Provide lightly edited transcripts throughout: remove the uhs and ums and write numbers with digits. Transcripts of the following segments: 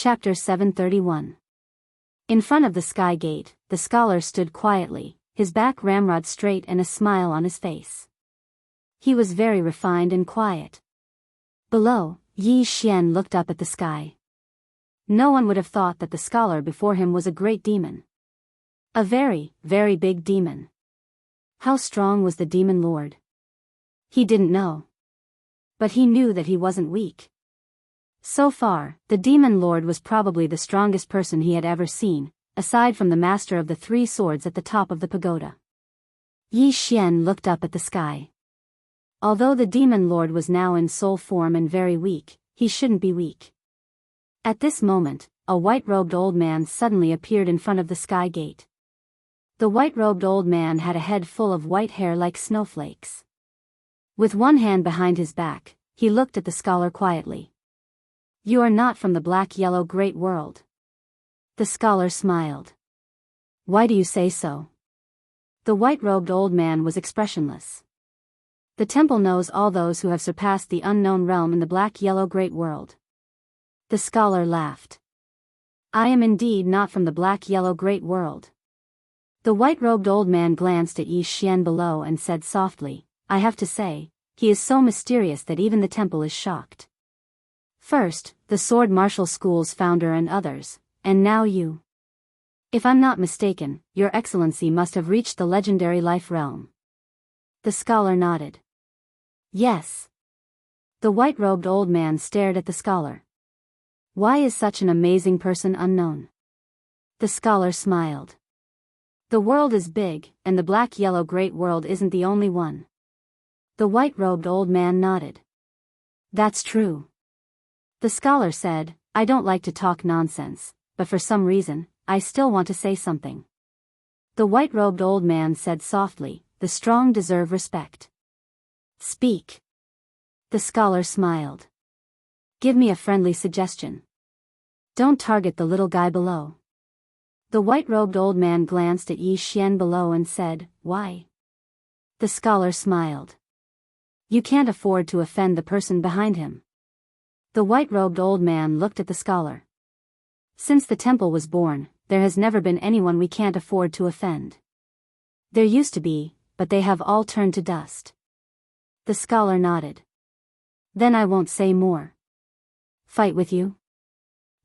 Chapter 731. In front of the sky gate, the scholar stood quietly, his back ramrod straight and a smile on his face. He was very refined and quiet. Below, Yi Xian looked up at the sky. No one would have thought that the scholar before him was a great demon. A very, very big demon. How strong was the demon lord? He didn't know. But he knew that he wasn't weak. So far, the demon lord was probably the strongest person he had ever seen, aside from the master of the three swords at the top of the pagoda. Yi Xian looked up at the sky. Although the demon lord was now in soul form and very weak, he shouldn't be weak. At this moment, a white-robed old man suddenly appeared in front of the sky gate. The white-robed old man had a head full of white hair like snowflakes. With one hand behind his back, he looked at the scholar quietly. "You are not from the black-yellow great world." The scholar smiled. "Why do you say so?" The white-robed old man was expressionless. "The temple knows all those who have surpassed the unknown realm in the black-yellow great world." The scholar laughed. "I am indeed not from the black-yellow great world." The white-robed old man glanced at Yi Xian below and said softly, "I have to say, he is so mysterious that even the temple is shocked. First, the sword martial school's founder and others, and now you. If I'm not mistaken, your excellency must have reached the legendary life realm." The scholar nodded. "Yes." The white-robed old man stared at the scholar. "Why is such an amazing person unknown?" The scholar smiled. "The world is big, and the black-yellow great world isn't the only one." The white-robed old man nodded. "That's true." The scholar said, "I don't like to talk nonsense, but for some reason, I still want to say something." The white-robed old man said softly, "The strong deserve respect. Speak." The scholar smiled. "Give me a friendly suggestion. Don't target the little guy below." The white-robed old man glanced at Yi Xian below and said, "Why?" The scholar smiled. "You can't afford to offend the person behind him." The white-robed old man looked at the scholar. "Since the temple was born, there has never been anyone we can't afford to offend. There used to be, but they have all turned to dust." The scholar nodded. "Then I won't say more." "Fight with you?"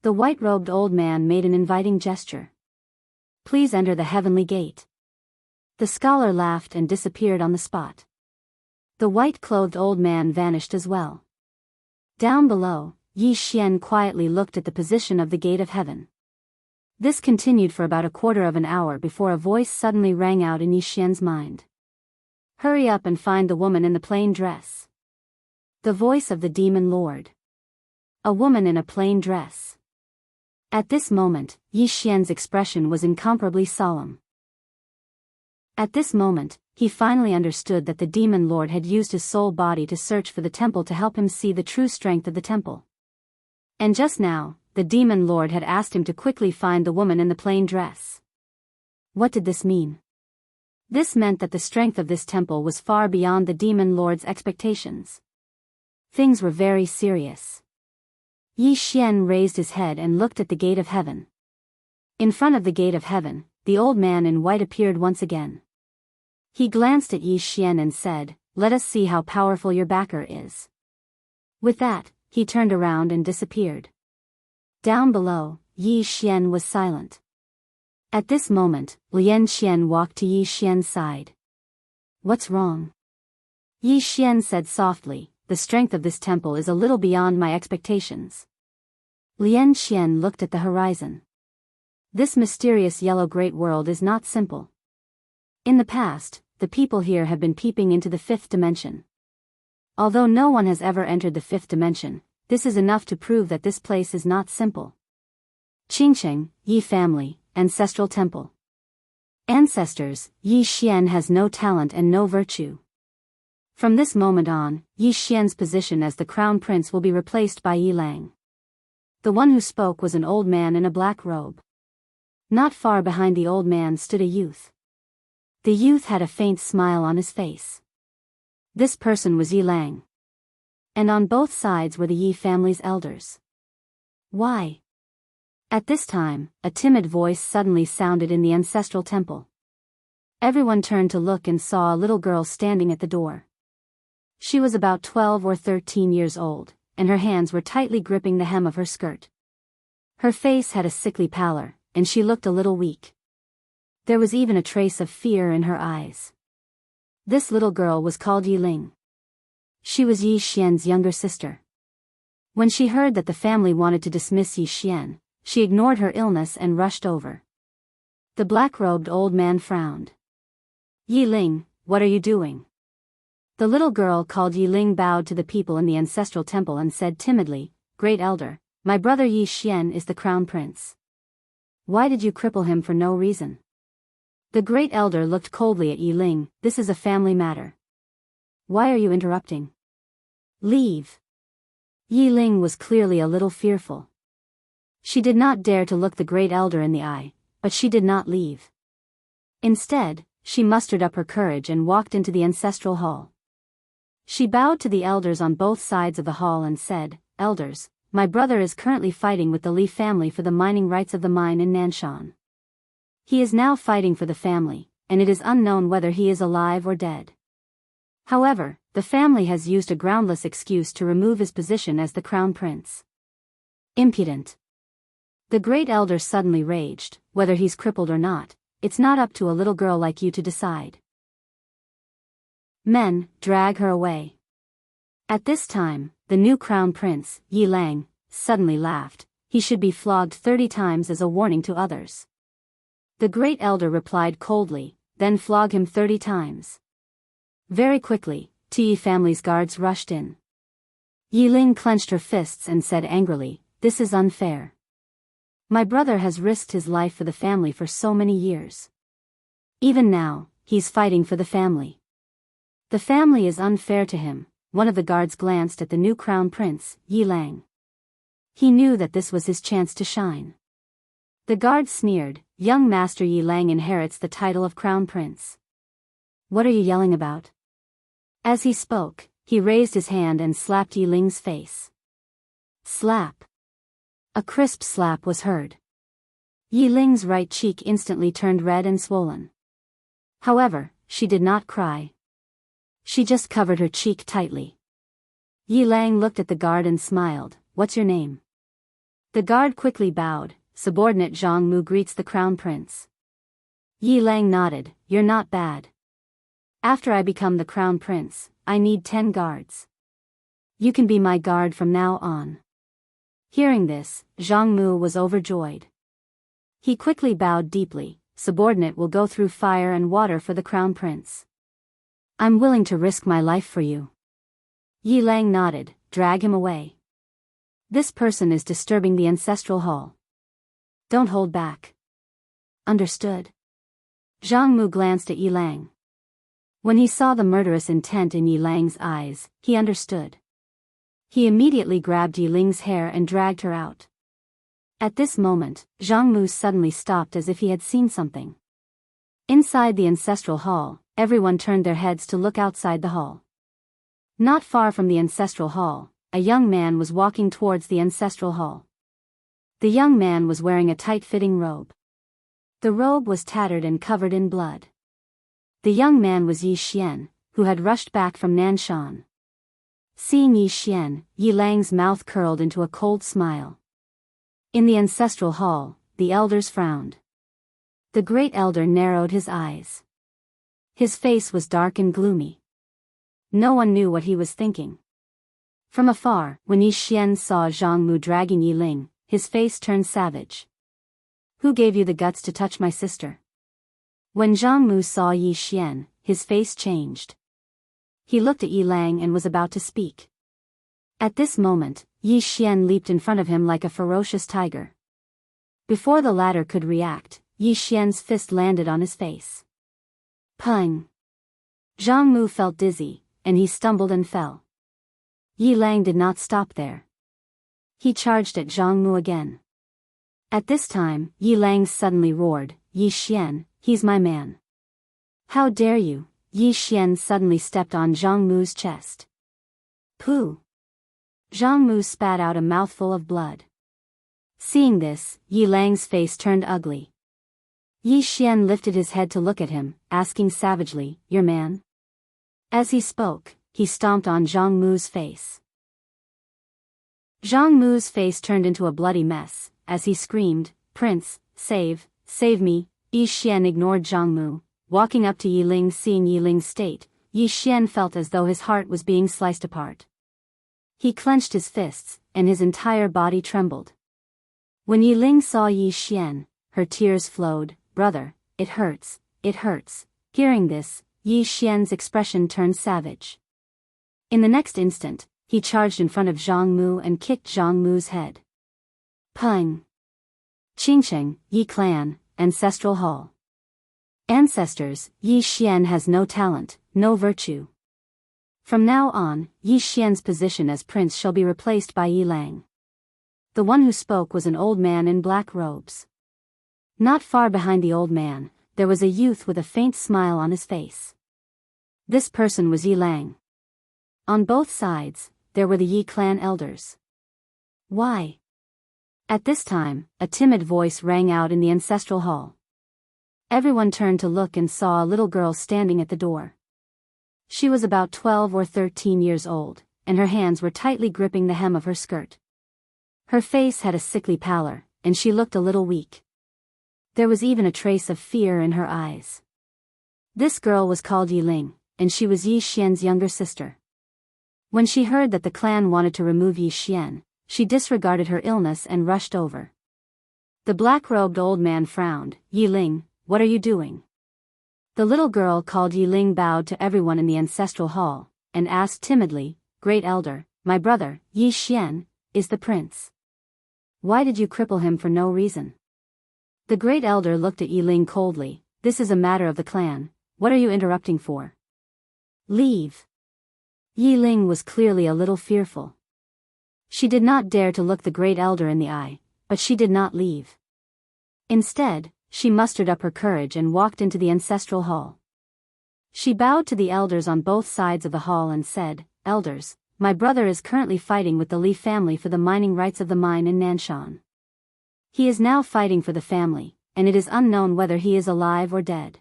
The white-robed old man made an inviting gesture. "Please enter the heavenly gate." The scholar laughed and disappeared on the spot. The white-clothed old man vanished as well. Down below, Yi Xian quietly looked at the position of the gate of heaven. This continued for about a quarter of an hour before a voice suddenly rang out in Yi Xian's mind. "Hurry up and find the woman in the plain dress." The voice of the demon lord. A woman in a plain dress. At this moment, Yi Xian's expression was incomparably solemn. At this moment, he finally understood that the demon lord had used his soul body to search for the temple to help him see the true strength of the temple. And just now, the demon lord had asked him to quickly find the woman in the plain dress. What did this mean? This meant that the strength of this temple was far beyond the demon lord's expectations. Things were very serious. Yi Xian raised his head and looked at the gate of heaven. In front of the gate of heaven, the old man in white appeared once again. He glanced at Yi Xian and said, "Let us see how powerful your backer is." With that, he turned around and disappeared. Down below, Yi Xian was silent. At this moment, Lian Xian walked to Yi Xian's side. "What's wrong?" Yi Xian said softly, "The strength of this temple is a little beyond my expectations." Lian Xian looked at the horizon. This mysterious yellow great world is not simple. In the past, the people here have been peeping into the fifth dimension. Although no one has ever entered the fifth dimension, this is enough to prove that this place is not simple. Qingsheng, Yi family, ancestral temple. Ancestors, Yi Xian has no talent and no virtue. From this moment on, Yi Xian's position as the crown prince will be replaced by Yi Lang. The one who spoke was an old man in a black robe. Not far behind the old man stood a youth. The youth had a faint smile on his face. This person was Yi Lang. And on both sides were the Yi family's elders. "Why?" At this time, a timid voice suddenly sounded in the ancestral temple. Everyone turned to look and saw a little girl standing at the door. She was about 12 or 13 years old, and her hands were tightly gripping the hem of her skirt. Her face had a sickly pallor, and she looked a little weak. There was even a trace of fear in her eyes. This little girl was called Yiling. She was Yi Xian's younger sister. When she heard that the family wanted to dismiss Yi Xian, she ignored her illness and rushed over. The black-robed old man frowned. Yiling, what are you doing? The little girl called Yiling bowed to the people in the ancestral temple and said timidly, Great Elder, my brother Yi Xian is the crown prince. Why did you cripple him for no reason? The Great Elder looked coldly at Yiling. This is a family matter. Why are you interrupting? Leave. Yiling was clearly a little fearful. She did not dare to look the Great Elder in the eye, but she did not leave. Instead, she mustered up her courage and walked into the ancestral hall. She bowed to the elders on both sides of the hall and said, Elders, my brother is currently fighting with the Li family for the mining rights of the mine in Nanshan. He is now fighting for the family, and it is unknown whether he is alive or dead. However, the family has used a groundless excuse to remove his position as the crown prince. Impudent. The Great Elder suddenly raged, whether he's crippled or not, it's not up to a little girl like you to decide. Men, drag her away. At this time, the new crown prince, Yi Lang, suddenly laughed. He should be flogged 30 times as a warning to others. The Great Elder replied coldly, then flog him 30 times. Very quickly, Yi family's guards rushed in. Yiling clenched her fists and said angrily, This is unfair. My brother has risked his life for the family for so many years. Even now, he's fighting for the family. The family is unfair to him. One of the guards glanced at the new crown prince, Yi Lang. He knew that this was his chance to shine. The guard sneered, Young Master Yi Lang inherits the title of crown prince. What are you yelling about? As he spoke, he raised his hand and slapped Yi Ling's face. Slap. A crisp slap was heard. Yi Ling's right cheek instantly turned red and swollen. However, she did not cry. She just covered her cheek tightly. Yi Lang looked at the guard and smiled, What's your name? The guard quickly bowed, Subordinate Jianghu greets the crown prince. Yi Lang nodded, You're not bad. After I become the crown prince, I need 10 guards. You can be my guard from now on. Hearing this, Jianghu was overjoyed. He quickly bowed deeply, Subordinate will go through fire and water for the crown prince. I'm willing to risk my life for you. Yi Lang nodded, Drag him away. This person is disturbing the ancestral hall. Don't hold back. Understood. Jianghu glanced at Yi Lang. When he saw the murderous intent in Yi Lang's eyes, he understood. He immediately grabbed Yi Ling's hair and dragged her out. At this moment, Jianghu suddenly stopped as if he had seen something. Inside the ancestral hall, everyone turned their heads to look outside the hall. Not far from the ancestral hall, a young man was walking towards the ancestral hall. The young man was wearing a tight-fitting robe. The robe was tattered and covered in blood. The young man was Yi Xian, who had rushed back from Nanshan. Seeing Yi Xian, Yi Lang's mouth curled into a cold smile. In the ancestral hall, the elders frowned. The Great Elder narrowed his eyes. His face was dark and gloomy. No one knew what he was thinking. From afar, when Yi Xian saw Jianghu dragging Yi Ling, his face turned savage. Who gave you the guts to touch my sister? When Jianghu saw Yi Xian, his face changed. He looked at Yi Lang and was about to speak. At this moment, Yi Xian leaped in front of him like a ferocious tiger. Before the latter could react, Yi Xian's fist landed on his face. Pung! Jianghu felt dizzy, and he stumbled and fell. Yi Lang did not stop there. He charged at Jianghu again. At this time, Yi Lang suddenly roared, Yi Xian, he's my man. How dare you? Yi Xian suddenly stepped on Jianghu's chest. Pooh! Jianghu spat out a mouthful of blood. Seeing this, Yi Lang's face turned ugly. Yi Xian lifted his head to look at him, asking savagely, "Your man?" As he spoke, he stomped on Zhang Mu's face. Zhang Mu's face turned into a bloody mess, as he screamed, "Prince, save me!" Yi Xian ignored Zhang Mu. Walking up to Yi Ling, seeing Yi Ling's state, Yi Xian felt as though his heart was being sliced apart. He clenched his fists, and his entire body trembled. When Yi Ling saw Yi Xian, her tears flowed. "Brother, it hurts, it hurts." Hearing this, Yi Xian's expression turned savage. In the next instant, he charged in front of Zhang Mu and kicked Zhang Mu's head. Peng! Qingcheng, Yi Clan, Ancestral Hall. Ancestors, Yi Xian has no talent, no virtue. From now on, Yi Xian's position as prince shall be replaced by Yi Lang. The one who spoke was an old man in black robes. Not far behind the old man, there was a youth with a faint smile on his face. This person was Yi Lang. On both sides, there were the Yi clan elders. Why? At this time, a timid voice rang out in the ancestral hall. Everyone turned to look and saw a little girl standing at the door. She was about 12 or 13 years old, and her hands were tightly gripping the hem of her skirt. Her face had a sickly pallor, and she looked a little weak. There was even a trace of fear in her eyes. This girl was called Yi Ling, and she was Yi Xian's younger sister. When she heard that the clan wanted to remove Yi Xian, she disregarded her illness and rushed over. The black-robed old man frowned. "Yi Ling, what are you doing?" The little girl called Yi Ling bowed to everyone in the ancestral hall, and asked timidly, "Great elder, my brother, Yi Xian, is the prince. Why did you cripple him for no reason?" The great elder looked at Yi Ling coldly. "This is a matter of the clan, what are you interrupting for? Leave." Yi Ling was clearly a little fearful. She did not dare to look the great elder in the eye, but she did not leave. Instead, she mustered up her courage and walked into the ancestral hall. She bowed to the elders on both sides of the hall and said, "Elders, my brother is currently fighting with the Li family for the mining rights of the mine in Nanshan. He is now fighting for the family, and it is unknown whether he is alive or dead.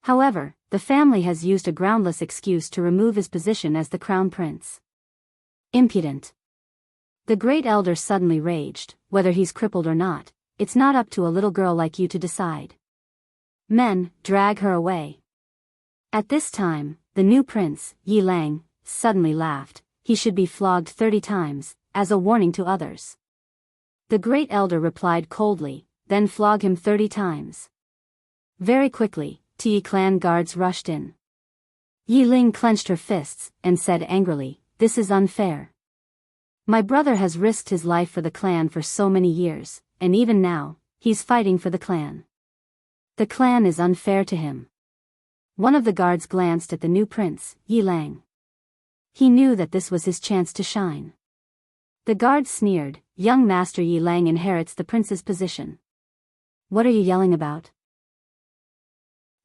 However, the family has used a groundless excuse to remove his position as the crown prince." Impudent! The great elder suddenly raged. "Whether he's crippled or not, it's not up to a little girl like you to decide. Men, drag her away." At this time, the new prince, Yi Lang, suddenly laughed. "He should be flogged 30 times, as a warning to others." The great elder replied coldly, "Then flog him 30 times. Very quickly, Yi clan guards rushed in. Yi Ling clenched her fists, and said angrily, "This is unfair. My brother has risked his life for the clan for so many years, and even now, he's fighting for the clan. The clan is unfair to him." One of the guards glanced at the new prince, Yi Lang. He knew that this was his chance to shine. The guard sneered, "Young Master Yi Lang inherits the prince's position. What are you yelling about?"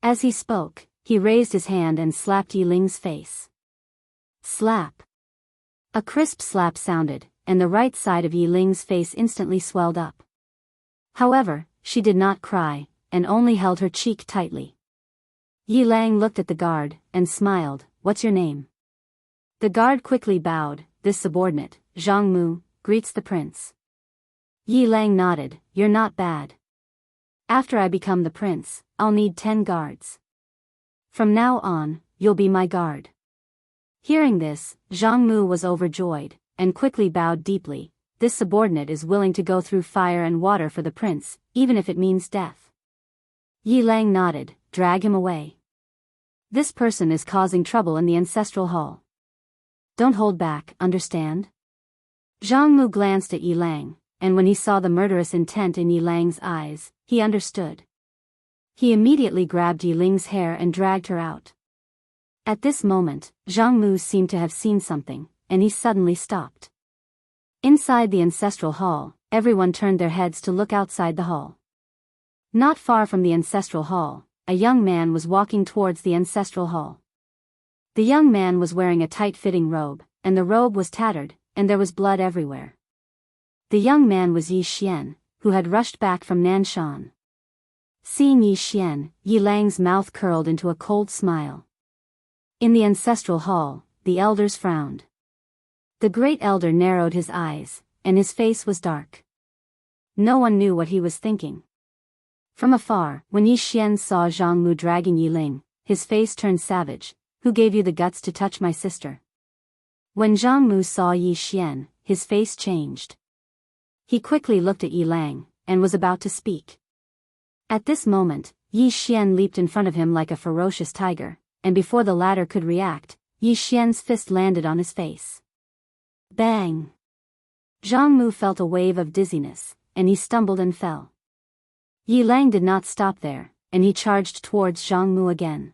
As he spoke, he raised his hand and slapped Yi Ling's face. Slap! A crisp slap sounded, and the right side of Yi Ling's face instantly swelled up. However, she did not cry, and only held her cheek tightly. Yi Lang looked at the guard, and smiled. "What's your name?" The guard quickly bowed. "This subordinate, Zhang Mu, greets the prince." Yi Lang nodded. "You're not bad. After I become the prince, I'll need 10 guards. From now on, you'll be my guard." Hearing this, Zhang Mu was overjoyed, and quickly bowed deeply. "This subordinate is willing to go through fire and water for the prince, even if it means death." Yi Lang nodded. "Drag him away. This person is causing trouble in the ancestral hall. Don't hold back, understand?" Zhang Mu glanced at Yi Lang, and when he saw the murderous intent in Yi Lang's eyes, he understood. He immediately grabbed Yi Ling's hair and dragged her out. At this moment, Zhang Mu seemed to have seen something, and he suddenly stopped. Inside the ancestral hall, everyone turned their heads to look outside the hall. Not far from the ancestral hall, a young man was walking towards the ancestral hall. The young man was wearing a tight-fitting robe, and the robe was tattered, and there was blood everywhere. The young man was Yi Xian, who had rushed back from Nanshan. Seeing Yi Xian, Yi Lang's mouth curled into a cold smile. In the ancestral hall, the elders frowned. The great elder narrowed his eyes, and his face was dark. No one knew what he was thinking. From afar, when Yi Xian saw Jianghu dragging Yi Ling, his face turned savage. Who gave you the guts to touch my sister? When Jianghu saw Yi Xian, his face changed. He quickly looked at Yi Lang, and was about to speak. At this moment, Yi Xian leaped in front of him like a ferocious tiger, and before the latter could react, Yi Xian's fist landed on his face. Bang! Jianghu felt a wave of dizziness, and he stumbled and fell. Yi Lang did not stop there, and he charged towards Jianghu again.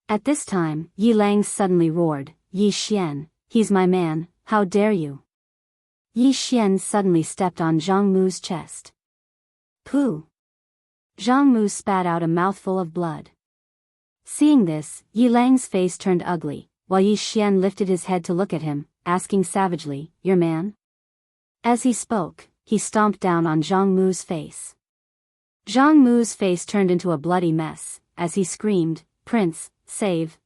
At this time, Yi Lang suddenly roared, Yi Xian, he's my man, how dare you? Yi Xian suddenly stepped on Jianghu's chest. Pooh! Jianghu spat out a mouthful of blood. Seeing this, Yi Lang's face turned ugly, while Yi Xian lifted his head to look at him, asking savagely, your man? As he spoke, he stomped down on Jianghu's face. Jianghu's face turned into a bloody mess, as he screamed, Prince, save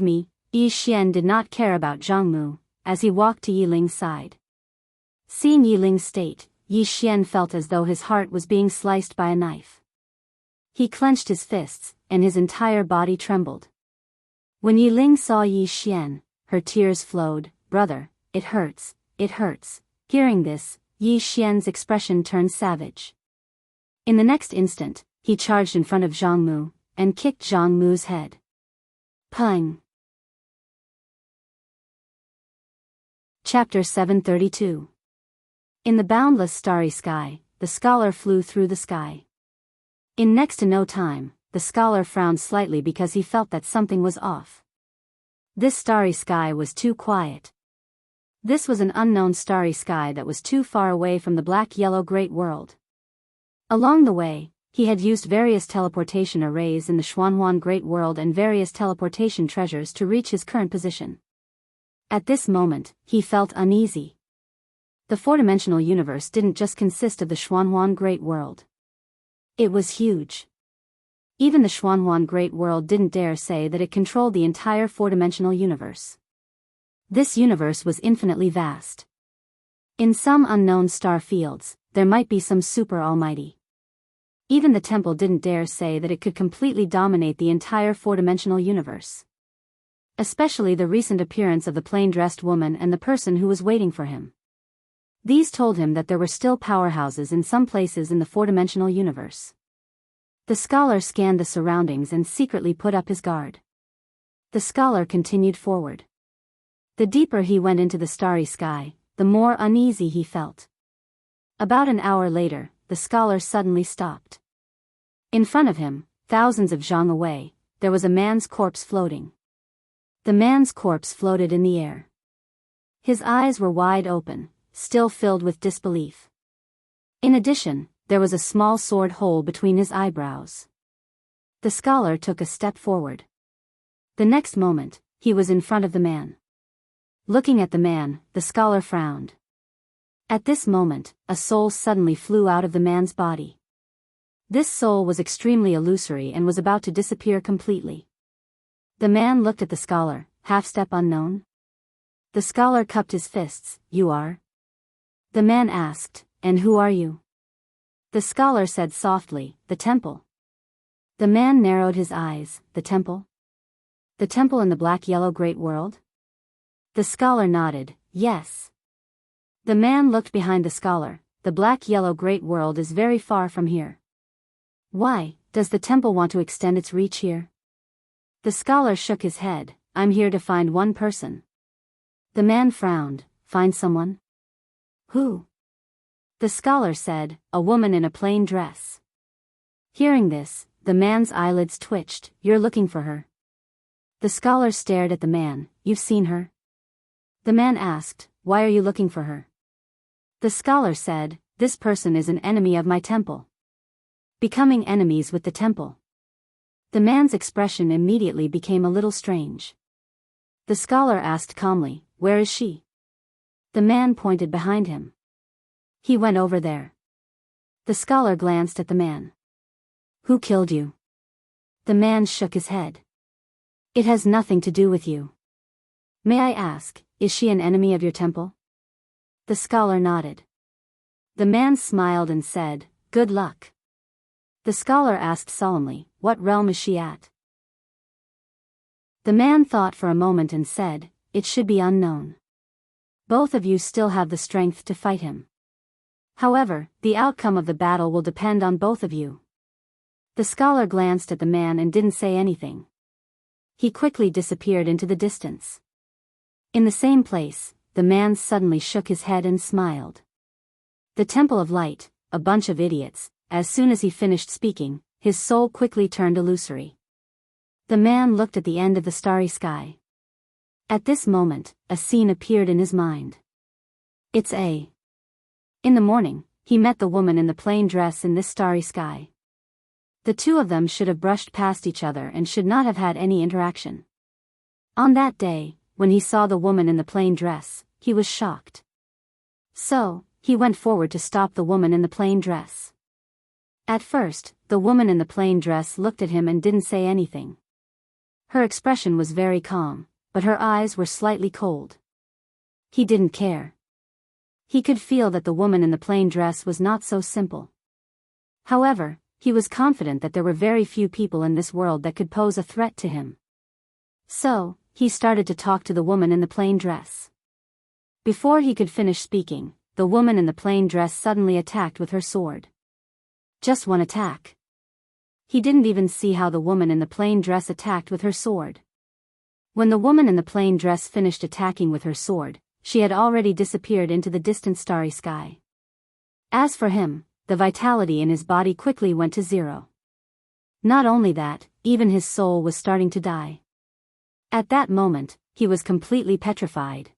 me. Yi Xian did not care about Jianghu, as he walked to Yi Ling's side. Seeing Yi Ling's state, Yi Xian felt as though his heart was being sliced by a knife. He clenched his fists, and his entire body trembled. When Yi Ling saw Yi Xian, her tears flowed, brother, it hurts, it hurts. Hearing this, Yi Xian's expression turned savage. In the next instant, he charged in front of Jianghu, and kicked Jianghu's head. Pung! Chapter 732. In the boundless starry sky, the scholar flew through the sky. In next to no time, the scholar frowned slightly because he felt that something was off. This starry sky was too quiet. This was an unknown starry sky that was too far away from the black-yellow great world. Along the way, he had used various teleportation arrays in the Xuanhuan Great World and various teleportation treasures to reach his current position. At this moment, he felt uneasy. The four-dimensional universe didn't just consist of the Xuanhuan Great World. It was huge. Even the Xuanhuan Great World didn't dare say that it controlled the entire four-dimensional universe. This universe was infinitely vast. In some unknown star fields, there might be some super almighty. Even the temple didn't dare say that it could completely dominate the entire four-dimensional universe. Especially the recent appearance of the plain-dressed woman and the person who was waiting for him. These told him that there were still powerhouses in some places in the four-dimensional universe. The scholar scanned the surroundings and secretly put up his guard. The scholar continued forward. The deeper he went into the starry sky, the more uneasy he felt. About an hour later, the scholar suddenly stopped. In front of him, thousands of zhang away, there was a man's corpse floating. The man's corpse floated in the air. His eyes were wide open, still filled with disbelief. In addition, there was a small sword hole between his eyebrows. The scholar took a step forward. The next moment, he was in front of the man. Looking at the man, the scholar frowned. At this moment, a soul suddenly flew out of the man's body. This soul was extremely illusory and was about to disappear completely. The man looked at the scholar, half-step unknown. The scholar cupped his fists, you are? The man asked, and who are you? The scholar said softly, the temple. The man narrowed his eyes, the temple? The temple in the black-yellow great world? The scholar nodded, yes. The man looked behind the scholar, the black-yellow great world is very far from here. Why, does the temple want to extend its reach here? The scholar shook his head, I'm here to find one person. The man frowned, find someone? Who? The scholar said, a woman in a plain dress. Hearing this, the man's eyelids twitched, you're looking for her. The scholar stared at the man, you've seen her? The man asked, why are you looking for her? The scholar said, this person is an enemy of my temple. Becoming enemies with the temple. The man's expression immediately became a little strange. The scholar asked calmly, where is she? The man pointed behind him. He went over there. The scholar glanced at the man. Who killed you? The man shook his head. It has nothing to do with you. May I ask, is she an enemy of your temple? The scholar nodded. The man smiled and said, good luck. The scholar asked solemnly, what realm is she at? The man thought for a moment and said, it should be unknown. Both of you still have the strength to fight him. However, the outcome of the battle will depend on both of you. The scholar glanced at the man and didn't say anything. He quickly disappeared into the distance. In the same place, the man suddenly shook his head and smiled. The Temple of Light, a bunch of idiots. As soon as he finished speaking, his soul quickly turned illusory. The man looked at the end of the starry sky. At this moment, a scene appeared in his mind. It's A. In the morning, he met the woman in the plain dress in this starry sky. The two of them should have brushed past each other and should not have had any interaction. On that day, when he saw the woman in the plain dress, he was shocked. So, he went forward to stop the woman in the plain dress. At first, the woman in the plain dress looked at him and didn't say anything. Her expression was very calm, but her eyes were slightly cold. He didn't care. He could feel that the woman in the plain dress was not so simple. However, he was confident that there were very few people in this world that could pose a threat to him. So, he started to talk to the woman in the plain dress. Before he could finish speaking, the woman in the plain dress suddenly attacked with her sword. Just one attack. He didn't even see how the woman in the plain dress attacked with her sword. When the woman in the plain dress finished attacking with her sword, she had already disappeared into the distant starry sky. As for him, the vitality in his body quickly went to zero. Not only that, even his soul was starting to die. At that moment, he was completely petrified.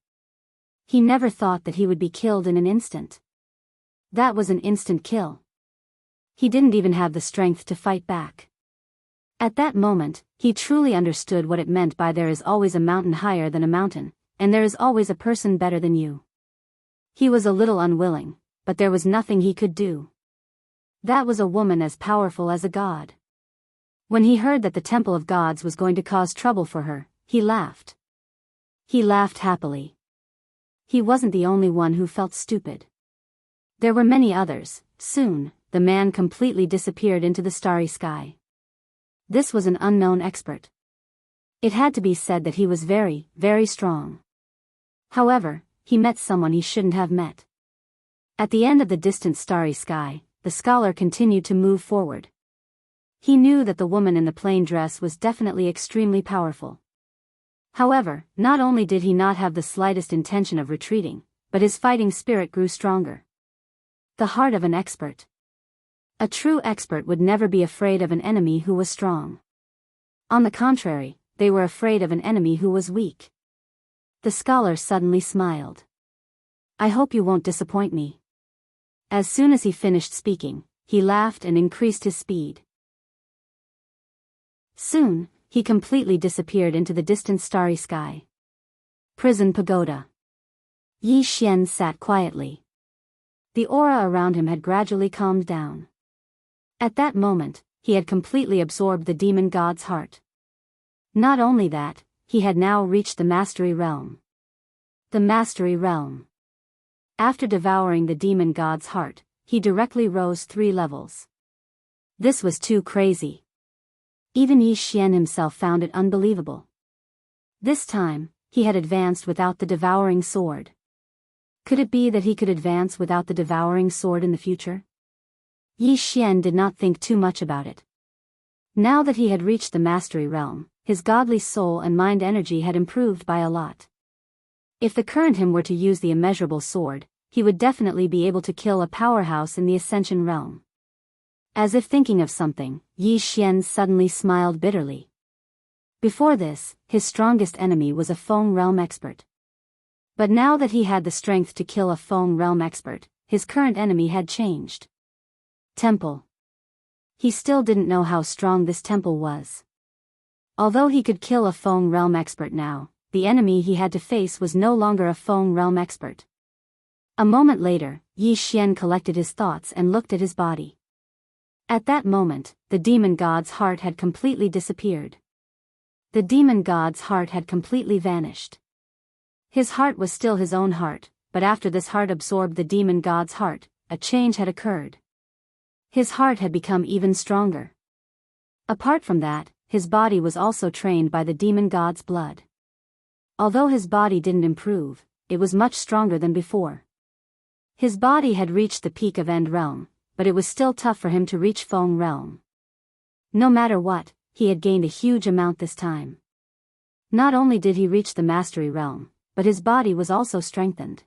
He never thought that he would be killed in an instant. That was an instant kill. He didn't even have the strength to fight back. At that moment, he truly understood what it meant by there is always a mountain higher than a mountain, and there is always a person better than you. He was a little unwilling, but there was nothing he could do. That was a woman as powerful as a god. When he heard that the Temple of Gods was going to cause trouble for her, he laughed. He laughed happily. He wasn't the only one who felt stupid. There were many others. Soon, the man completely disappeared into the starry sky. This was an unknown expert. It had to be said that he was very, very strong. However, he met someone he shouldn't have met. At the end of the distant starry sky, the scholar continued to move forward. He knew that the woman in the plain dress was definitely extremely powerful. However, not only did he not have the slightest intention of retreating, but his fighting spirit grew stronger. The heart of an expert. A true expert would never be afraid of an enemy who was strong. On the contrary, they were afraid of an enemy who was weak. The scholar suddenly smiled. I hope you won't disappoint me. As soon as he finished speaking, he laughed and increased his speed. Soon, he completely disappeared into the distant starry sky. Prison Pagoda. Yi Xian sat quietly. The aura around him had gradually calmed down. At that moment, he had completely absorbed the demon god's heart. Not only that, he had now reached the Mastery Realm. The Mastery Realm. After devouring the demon god's heart, he directly rose 3 levels. This was too crazy. Even Yi Xian himself found it unbelievable. This time, he had advanced without the devouring sword. Could it be that he could advance without the devouring sword in the future? Yi Xian did not think too much about it. Now that he had reached the Mastery Realm, his godly soul and mind energy had improved by a lot. If the current him were to use the immeasurable sword, he would definitely be able to kill a powerhouse in the Ascension Realm. As if thinking of something, Yi Xian suddenly smiled bitterly. Before this, his strongest enemy was a Feng Realm expert. But now that he had the strength to kill a Feng Realm expert, his current enemy had changed. Temple. He still didn't know how strong this temple was. Although he could kill a Feng Realm expert now, the enemy he had to face was no longer a Feng Realm expert. A moment later, Yi Xian collected his thoughts and looked at his body. At that moment, the demon god's heart had completely disappeared. The demon god's heart had completely vanished. His heart was still his own heart, but after this heart absorbed the demon god's heart, a change had occurred. His heart had become even stronger. Apart from that, his body was also trained by the demon god's blood. Although his body didn't improve, it was much stronger than before. His body had reached the peak of End Realm, but it was still tough for him to reach Feng Realm. No matter what, he had gained a huge amount this time. Not only did he reach the Mastery Realm, but his body was also strengthened.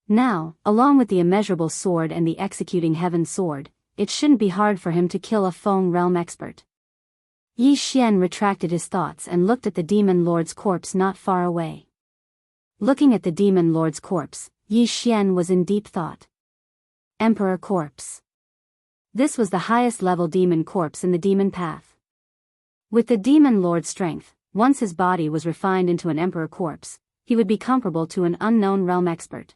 Now, along with the Immeasurable Sword and the Executing Heaven Sword, it shouldn't be hard for him to kill a Feng Realm expert. Yi Xian retracted his thoughts and looked at the Demon Lord's corpse not far away. Looking at the Demon Lord's corpse, Yi Xian was in deep thought. Emperor Corpse. This was the highest level demon corpse in the demon path. With the Demon Lord's strength, once his body was refined into an Emperor Corpse, he would be comparable to an unknown realm expert.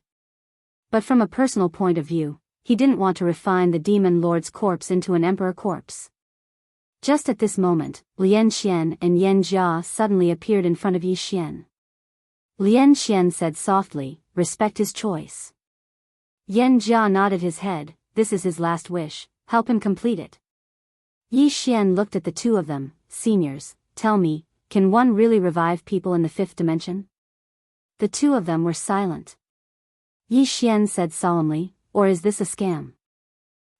But from a personal point of view, he didn't want to refine the Demon Lord's corpse into an Emperor Corpse. Just at this moment, Lian Xian and Yan Jia suddenly appeared in front of Yi Xian. Lian Xian said softly, "Respect his choice." Yan Jia nodded his head, "This is his last wish, help him complete it." Yi Xian looked at the two of them, "Seniors, tell me, can one really revive people in the fifth dimension?" The two of them were silent. Yi Xian said solemnly, "Or is this a scam?"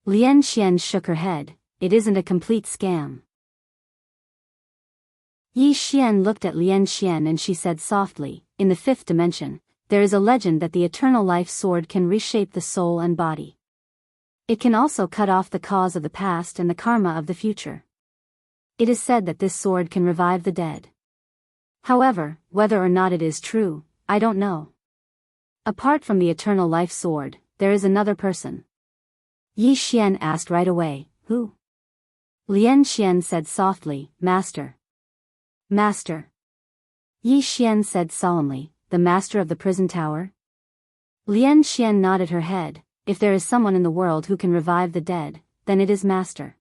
Lian Xian shook her head, "It isn't a complete scam." Yi Xian looked at Lian Xian and she said softly, "In the fifth dimension, there is a legend that the eternal life sword can reshape the soul and body. It can also cut off the cause of the past and the karma of the future. It is said that this sword can revive the dead. However, whether or not it is true, I don't know. Apart from the eternal life sword, there is another person." Yi Xian asked right away, "Who?" Lian Xian said softly, "Master." "Master?" Yi Xian said solemnly, "The master of the prison tower?" Lian Xian nodded her head, "If there is someone in the world who can revive the dead, then it is Master."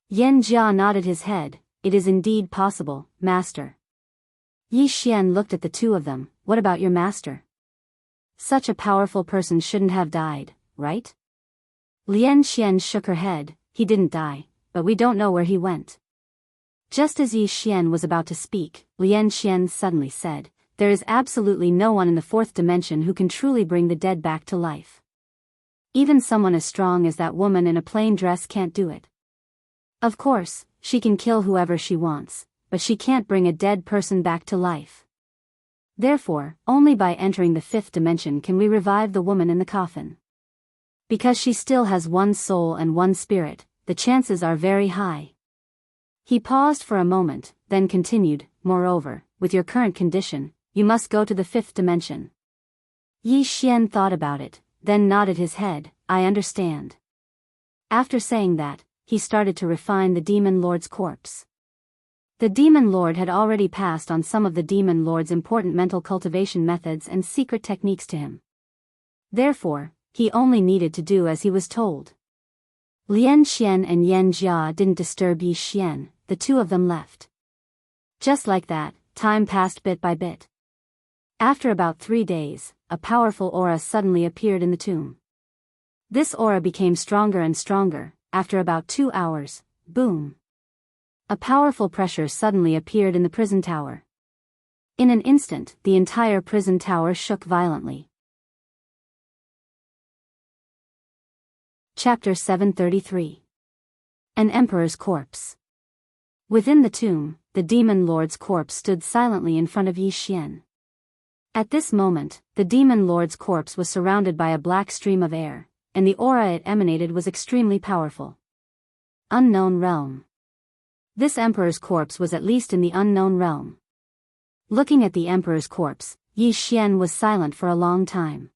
Yan Jia nodded his head, "It is indeed possible, Master." Yi Xian looked at the two of them, "What about your master? Such a powerful person shouldn't have died, right?" Lian Xian shook her head, "He didn't die, but we don't know where he went." Just as Yi Xian was about to speak, Lian Xian suddenly said, "There is absolutely no one in the fourth dimension who can truly bring the dead back to life. Even someone as strong as that woman in a plain dress can't do it. Of course, she can kill whoever she wants, but she can't bring a dead person back to life. Therefore, only by entering the fifth dimension can we revive the woman in the coffin. Because she still has one soul and one spirit, the chances are very high." He paused for a moment, then continued, "Moreover, with your current condition, you must go to the fifth dimension." Yi Xian thought about it, then nodded his head, "I understand." After saying that, he started to refine the Demon Lord's corpse. The Demon Lord had already passed on some of the Demon Lord's important mental cultivation methods and secret techniques to him. Therefore, he only needed to do as he was told. Lian Xian and Yan Jia didn't disturb Yi Xian, the two of them left. Just like that, time passed bit by bit. After about 3 days, a powerful aura suddenly appeared in the tomb. This aura became stronger and stronger. After about 2 hours, boom! A powerful pressure suddenly appeared in the prison tower. In an instant, the entire prison tower shook violently. Chapter 733. An Emperor's Corpse. Within the tomb, the Demon Lord's corpse stood silently in front of Yi Xian. At this moment, the Demon Lord's corpse was surrounded by a black stream of air, and the aura it emanated was extremely powerful. Unknown Realm. This Emperor's corpse was at least in the unknown realm. Looking at the Emperor's corpse, Yi Xian was silent for a long time.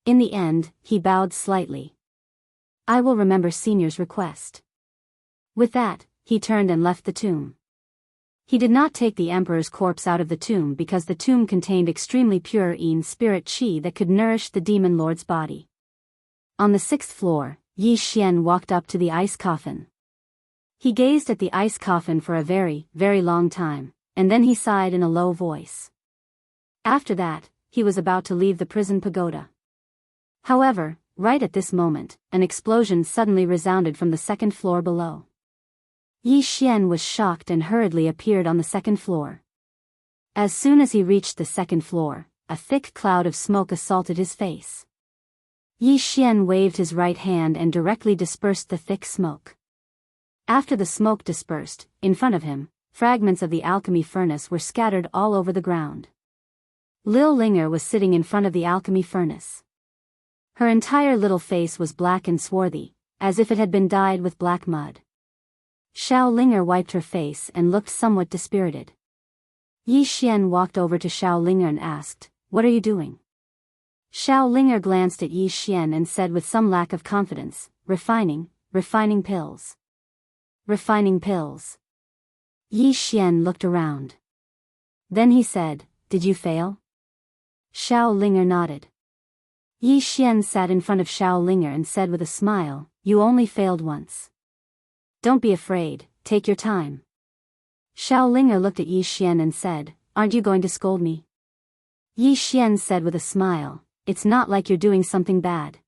In the end, he bowed slightly. "I will remember Senior's request." With that, he turned and left the tomb. He did not take the emperor's corpse out of the tomb because the tomb contained extremely pure spirit qi that could nourish the demon lord's body. On the 6th floor, Yi Xian walked up to the ice coffin. He gazed at the ice coffin for a very, very long time, and then he sighed in a low voice. After that, he was about to leave the prison pagoda. However, right at this moment, an explosion suddenly resounded from the 2nd floor below. Yi Xian was shocked and hurriedly appeared on the 2nd floor. As soon as he reached the 2nd floor, a thick cloud of smoke assaulted his face. Yi Xian waved his right hand and directly dispersed the thick smoke. After the smoke dispersed, in front of him, fragments of the alchemy furnace were scattered all over the ground. Lil Linger was sitting in front of the alchemy furnace. Her entire little face was black and swarthy, as if it had been dyed with black mud. Xiao Linger wiped her face and looked somewhat dispirited. Yi Xian walked over to Xiao Linger and asked, "What are you doing?" Xiao Linger glanced at Yi Xian and said with some lack of confidence, refining pills. Refining pills. Yi Xian looked around. Then he said, "Did you fail?" Xiao Linger nodded. Yi Xian sat in front of Xiao Linger and said with a smile, "You only failed once. Don't be afraid, take your time." Xiao Linger looked at Yi Xian and said, "Aren't you going to scold me?" Yi Xian said with a smile, "It's not like you're doing something bad."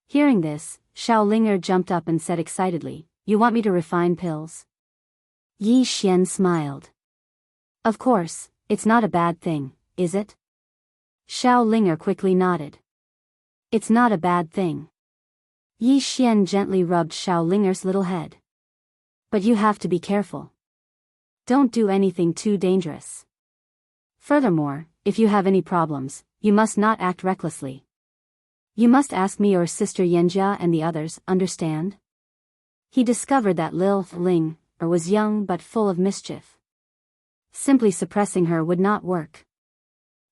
Hearing this, Xiao Linger jumped up and said excitedly, "You want me to refine pills?" Yi Xian smiled. "Of course, it's not a bad thing, is it?" Xiao Linger quickly nodded. "It's not a bad thing." Yi Xian gently rubbed Xiao Linger's little head. "But you have to be careful. Don't do anything too dangerous. Furthermore, if you have any problems, you must not act recklessly. You must ask me or sister Yanjia and the others, understand?" He discovered that Lil Linger was young but full of mischief. Simply suppressing her would not work.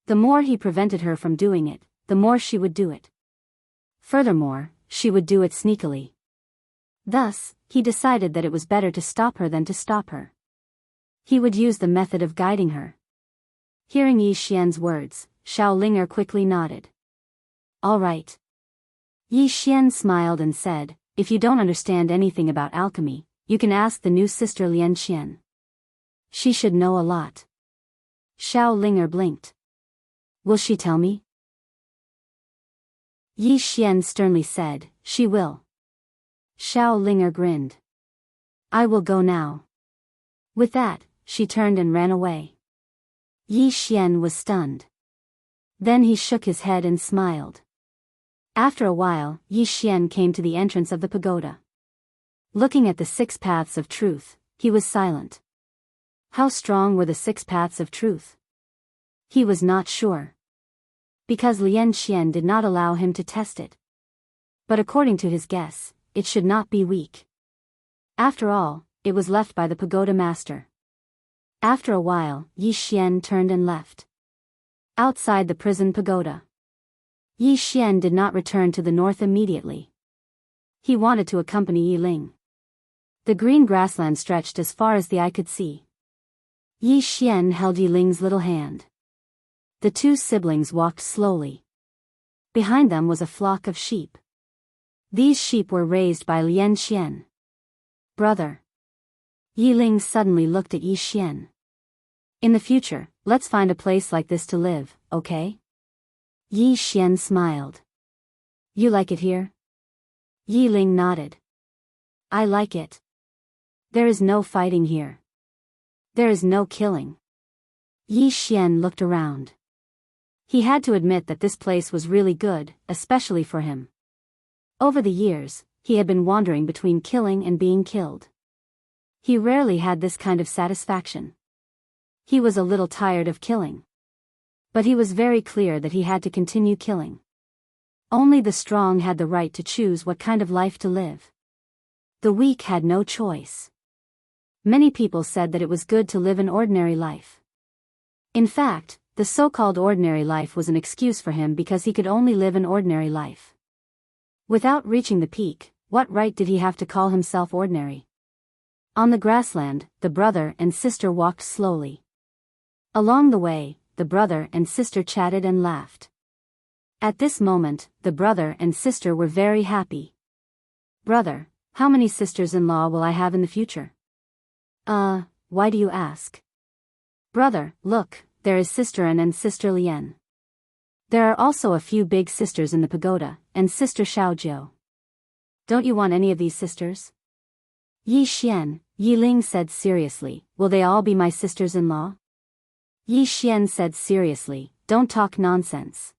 The more he prevented her from doing it, the more she would do it. Furthermore, she would do it sneakily. Thus, he decided that it was better to stop her than to stop her. He would use the method of guiding her. Hearing Yi Xian's words, Xiao Linger quickly nodded. "All right." Yi Xian smiled and said, "If you don't understand anything about alchemy, you can ask the new sister Lian Qian. She should know a lot." Xiao Linger blinked. "Will she tell me?" Yi Xian sternly said, "She will." Xiao Linger grinned. "I will go now." With that, she turned and ran away. Yi Xian was stunned. Then he shook his head and smiled. After a while, Yi Xian came to the entrance of the pagoda. Looking at the 6 paths of truth, he was silent. How strong were the 6 paths of truth? He was not sure. Because Lian Qian did not allow him to test it. But according to his guess, it should not be weak. After all, it was left by the pagoda master. After a while, Yi Xian turned and left. Outside the prison pagoda, Yi Xian did not return to the north immediately. He wanted to accompany Yi Ling. The green grassland stretched as far as the eye could see. Yi Xian held Yi Ling's little hand. The 2 siblings walked slowly. Behind them was a flock of sheep. These sheep were raised by Lian Qian. "Brother." Yi Ling suddenly looked at Yi Xian. "In the future, let's find a place like this to live, okay?" Yi Xian smiled. "You like it here?" Yi Ling nodded. "I like it. There is no fighting here. There is no killing." Yi Xian looked around. He had to admit that this place was really good, especially for him. Over the years, he had been wandering between killing and being killed. He rarely had this kind of satisfaction. He was a little tired of killing. But he was very clear that he had to continue killing. Only the strong had the right to choose what kind of life to live. The weak had no choice. Many people said that it was good to live an ordinary life. In fact, the so-called ordinary life was an excuse for him because he could only live an ordinary life. Without reaching the peak, what right did he have to call himself ordinary? On the grassland, the brother and sister walked slowly. Along the way, the brother and sister chatted and laughed. At this moment, the brother and sister were very happy. "Brother, how many sisters-in-law will I have in the future?" Why do you ask?" "Brother, look, there is Sister An and Sister Lian. There are also a few big sisters in the pagoda, and Sister Xiaojiu. Don't you want any of these sisters?" "Yi Xian," Yi Ling said seriously, "will they all be my sisters-in-law?" Yi Xian said seriously, "Don't talk nonsense."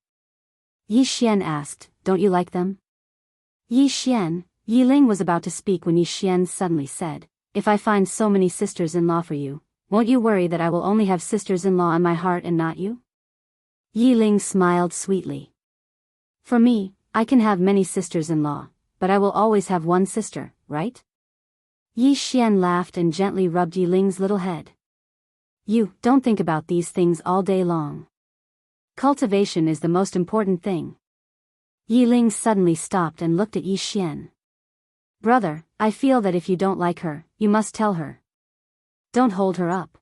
Yi Xian asked, "Don't you like them?" Yi Xian, Yi Ling was about to speak when Yi Xian suddenly said, "If I find so many sisters-in-law for you, won't you worry that I will only have sisters-in-law in my heart and not you?" Yi Ling smiled sweetly. "For me, I can have many sisters-in-law, but I will always have one sister, right?" Yi Xian laughed and gently rubbed Yi Ling's little head. "You don't think about these things all day long. Cultivation is the most important thing." Yi Ling suddenly stopped and looked at Yi Xian. "Brother, I feel that if you don't like her, you must tell her. Don't hold her up.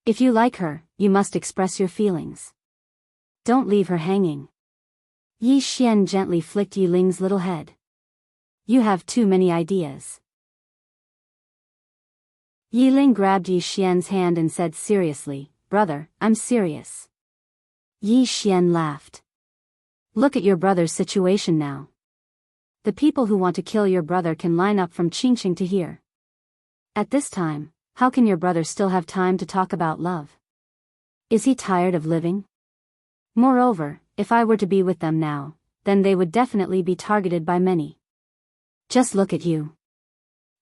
If you like her, you must express your feelings. Don't leave her hanging." Yi Xian gently flicked Yi Ling's little head. "You have too many ideas." Yi Ling grabbed Yi Xian's hand and said seriously, "Brother, I'm serious." Yi Xian laughed. "Look at your brother's situation now. The people who want to kill your brother can line up from Qingqing to here. At this time, how can your brother still have time to talk about love? Is he tired of living? Moreover, if I were to be with them now, then they would definitely be targeted by many. Just look at you.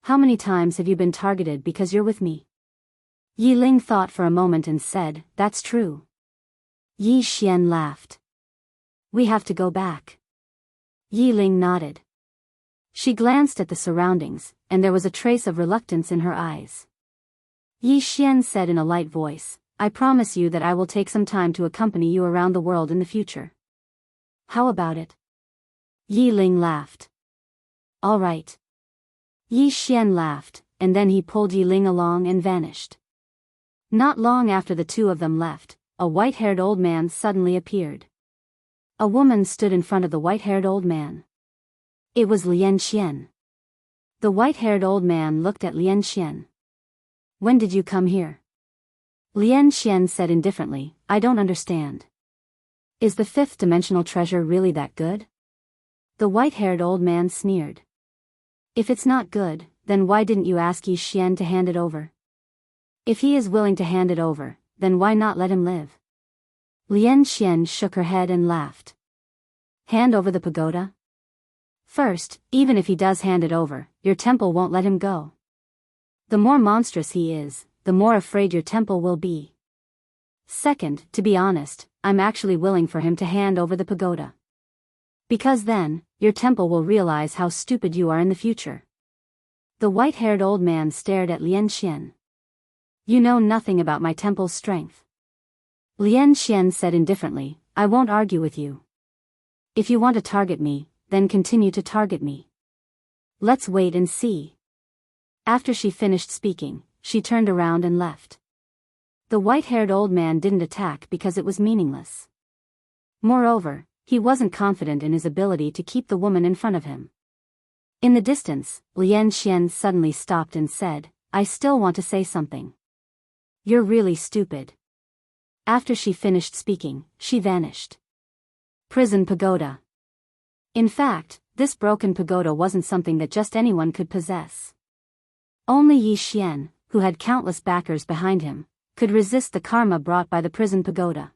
How many times have you been targeted because you're with me?" Yi Ling thought for a moment and said, "That's true." Yi Xian laughed. "We have to go back." Yi Ling nodded. She glanced at the surroundings, and there was a trace of reluctance in her eyes. Yi Xian said in a light voice, "I promise you that I will take some time to accompany you around the world in the future. How about it?" Yi Ling laughed. "All right." Yi Xian laughed, and then he pulled Yi Ling along and vanished. Not long after the two of them left, a white-haired old man suddenly appeared. A woman stood in front of the white-haired old man. It was Lian Xian. The white-haired old man looked at Lian Xian. "When did you come here?" Lian Xian said indifferently, "I don't understand. Is the fifth-dimensional treasure really that good?" The white-haired old man sneered. "If it's not good, then why didn't you ask Yi Xian to hand it over? If he is willing to hand it over, then why not let him live?" Lian Xian shook her head and laughed. "Hand over the pagoda? First, even if he does hand it over, your temple won't let him go. The more monstrous he is, the more afraid your temple will be. Second, to be honest, I'm actually willing for him to hand over the pagoda. Because then, your temple will realize how stupid you are in the future." The white-haired old man stared at Lian Xian. "You know nothing about my temple's strength." Lian Xian said indifferently, "I won't argue with you. If you want to target me, then continue to target me. Let's wait and see." After she finished speaking, she turned around and left. The white-haired old man didn't attack because it was meaningless. Moreover, he wasn't confident in his ability to keep the woman in front of him. In the distance, Lian Xian suddenly stopped and said, "I still want to say something. You're really stupid." After she finished speaking, she vanished. Prison pagoda. In fact, this broken pagoda wasn't something that just anyone could possess. Only Yi Xian, who had countless backers behind him, could resist the karma brought by the prison pagoda.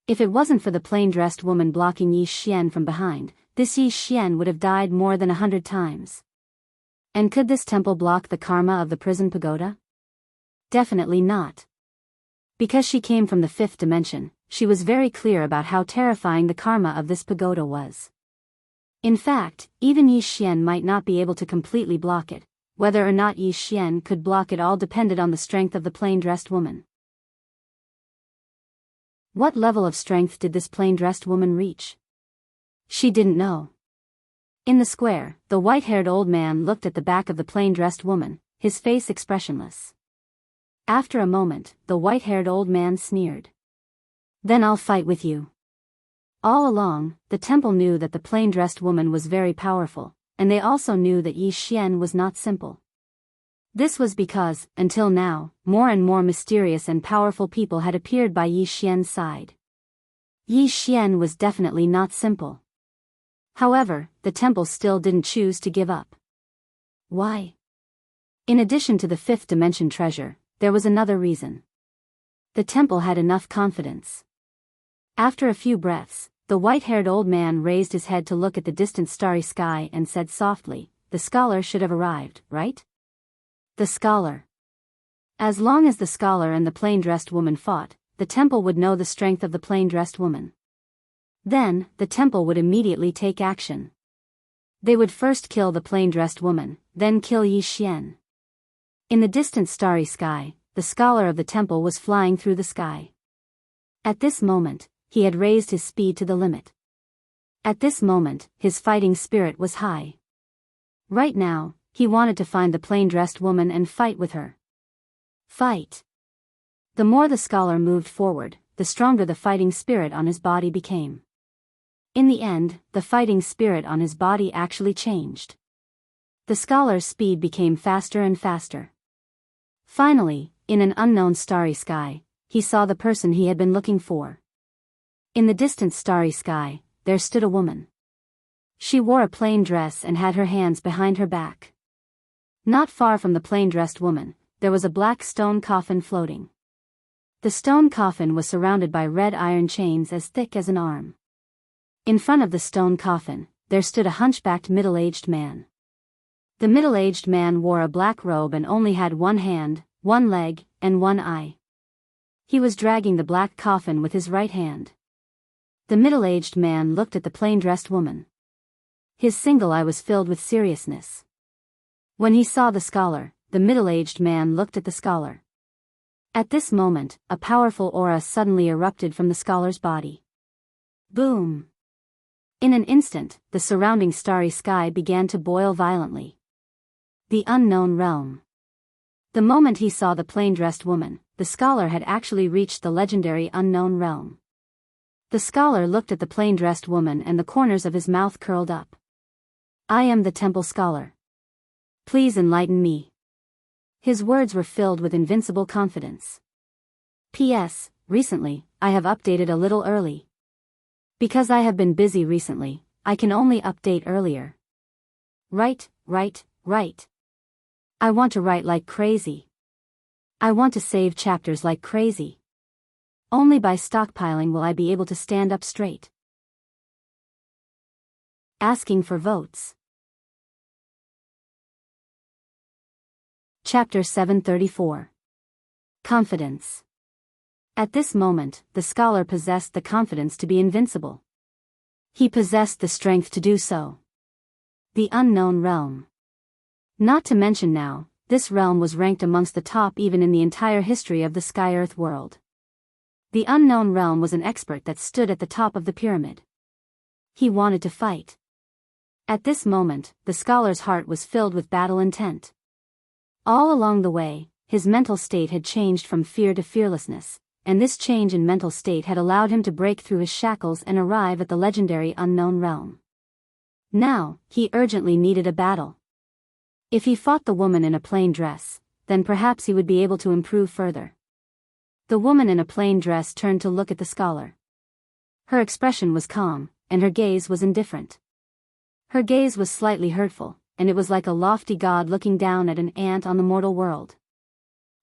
If it wasn't for the plain-dressed woman blocking Yi Xian from behind, this Yi Xian would have died more than 100 times. And could this temple block the karma of the prison pagoda? Definitely not. Because she came from the fifth dimension, she was very clear about how terrifying the karma of this pagoda was. In fact, even Yi Xian might not be able to completely block it. Whether or not Yi Xian could block it all depended on the strength of the plain-dressed woman. What level of strength did this plain-dressed woman reach? She didn't know. In the square, the white-haired old man looked at the back of the plain-dressed woman, his face expressionless. After a moment, the white-haired old man sneered. "Then I'll fight with you." All along, the temple knew that the plain-dressed woman was very powerful, and they also knew that Yi Xian was not simple. This was because, until now, more and more mysterious and powerful people had appeared by Yi Xian's side. Yi Xian was definitely not simple. However, the temple still didn't choose to give up. Why? In addition to the fifth dimension treasure, there was another reason. The temple had enough confidence. After a few breaths, the white-haired old man raised his head to look at the distant starry sky and said softly, "The scholar should have arrived, right?" The scholar. As long as the scholar and the plain-dressed woman fought, the temple would know the strength of the plain-dressed woman. Then, the temple would immediately take action. They would first kill the plain-dressed woman, then kill Yi Xian. In the distant starry sky, the scholar of the temple was flying through the sky. At this moment, he had raised his speed to the limit. At this moment, his fighting spirit was high. Right now, he wanted to find the plain-dressed woman and fight with her. Fight. The more the scholar moved forward, the stronger the fighting spirit on his body became. In the end, the fighting spirit on his body actually changed. The scholar's speed became faster and faster. Finally, in an unknown starry sky, he saw the person he had been looking for. In the distant starry sky, there stood a woman. She wore a plain dress and had her hands behind her back. Not far from the plain-dressed woman, there was a black stone coffin floating. The stone coffin was surrounded by red iron chains as thick as an arm. In front of the stone coffin, there stood a hunchbacked middle-aged man. The middle-aged man wore a black robe and only had one hand, one leg, and one eye. He was dragging the black coffin with his right hand. The middle-aged man looked at the plain-dressed woman. His single eye was filled with seriousness. When he saw the scholar, the middle-aged man looked at the scholar. At this moment, a powerful aura suddenly erupted from the scholar's body. Boom! In an instant, the surrounding starry sky began to boil violently. The unknown realm. The moment he saw the plain-dressed woman, the scholar had actually reached the legendary unknown realm. The scholar looked at the plain-dressed woman and the corners of his mouth curled up. "I am the temple scholar. Please enlighten me." His words were filled with invincible confidence. P.S. Recently, I have updated a little early. Because I have been busy recently, I can only update earlier. Right. I want to write like crazy. I want to save chapters like crazy. Only by stockpiling will I be able to stand up straight. Asking for votes. Chapter 734. Confidence. At this moment, the scholar possessed the confidence to be invincible. He possessed the strength to do so. The unknown realm. Not to mention now, this realm was ranked amongst the top even in the entire history of the Sky-Earth world. The unknown realm was an expert that stood at the top of the pyramid. He wanted to fight. At this moment, the scholar's heart was filled with battle intent. All along the way, his mental state had changed from fear to fearlessness, and this change in mental state had allowed him to break through his shackles and arrive at the legendary unknown realm. Now, he urgently needed a battle. If he fought the woman in a plain dress, then perhaps he would be able to improve further. The woman in a plain dress turned to look at the scholar. Her expression was calm, and her gaze was indifferent. Her gaze was slightly hurtful, and it was like a lofty god looking down at an ant on the mortal world.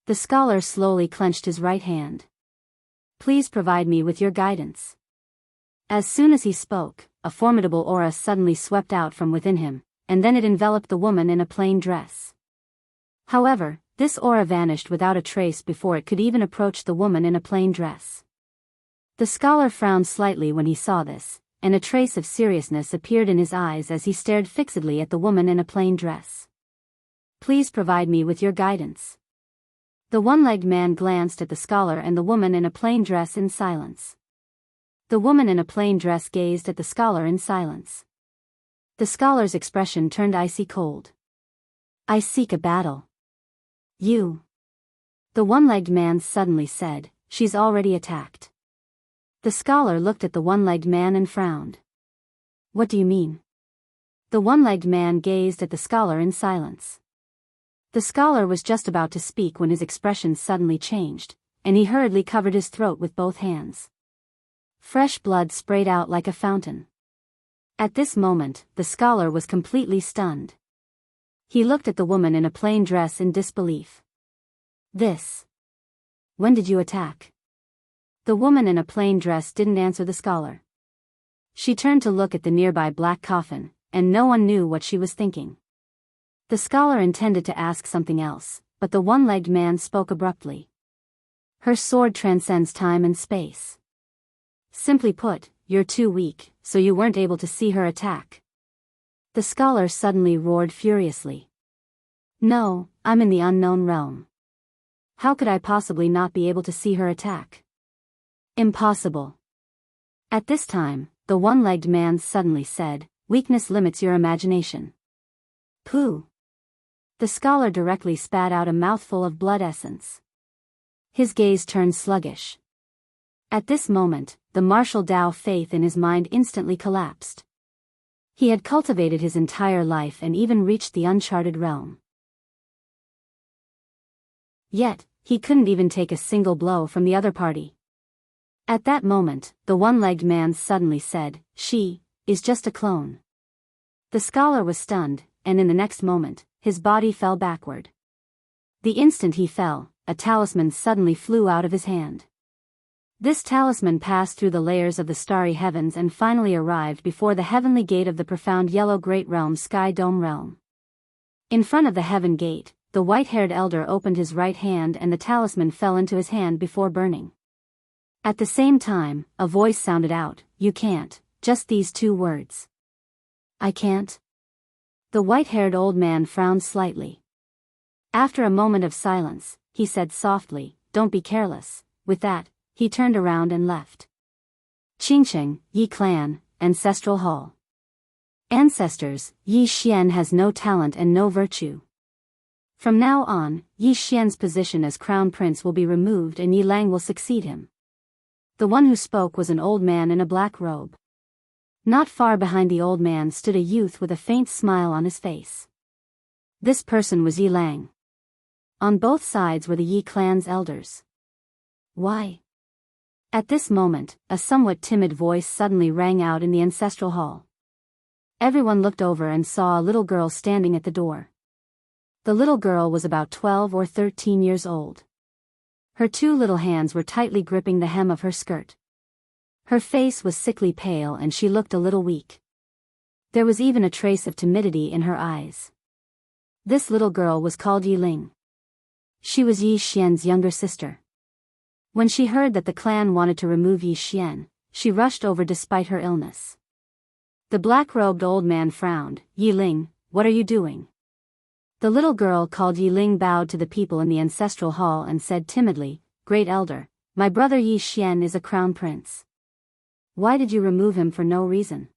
The scholar slowly clenched his right hand. "Please provide me with your guidance." As soon as he spoke, a formidable aura suddenly swept out from within him, and then it enveloped the woman in a plain dress. However, this aura vanished without a trace before it could even approach the woman in a plain dress. The scholar frowned slightly when he saw this, and a trace of seriousness appeared in his eyes as he stared fixedly at the woman in a plain dress. "Please provide me with your guidance." The one-legged man glanced at the scholar and the woman in a plain dress in silence. The woman in a plain dress gazed at the scholar in silence. The scholar's expression turned icy cold. "I seek a battle. You. The one-legged man suddenly said, she's already attacked. The scholar looked at the one-legged man and frowned. What do you mean? The one-legged man gazed at the scholar in silence. The scholar was just about to speak when his expression suddenly changed, and he hurriedly covered his throat with both hands. Fresh blood sprayed out like a fountain. At this moment, the scholar was completely stunned. He looked at the woman in a plain dress in disbelief. This. When did you attack? The woman in a plain dress didn't answer the scholar. She turned to look at the nearby black coffin, and no one knew what she was thinking. The scholar intended to ask something else, but the one-legged man spoke abruptly. Her sword transcends time and space. Simply put, you're too weak, so you weren't able to see her attack. The scholar suddenly roared furiously. No, I'm in the unknown realm. How could I possibly not be able to see her attack? Impossible. At this time, the one-legged man suddenly said, weakness limits your imagination. Pooh. The scholar directly spat out a mouthful of blood essence. His gaze turned sluggish. At this moment, the martial Tao faith in his mind instantly collapsed. He had cultivated his entire life and even reached the uncharted realm. Yet, he couldn't even take a single blow from the other party. At that moment, the one-legged man suddenly said, she is just a clone. The scholar was stunned, and in the next moment, his body fell backward. The instant he fell, a talisman suddenly flew out of his hand. This talisman passed through the layers of the starry heavens and finally arrived before the heavenly gate of the profound yellow great realm Sky Dome realm. In front of the heaven gate, the white-haired elder opened his right hand and the talisman fell into his hand before burning. At the same time, a voice sounded out, you can't, just these two words. I can't? The white-haired old man frowned slightly. After a moment of silence, he said softly, don't be careless. With that, he turned around and left. Qingcheng, Yi Clan, Ancestral Hall. Ancestors, Yi Xian has no talent and no virtue. From now on, Yi Xian's position as crown prince will be removed and Yi Lang will succeed him. The one who spoke was an old man in a black robe. Not far behind the old man stood a youth with a faint smile on his face. This person was Yi Lang. On both sides were the Yi clan's elders. Why? At this moment, a somewhat timid voice suddenly rang out in the ancestral hall. Everyone looked over and saw a little girl standing at the door. The little girl was about 12 or 13 years old. Her two little hands were tightly gripping the hem of her skirt. Her face was sickly pale and she looked a little weak. There was even a trace of timidity in her eyes. This little girl was called Yi Ling. She was Yi Xian's younger sister. When she heard that the clan wanted to remove Yi Xian, she rushed over despite her illness. The black-robed old man frowned. Yi Ling, what are you doing? The little girl called Yi Ling bowed to the people in the ancestral hall and said timidly, Great Elder, my brother Yi Xian is a crown prince. Why did you remove him for no reason?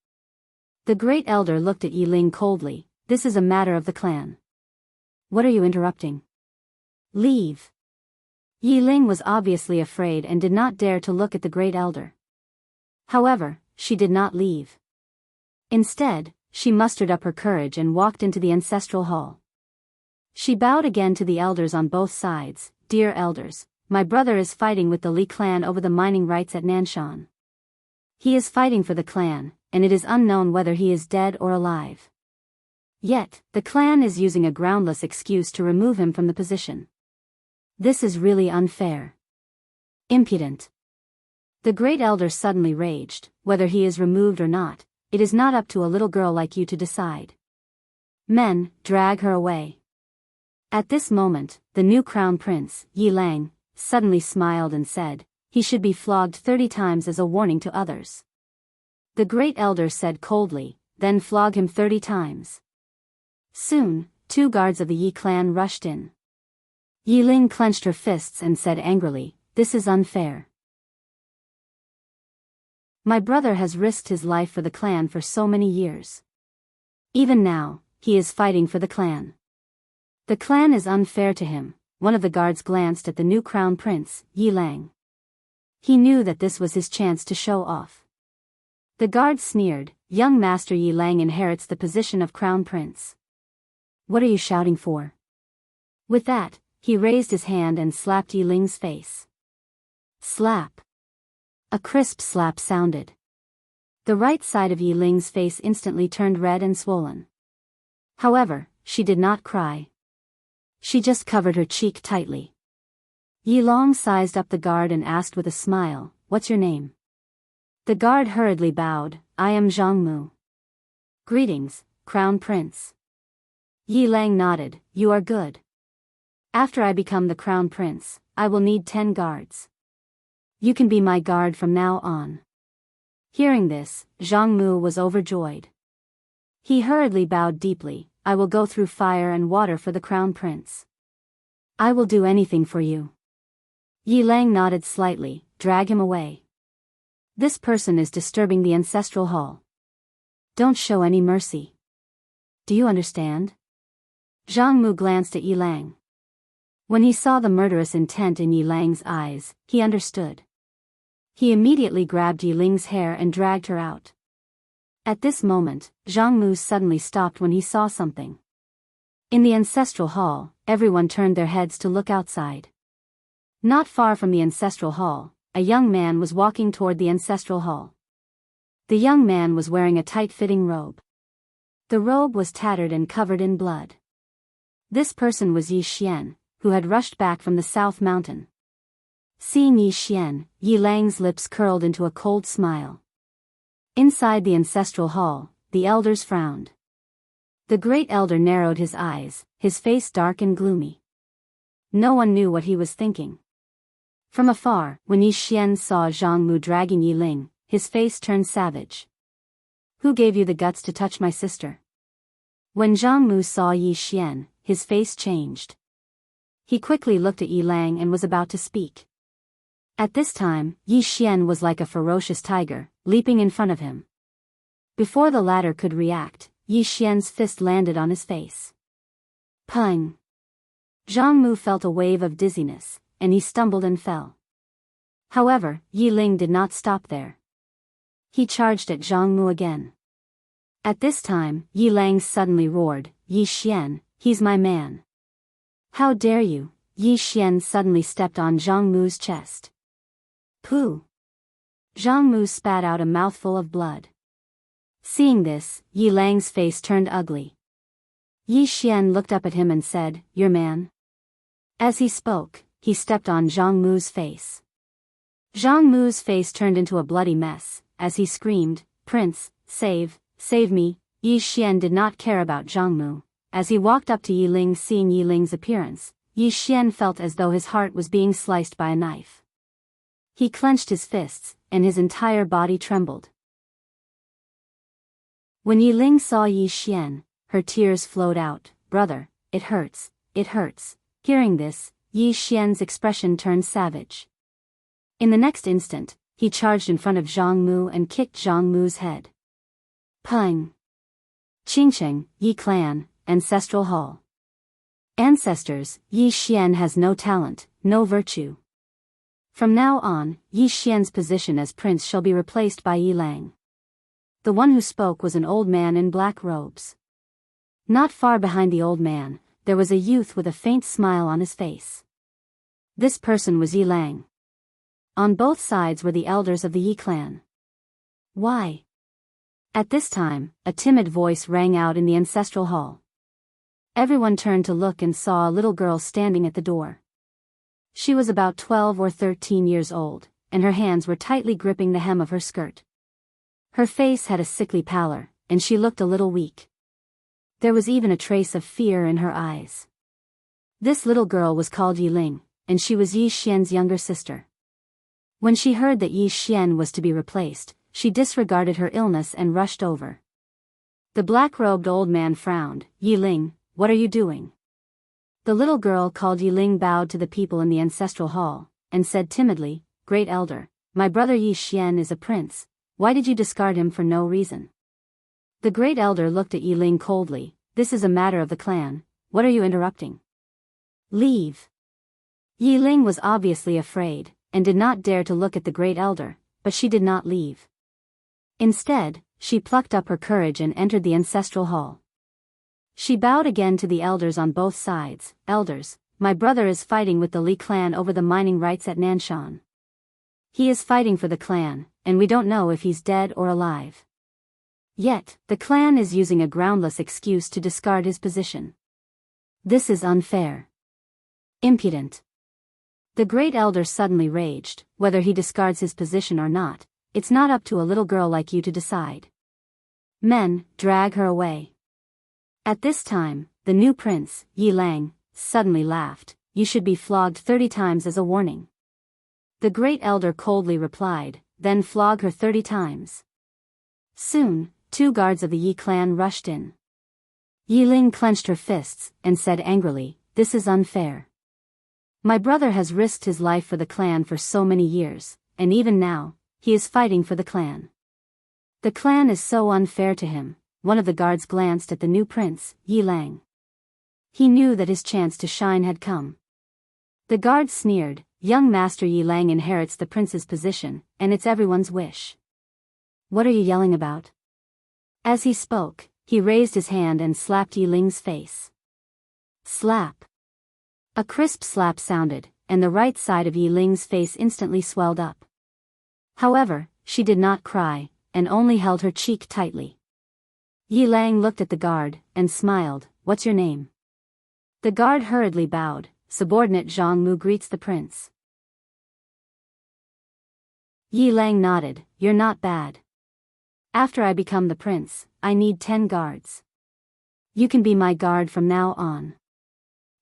The Great Elder looked at Yi Ling coldly. This is a matter of the clan. What are you interrupting? Leave. Yi Ling was obviously afraid and did not dare to look at the Great Elder. However, she did not leave. Instead, she mustered up her courage and walked into the ancestral hall. She bowed again to the elders on both sides. Dear elders, my brother is fighting with the Li clan over the mining rights at Nanshan. He is fighting for the clan, and it is unknown whether he is dead or alive. Yet, the clan is using a groundless excuse to remove him from the position. This is really unfair. Impudent. The Great Elder suddenly raged. Whether he is removed or not, it is not up to a little girl like you to decide. Men, drag her away. At this moment, the new crown prince, Yi Lang, suddenly smiled and said, he should be flogged 30 times as a warning to others. The Great Elder said coldly, then flog him 30 times. Soon, 2 guards of the Yi clan rushed in. Yi Ling clenched her fists and said angrily, this is unfair. My brother has risked his life for the clan for so many years. Even now, he is fighting for the clan. The clan is unfair to him, one of the guards glanced at the new crown prince, Yi Lang. He knew that this was his chance to show off. The guard sneered, "Young Master Yi Lang inherits the position of crown prince. What are you shouting for?" With that, he raised his hand and slapped Yi Ling's face. Slap. A crisp slap sounded. The right side of Yi Ling's face instantly turned red and swollen. However, she did not cry. She just covered her cheek tightly. Yi Long sized up the guard and asked with a smile, "What's your name?" The guard hurriedly bowed, "I am Jianghu." "Greetings, Crown Prince." Yi Lang nodded, "You are good. After I become the Crown Prince, I will need 10 guards. You can be my guard from now on." Hearing this, Jianghu was overjoyed. He hurriedly bowed deeply, "I will go through fire and water for the Crown Prince. I will do anything for you." Yi Lang nodded slightly, "Drag him away. This person is disturbing the ancestral hall. Don't show any mercy. Do you understand?" Jianghu glanced at Yi Lang. When he saw the murderous intent in Yi Lang's eyes, he understood. He immediately grabbed Yi Ling's hair and dragged her out. At this moment, Jianghu suddenly stopped when he saw something. In the ancestral hall, everyone turned their heads to look outside. Not far from the ancestral hall, a young man was walking toward the ancestral hall. The young man was wearing a tight-fitting robe. The robe was tattered and covered in blood. This person was Yi Xian, who had rushed back from the South Mountain. Seeing Yi Xian, Yi Lang's lips curled into a cold smile. Inside the ancestral hall, the elders frowned. The great elder narrowed his eyes, his face dark and gloomy. No one knew what he was thinking. From afar, when Yi Xian saw Jianghu dragging Yi Ling, his face turned savage. "Who gave you the guts to touch my sister?" When Jianghu saw Yi Xian, his face changed. He quickly looked at Yi Lang and was about to speak. At this time, Yi Xian was like a ferocious tiger, leaping in front of him. Before the latter could react, Yi Xian's fist landed on his face. Pung! Jianghu felt a wave of dizziness, and he stumbled and fell. However, Yi Ling did not stop there. He charged at Jianghu again. At this time, Yi Lang suddenly roared, "Yi Xian, he's my man. How dare you?" Yi Xian suddenly stepped on Jianghu's chest. Pooh! Jianghu spat out a mouthful of blood. Seeing this, Yi Lang's face turned ugly. Yi Xian looked up at him and said, "Your man?" As he spoke, he stepped on Jianghu's face. Jianghu's face turned into a bloody mess, as he screamed, "Prince, save me." Yi Xian did not care about Jianghu. As he walked up to Yi Ling, seeing Yi Ling's appearance, Yi Xian felt as though his heart was being sliced by a knife. He clenched his fists, and his entire body trembled. When Yi Ling saw Yi Xian, her tears flowed out. "Brother, it hurts, it hurts." Hearing this, Yi Xian's expression turned savage. In the next instant, he charged in front of Jianghu and kicked Jianghu's head. Pung! Qingcheng, Yi Clan, Ancestral Hall. Ancestors, Yi Xian has no talent, no virtue. From now on, Yi Xian's position as prince shall be replaced by Yi Lang. The one who spoke was an old man in black robes. Not far behind the old man, there was a youth with a faint smile on his face. This person was Yi Lang. On both sides were the elders of the Yi clan. Why? At this time, a timid voice rang out in the ancestral hall. Everyone turned to look and saw a little girl standing at the door. She was about 12 or 13 years old, and her hands were tightly gripping the hem of her skirt. Her face had a sickly pallor, and she looked a little weak. There was even a trace of fear in her eyes. This little girl was called Yi Ling, and she was Yi Xian's younger sister. When she heard that Yi Xian was to be replaced, she disregarded her illness and rushed over. The black-robed old man frowned. "Yi Ling, what are you doing?" The little girl called Yi Ling bowed to the people in the ancestral hall, and said timidly, "Great elder, my brother Yi Xian is a prince. Why did you discard him for no reason?" The great elder looked at Yi Ling coldly. "This is a matter of the clan, what are you interrupting?" "Leave." Yi Ling was obviously afraid, and did not dare to look at the great elder, but she did not leave. Instead, she plucked up her courage and entered the ancestral hall. She bowed again to the elders on both sides. Elders, my brother is fighting with the Li clan over the mining rights at Nanshan. He is fighting for the clan, and we don't know if he's dead or alive. Yet, the clan is using a groundless excuse to discard his position. This is unfair. Impudent. The great elder suddenly raged. Whether he discards his position or not, it's not up to a little girl like you to decide. Men, drag her away. At this time, the new prince, Yi Lang, suddenly laughed. You should be flogged 30 times as a warning. The great elder coldly replied, then flog her 30 times. Soon, 2 guards of the Yi clan rushed in. Yi Ling clenched her fists, and said angrily, this is unfair. My brother has risked his life for the clan for so many years, and even now, he is fighting for the clan. The clan is so unfair to him. One of the guards glanced at the new prince, Yi Lang. He knew that his chance to shine had come. The guard sneered, young master Yi Lang inherits the prince's position, and it's everyone's wish. What are you yelling about? As he spoke, he raised his hand and slapped Yi Ling's face. Slap. A crisp slap sounded, and the right side of Yi Ling's face instantly swelled up. However, she did not cry, and only held her cheek tightly. Yi Lang looked at the guard, and smiled, what's your name? The guard hurriedly bowed, subordinate Jianghu greets the prince. Yi Lang nodded, you're not bad. After I become the prince, I need 10 guards. You can be my guard from now on.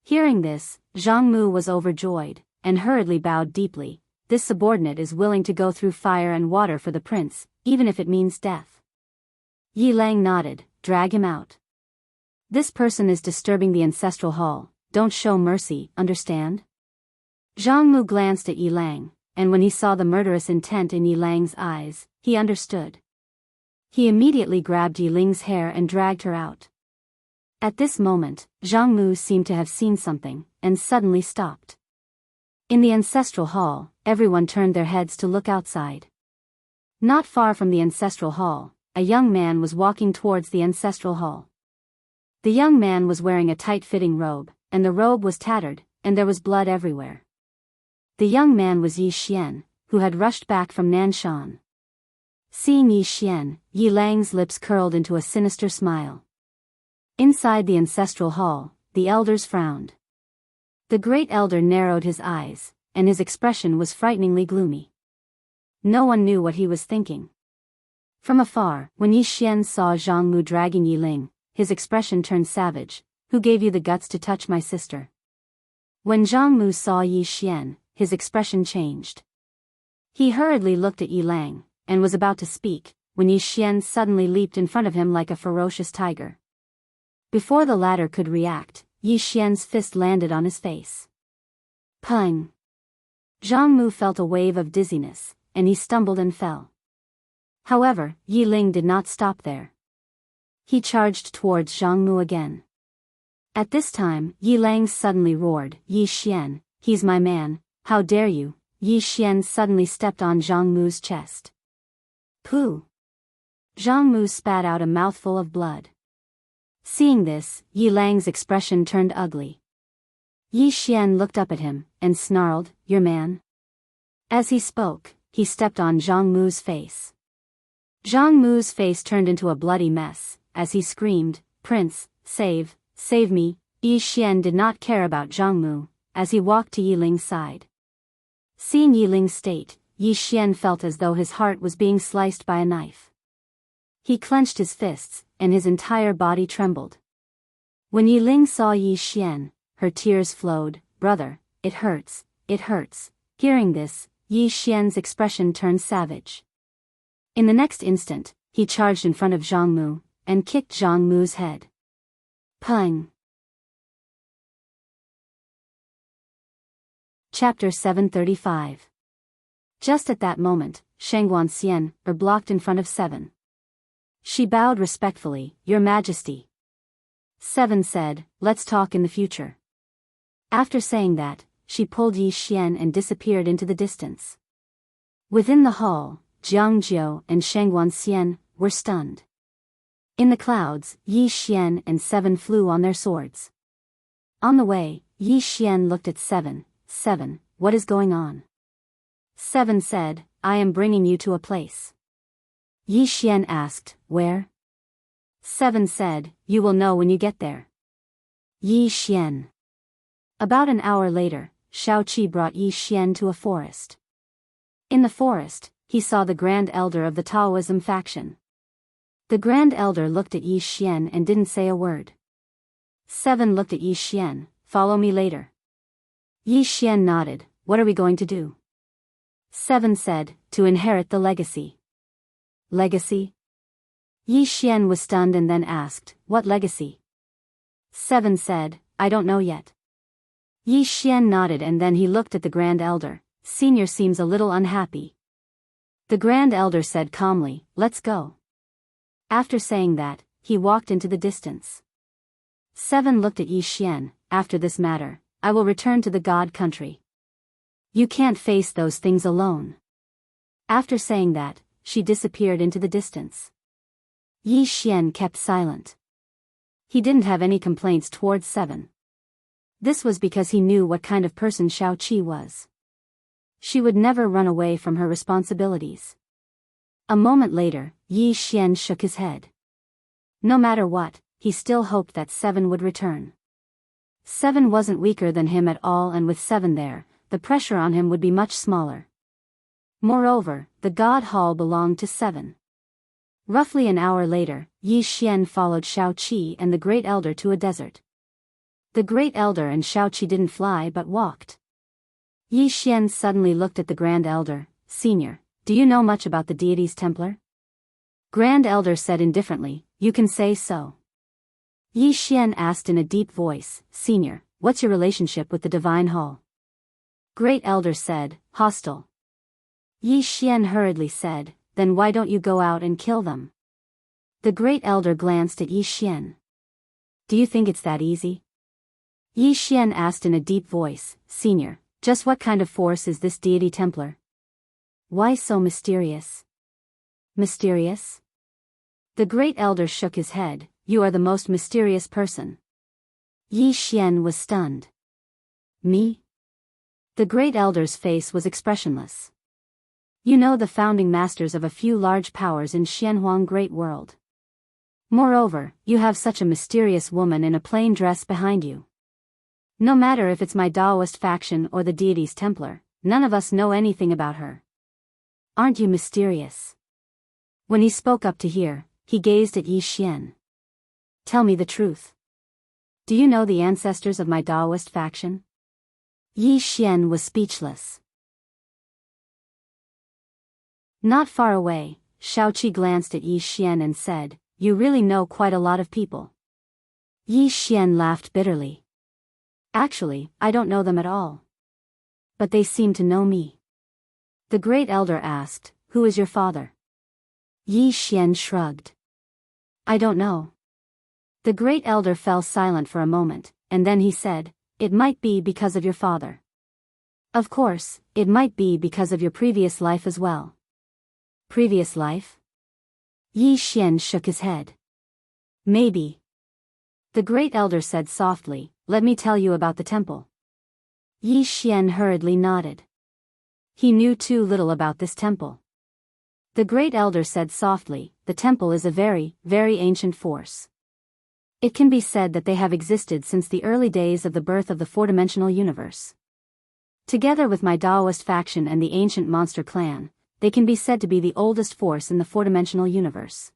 Hearing this, Jianghu was overjoyed, and hurriedly bowed deeply. This subordinate is willing to go through fire and water for the prince, even if it means death. Yi Lang nodded, drag him out. This person is disturbing the ancestral hall, don't show mercy, understand? Jianghu glanced at Yi Lang, and when he saw the murderous intent in Yi Lang's eyes, he understood. He immediately grabbed Yi Ling's hair and dragged her out. At this moment, Jianghu seemed to have seen something, and suddenly stopped. In the ancestral hall, everyone turned their heads to look outside. Not far from the ancestral hall, a young man was walking towards the ancestral hall. The young man was wearing a tight-fitting robe, and the robe was tattered, and there was blood everywhere. The young man was Yi Xian, who had rushed back from Nanshan. Seeing Yi Xian, Yi Lang's lips curled into a sinister smile. Inside the ancestral hall, the elders frowned. The great elder narrowed his eyes, and his expression was frighteningly gloomy. No one knew what he was thinking. From afar, when Yi Xian saw Jianghu dragging Yi Ling, his expression turned savage. Who gave you the guts to touch my sister? When Jianghu saw Yi Xian, his expression changed. He hurriedly looked at Yi Lang, and was about to speak, when Yi Xian suddenly leaped in front of him like a ferocious tiger. Before the latter could react, Yi Xian's fist landed on his face. Pang! Jianghu felt a wave of dizziness, and he stumbled and fell. However, Yi Ling did not stop there. He charged towards Jianghu again. At this time, Yi Lang suddenly roared, Yi Xian, he's my man, how dare you? Yi Xian suddenly stepped on Jianghu's chest. Pooh! Jianghu spat out a mouthful of blood. Seeing this, Yi Lang's expression turned ugly. Yi Xian looked up at him, and snarled, your man? As he spoke, he stepped on Jianghu's face. Jianghu's face turned into a bloody mess, as he screamed, Prince, save me. Yi Xian did not care about Jianghu, as he walked to Yi Ling's side. Seeing Yi Ling's state, Yi Xian felt as though his heart was being sliced by a knife. He clenched his fists, and his entire body trembled. When Yi Ling saw Yi Xian, her tears flowed, brother, it hurts, it hurts. Hearing this, Yi Xian's expression turned savage. In the next instant, he charged in front of Jianghu, and kicked Jianghu's head. Pang! Chapter 735. Just at that moment, Shangguan Xian were blocked in front of Seven. She bowed respectfully, Your Majesty. Seven said, let's talk in the future. After saying that, she pulled Yi Xian and disappeared into the distance. Within the hall, Jianghu and Shangguan Xian were stunned. In the clouds, Yi Xian and Seven flew on their swords. On the way, Yi Xian looked at Seven. Seven, what is going on? Seven said, I am bringing you to a place. Yi Xian asked, where? Seven said, you will know when you get there. Yi Xian. About an hour later, Shaoqi brought Yi Xian to a forest. In the forest, he saw the Grand Elder of the Taoism faction. The Grand Elder looked at Yi Xian and didn't say a word. Seven looked at Yi Xian, follow me later. Yi Xian nodded, what are we going to do? Seven said, to inherit the legacy. Legacy? Yi Xian was stunned and then asked, what legacy? Seven said, I don't know yet. Yi Xian nodded and then he looked at the Grand Elder. Senior seems a little unhappy. The Grand Elder said calmly, let's go. After saying that, he walked into the distance. Seven looked at Yi Xian, after this matter, I will return to the God country. You can't face those things alone. After saying that, she disappeared into the distance. Yi Xian kept silent. He didn't have any complaints towards Seven. This was because he knew what kind of person Shaoqi was. She would never run away from her responsibilities. A moment later, Yi Xian shook his head. No matter what, he still hoped that Seven would return. Seven wasn't weaker than him at all, and with Seven there, the pressure on him would be much smaller. Moreover, the God Hall belonged to Seven. Roughly an hour later, Yi Xian followed Shaoqi and the Great Elder to a desert. The Great Elder and Shaoqi didn't fly but walked. Yi Xian suddenly looked at the Grand Elder. Senior, do you know much about the deities Templar? Grand Elder said indifferently, you can say so. Yi Xian asked in a deep voice, Senior, what's your relationship with the Divine Hall? Great Elder said, hostile. Yi Xian hurriedly said, then why don't you go out and kill them? The Great Elder glanced at Yi Xian. Do you think it's that easy? Yi Xian asked in a deep voice, Senior, just what kind of force is this deity Templar? Why so mysterious? Mysterious? The Great Elder shook his head, you are the most mysterious person. Yi Xian was stunned. Me? The Great Elder's face was expressionless. You know the founding masters of a few large powers in Xianhuang Great World. Moreover, you have such a mysterious woman in a plain dress behind you. No matter if it's my Taoist faction or the deities Templar, none of us know anything about her. Aren't you mysterious? When he spoke up to hear, he gazed at Yi Xian. Tell me the truth. Do you know the ancestors of my Taoist faction? Yi Xian was speechless. Not far away, Shaoqi glanced at Yi Xian and said, you really know quite a lot of people. Yi Xian laughed bitterly. Actually, I don't know them at all. But they seem to know me. The Great Elder asked, who is your father? Yi Xian shrugged. I don't know. The Great Elder fell silent for a moment, and then he said, it might be because of your father. Of course, it might be because of your previous life as well. Previous life? Yi Xian shook his head. Maybe. The Great Elder said softly, let me tell you about the temple. Yi Xian hurriedly nodded. He knew too little about this temple. The Great Elder said softly, the temple is a very, very ancient force. It can be said that they have existed since the early days of the birth of the four-dimensional universe. Together with my Taoist faction and the ancient monster clan, they can be said to be the oldest force in the four-dimensional universe.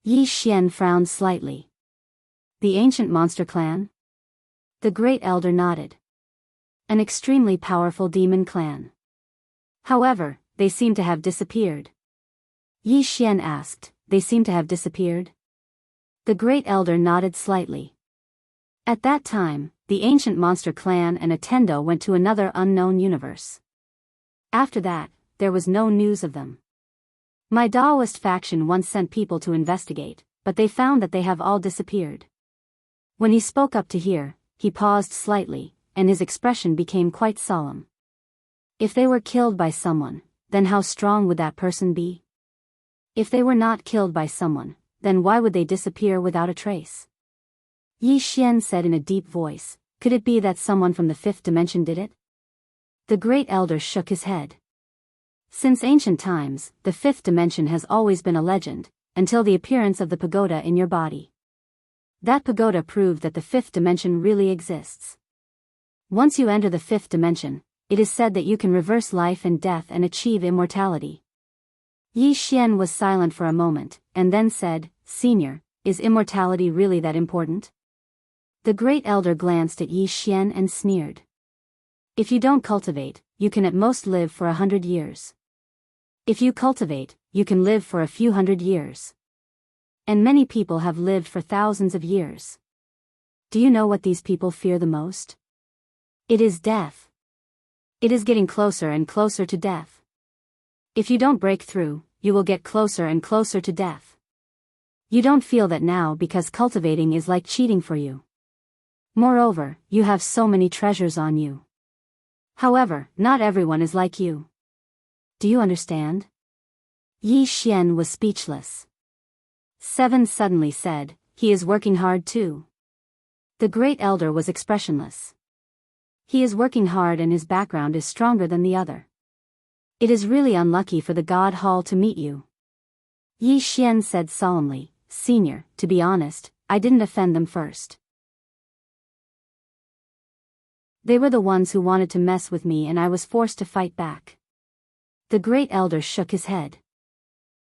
Yi Xian frowned slightly. The ancient monster clan? The Great Elder nodded. An extremely powerful demon clan. However, they seem to have disappeared. Yi Xian asked, they seem to have disappeared? The Great Elder nodded slightly. At that time, the ancient monster clan and Attendo went to another unknown universe. After that, there was no news of them. My Taoist faction once sent people to investigate, but they found that they have all disappeared. When he spoke up to hear, he paused slightly, and his expression became quite solemn. If they were killed by someone, then how strong would that person be? If they were not killed by someone, then why would they disappear without a trace? Yi Xian said in a deep voice, could it be that someone from the fifth dimension did it? The great elder shook his head. Since ancient times, the fifth dimension has always been a legend, until the appearance of the pagoda in your body. That pagoda proved that the fifth dimension really exists. Once you enter the fifth dimension, it is said that you can reverse life and death and achieve immortality. Yi Xian was silent for a moment, and then said, Senior, is immortality really that important? The great elder glanced at Yi Xian and sneered. If you don't cultivate, you can at most live for 100 years. If you cultivate, you can live for a few hundred years. And many people have lived for thousands of years. Do you know what these people fear the most? It is death. It is getting closer and closer to death. If you don't break through, you will get closer and closer to death. You don't feel that now because cultivating is like cheating for you. Moreover, you have so many treasures on you. However, not everyone is like you. Do you understand? Yi Xian was speechless. Seven suddenly said, he is working hard too. The great elder was expressionless. He is working hard and his background is stronger than the other. It is really unlucky for the God Hall to meet you. Yi Xian said solemnly, Senior, to be honest, I didn't offend them first. They were the ones who wanted to mess with me and I was forced to fight back. The great elder shook his head.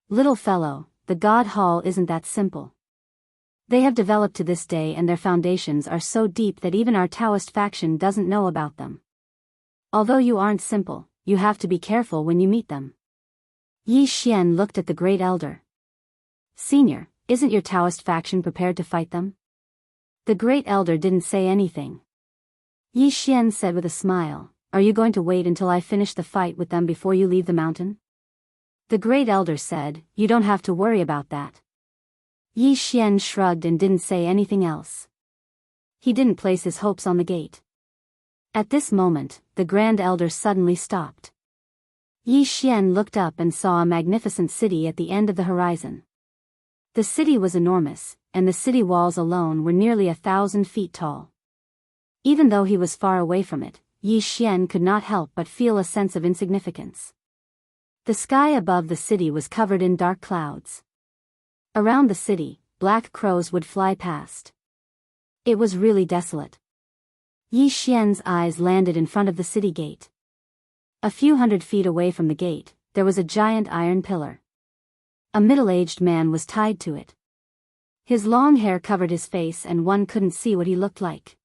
Little fellow, the God Hall isn't that simple. They have developed to this day and their foundations are so deep that even our Taoist faction doesn't know about them. Although you aren't simple, you have to be careful when you meet them. Yi Xian looked at the great elder. Senior, isn't your Taoist faction prepared to fight them? The great elder didn't say anything. Yi Xian said with a smile, Are you going to wait until I finish the fight with them before you leave the mountain? The great elder said, You don't have to worry about that. Yi Xian shrugged and didn't say anything else. He didn't place his hopes on the gate. At this moment, the grand elder suddenly stopped. Yi Xian looked up and saw a magnificent city at the end of the horizon. The city was enormous, and the city walls alone were nearly 1,000 feet tall. Even though he was far away from it, Yi Xian could not help but feel a sense of insignificance. The sky above the city was covered in dark clouds. Around the city, black crows would fly past. It was really desolate. Yi Xian's eyes landed in front of the city gate. A few hundred feet away from the gate, there was a giant iron pillar. A middle-aged man was tied to it. His long hair covered his face and one couldn't see what he looked like.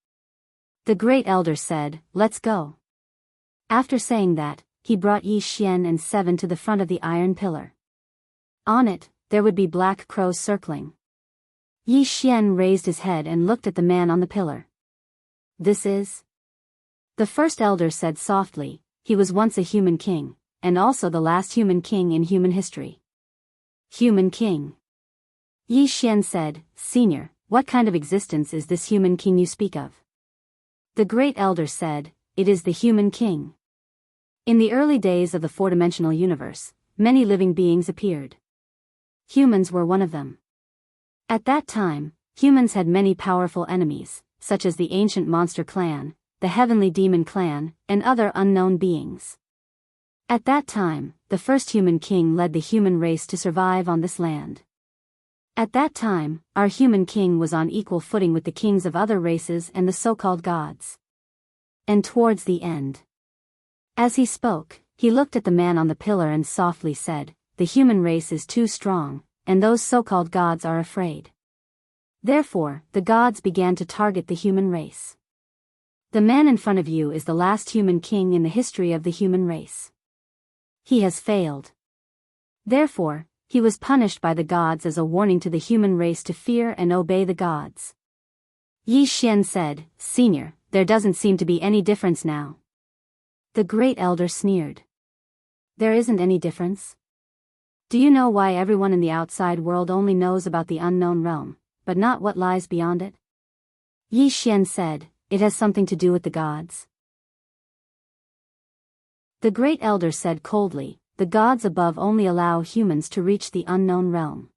The great elder said, Let's go. After saying that, he brought Yi Xian and Seven to the front of the iron pillar. On it, there would be black crows circling. Yi Xian raised his head and looked at the man on the pillar. This is? The first elder said softly, He was once a human king, and also the last human king in human history. Human king. Yi Xian said, Senior, what kind of existence is this human king you speak of? The great elder said, It is the human king. In the early days of the four-dimensional universe, many living beings appeared. Humans were one of them. At that time, humans had many powerful enemies, such as the ancient monster clan, the heavenly demon clan, and other unknown beings. At that time, the first human king led the human race to survive on this land. At that time, our human king was on equal footing with the kings of other races and the so-called gods. And towards the end. As he spoke, he looked at the man on the pillar and softly said, The human race is too strong, and those so-called gods are afraid. Therefore, the gods began to target the human race. The man in front of you is the last human king in the history of the human race. He has failed. Therefore, he was punished by the gods as a warning to the human race to fear and obey the gods. Yi Xian said, Senior, there doesn't seem to be any difference now. The great elder sneered. There isn't any difference? Do you know why everyone in the outside world only knows about the unknown realm, but not what lies beyond it? Yi Xian said, it has something to do with the gods. The great elder said coldly, the gods above only allow humans to reach the unknown realm.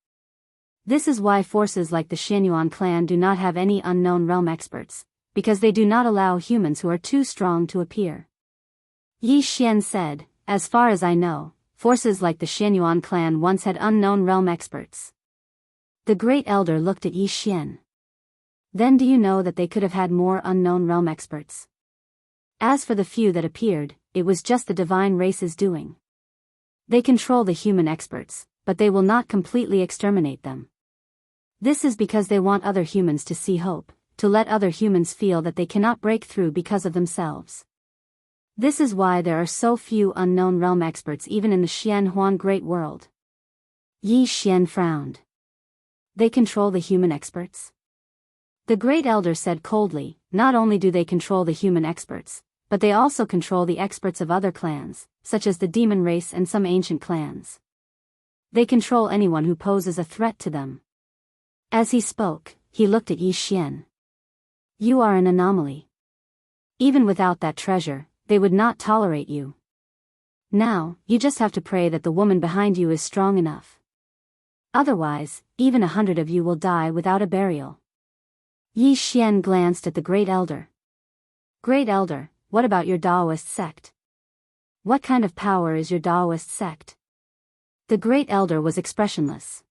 This is why forces like the Xianyuan clan do not have any unknown realm experts, because they do not allow humans who are too strong to appear. Yi Xian said, as far as I know, forces like the Xianyuan clan once had unknown realm experts. The great elder looked at Yi Xian. Then do you know that they could have had more unknown realm experts? As for the few that appeared, it was just the divine race's doing. They control the human experts, but they will not completely exterminate them. This is because they want other humans to see hope, to let other humans feel that they cannot break through because of themselves. This is why there are so few unknown realm experts even in the Xianhuan Great World. Yi Xian frowned. They control the human experts? The great elder said coldly, not only do they control the human experts, but they also control the experts of other clans, such as the demon race and some ancient clans. They control anyone who poses a threat to them. As he spoke, he looked at Yi Xian. You are an anomaly. Even without that treasure, they would not tolerate you. Now, you just have to pray that the woman behind you is strong enough. Otherwise, even 100 of you will die without a burial. Yi Xian glanced at the great elder. Great elder, what about your Daoist sect? What kind of power is your Daoist sect? The great elder was expressionless.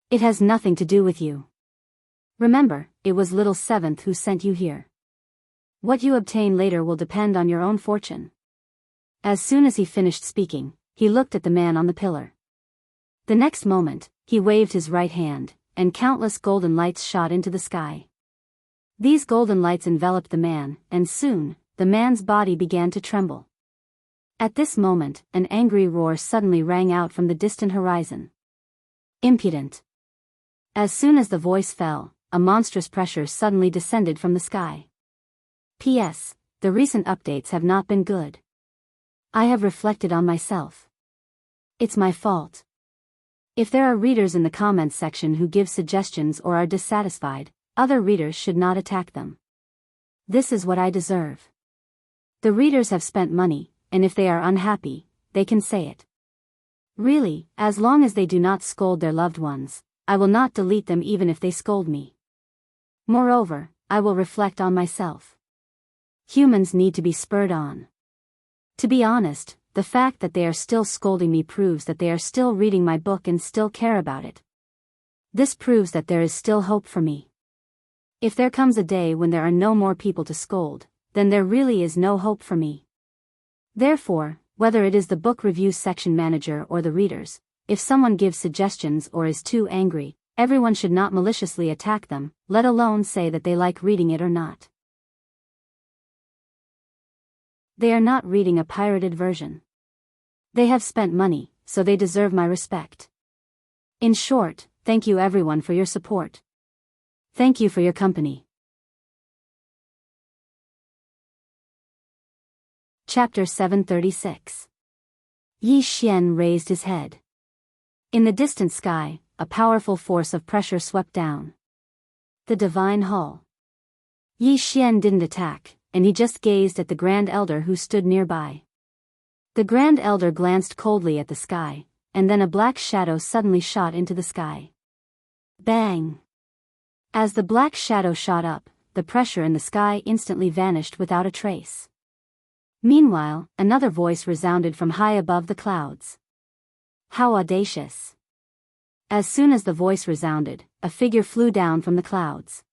It has nothing to do with you. Remember, it was little Seventh who sent you here. What you obtain later will depend on your own fortune. As soon as he finished speaking, he looked at the man on the pillar. The next moment, he waved his right hand, and countless golden lights shot into the sky. These golden lights enveloped the man, and soon, the man's body began to tremble. At this moment, an angry roar suddenly rang out from the distant horizon. Impudent! As soon as the voice fell, a monstrous pressure suddenly descended from the sky. P.S. The recent updates have not been good. I have reflected on myself. It's my fault. If there are readers in the comments section who give suggestions or are dissatisfied, other readers should not attack them. This is what I deserve. The readers have spent money, and if they are unhappy, they can say it. Really, as long as they do not scold their loved ones, I will not delete them even if they scold me. Moreover, I will reflect on myself. Humans need to be spurred on. To be honest, the fact that they are still scolding me proves that they are still reading my book and still care about it. This proves that there is still hope for me. If there comes a day when there are no more people to scold, then there really is no hope for me. Therefore, whether it is the book review section manager or the readers, if someone gives suggestions or is too angry, everyone should not maliciously attack them, let alone say that they like reading it or not. They are not reading a pirated version. They have spent money, so they deserve my respect. In short, thank you everyone for your support. Thank you for your company. Chapter 736. Yi Xian raised his head. In the distant sky, a powerful force of pressure swept down. The divine hall. Yi Xian didn't attack, and he just gazed at the Grand Elder who stood nearby. The Grand Elder glanced coldly at the sky, and then a black shadow suddenly shot into the sky. Bang! As the black shadow shot up, the pressure in the sky instantly vanished without a trace. Meanwhile, another voice resounded from high above the clouds. How audacious! As soon as the voice resounded, a figure flew down from the clouds.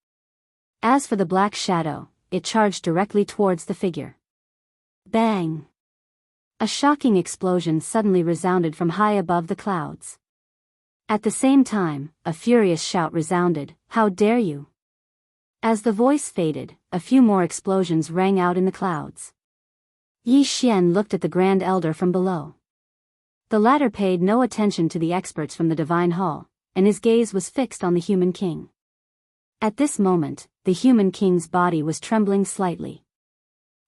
As for the black shadow, it charged directly towards the figure. Bang! A shocking explosion suddenly resounded from high above the clouds. At the same time, a furious shout resounded, "How dare you!" As the voice faded, a few more explosions rang out in the clouds. Yi Xian looked at the Grand Elder from below. The latter paid no attention to the experts from the Divine Hall, and his gaze was fixed on the human king. At this moment, the human king's body was trembling slightly.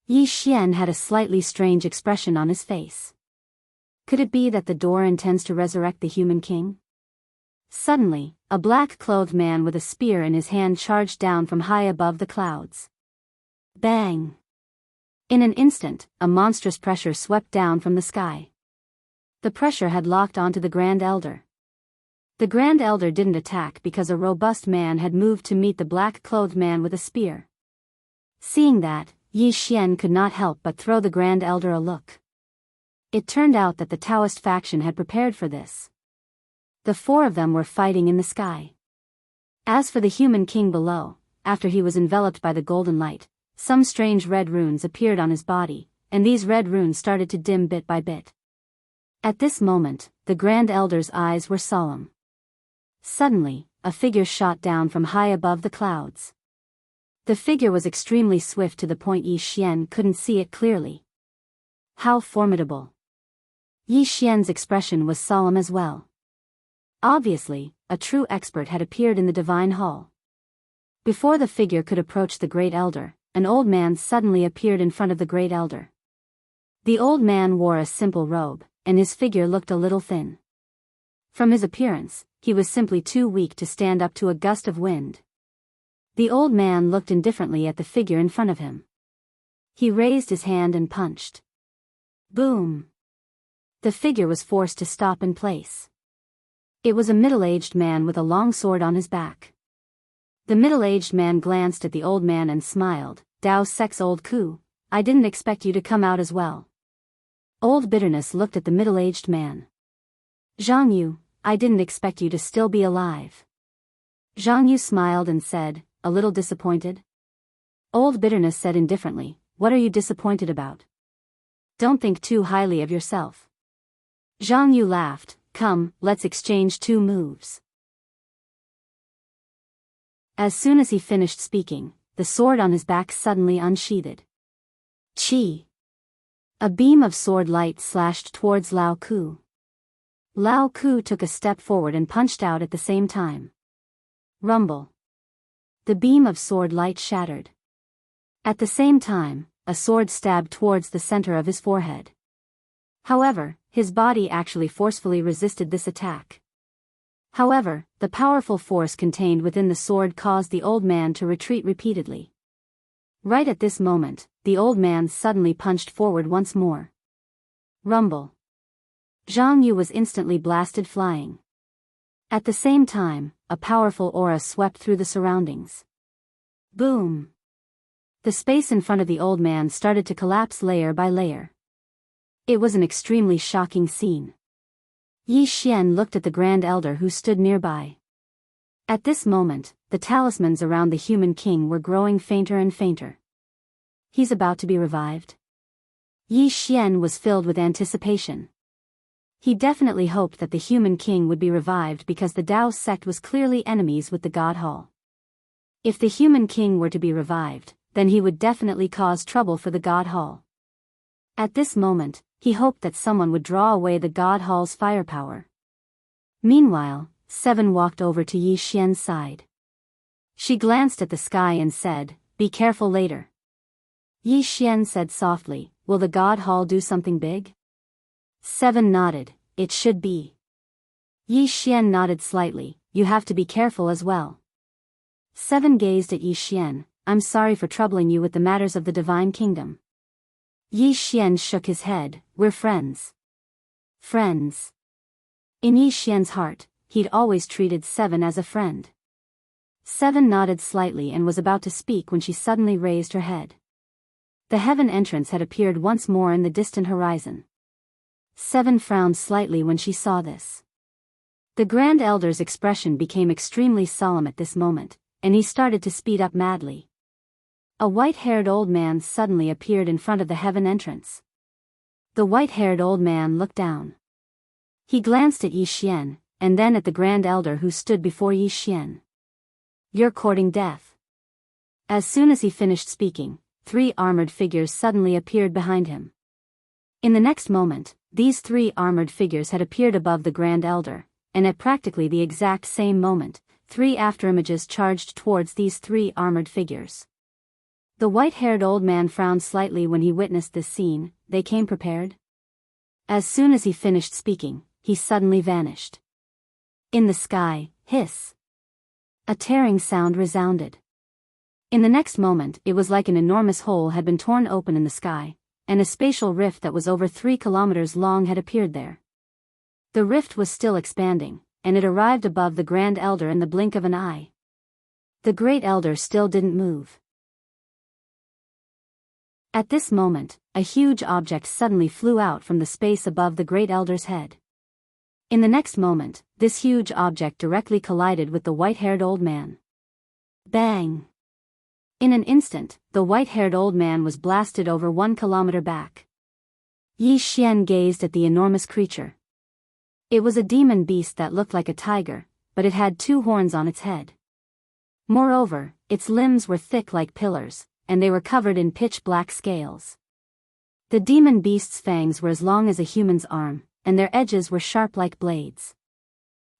Yi Xian had a slightly strange expression on his face. Could it be that the door intends to resurrect the human king? Suddenly, a black-clothed man with a spear in his hand charged down from high above the clouds. Bang! In an instant, a monstrous pressure swept down from the sky. The pressure had locked onto the Grand Elder. The Grand Elder didn't attack because a robust man had moved to meet the black-clothed man with a spear. Seeing that, Yi Xian could not help but throw the Grand Elder a look. It turned out that the Taoist faction had prepared for this. The four of them were fighting in the sky. As for the human king below, after he was enveloped by the golden light, some strange red runes appeared on his body, and these red runes started to dim bit by bit. At this moment, the Grand Elder's eyes were solemn. Suddenly, a figure shot down from high above the clouds. The figure was extremely swift to the point Yi Xian couldn't see it clearly. How formidable! Yi Xian's expression was solemn as well. Obviously, a true expert had appeared in the divine hall. Before the figure could approach the Great Elder, an old man suddenly appeared in front of the Great Elder. The old man wore a simple robe, and his figure looked a little thin. From his appearance, he was simply too weak to stand up to a gust of wind. The old man looked indifferently at the figure in front of him. He raised his hand and punched. Boom! The figure was forced to stop in place. It was a middle-aged man with a long sword on his back. The middle-aged man glanced at the old man and smiled. Dao Sex Old Ku, I didn't expect you to come out as well. Old Bitterness looked at the middle-aged man. Jianghu, I didn't expect you to still be alive. Jianghu smiled and said, a little disappointed. Old Bitterness said indifferently, what are you disappointed about? Don't think too highly of yourself. Jianghu laughed, come, let's exchange 2 moves. As soon as he finished speaking, the sword on his back suddenly unsheathed. Chi! A beam of sword light slashed towards Lao Ku. Lao Ku took a step forward and punched out at the same time. Rumble. The beam of sword light shattered. At the same time, a sword stabbed towards the center of his forehead. However, his body actually forcefully resisted this attack. However, the powerful force contained within the sword caused the old man to retreat repeatedly. Right at this moment, the old man suddenly punched forward once more. Rumble. Zhang Yu was instantly blasted flying. At the same time, a powerful aura swept through the surroundings. Boom! The space in front of the old man started to collapse layer by layer. It was an extremely shocking scene. Yi Xian looked at the Grand Elder who stood nearby. At this moment, the talismans around the human king were growing fainter and fainter. He's about to be revived? Yi Xian was filled with anticipation. He definitely hoped that the human king would be revived because the Dao sect was clearly enemies with the God Hall. If the human king were to be revived, then he would definitely cause trouble for the God Hall. At this moment, he hoped that someone would draw away the God Hall's firepower. Meanwhile, Seven walked over to Yi Xian's side. She glanced at the sky and said, "Be careful later." Yi Xian said softly, "Will the God Hall do something big?" Seven nodded, "It should be." Yi Xian nodded slightly, "You have to be careful as well." Seven gazed at Yi Xian, "I'm sorry for troubling you with the matters of the Divine Kingdom." Yi Xian shook his head, "We're friends." Friends. In Yi Xian's heart, he'd always treated Seven as a friend. Seven nodded slightly and was about to speak when she suddenly raised her head. The heaven entrance had appeared once more in the distant horizon. Seven frowned slightly when she saw this. The Grand Elder's expression became extremely solemn at this moment, and he started to speed up madly. A white-haired old man suddenly appeared in front of the heaven entrance. The white-haired old man looked down. He glanced at Yi Xian, and then at the Grand Elder who stood before Yi Xian. "You're courting death." As soon as he finished speaking, 3 armored figures suddenly appeared behind him. In the next moment, these 3 armored figures had appeared above the Grand Elder, and at practically the exact same moment, 3 afterimages charged towards these 3 armored figures. The white-haired old man frowned slightly when he witnessed this scene. They came prepared? As soon as he finished speaking, he suddenly vanished. In the sky, hiss! A tearing sound resounded. In the next moment, it was like an enormous hole had been torn open in the sky, and a spatial rift that was over 3 kilometers long had appeared there. The rift was still expanding, and it arrived above the Grand Elder in the blink of an eye. The Great Elder still didn't move. At this moment, a huge object suddenly flew out from the space above the Great Elder's head. In the next moment, this huge object directly collided with the white-haired old man. Bang! In an instant, the white-haired old man was blasted over 1 kilometer back. Yi Xian gazed at the enormous creature. It was a demon beast that looked like a tiger, but it had 2 horns on its head. Moreover, its limbs were thick like pillars, and they were covered in pitch-black scales. The demon beast's fangs were as long as a human's arm, and their edges were sharp like blades.